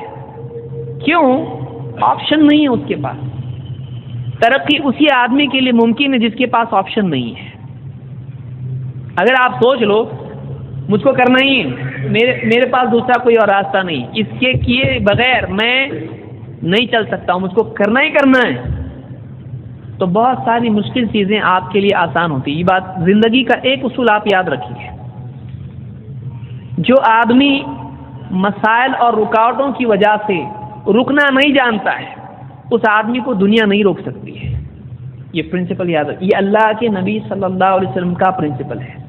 کیوں؟ آپشن نہیں ہے اس کے پاس. ترقی اسی آدمی کے لیے ممکن ہے جس کے پاس آپشن نہیں ہے. اگر آپ سوچ لو مجھ کو کرنا ہی ہے، میرے پاس دوسرا کوئی اور راستہ نہیں، اس کے کیے بغیر میں نہیں چل سکتا ہوں، مجھ کو کرنا ہی کرنا ہے، تو بہت ساری مشکل چیزیں آپ کے لیے آسان ہوتی. یہ بات زندگی کا ایک اصول آپ یاد رکھیے، جو آدمی مسائل اور رکاوٹوں کی وجہ سے رکنا نہیں جانتا ہے اس آدمی کو دنیا نہیں روک سکتی ہے. یہ پرنسپل یاد رکھیے. یہ اللہ کے نبی صلی اللہ علیہ وسلم کا پرنسپل ہے،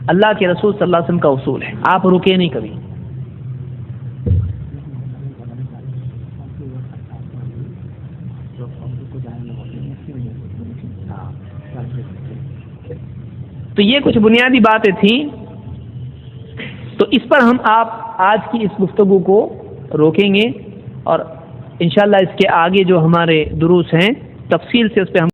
اللہ کے رسول صلی اللہ علیہ وسلم کا اصول ہے. آپ رکے نہیں کبھی. تو یہ کچھ بنیادی باتیں تھیں. تو اس پر ہم آج کی اس گفتگو کو روکیں گے اور انشاءاللہ اس کے آگے جو ہمارے دروس ہیں تفصیل سے اس پہ ہم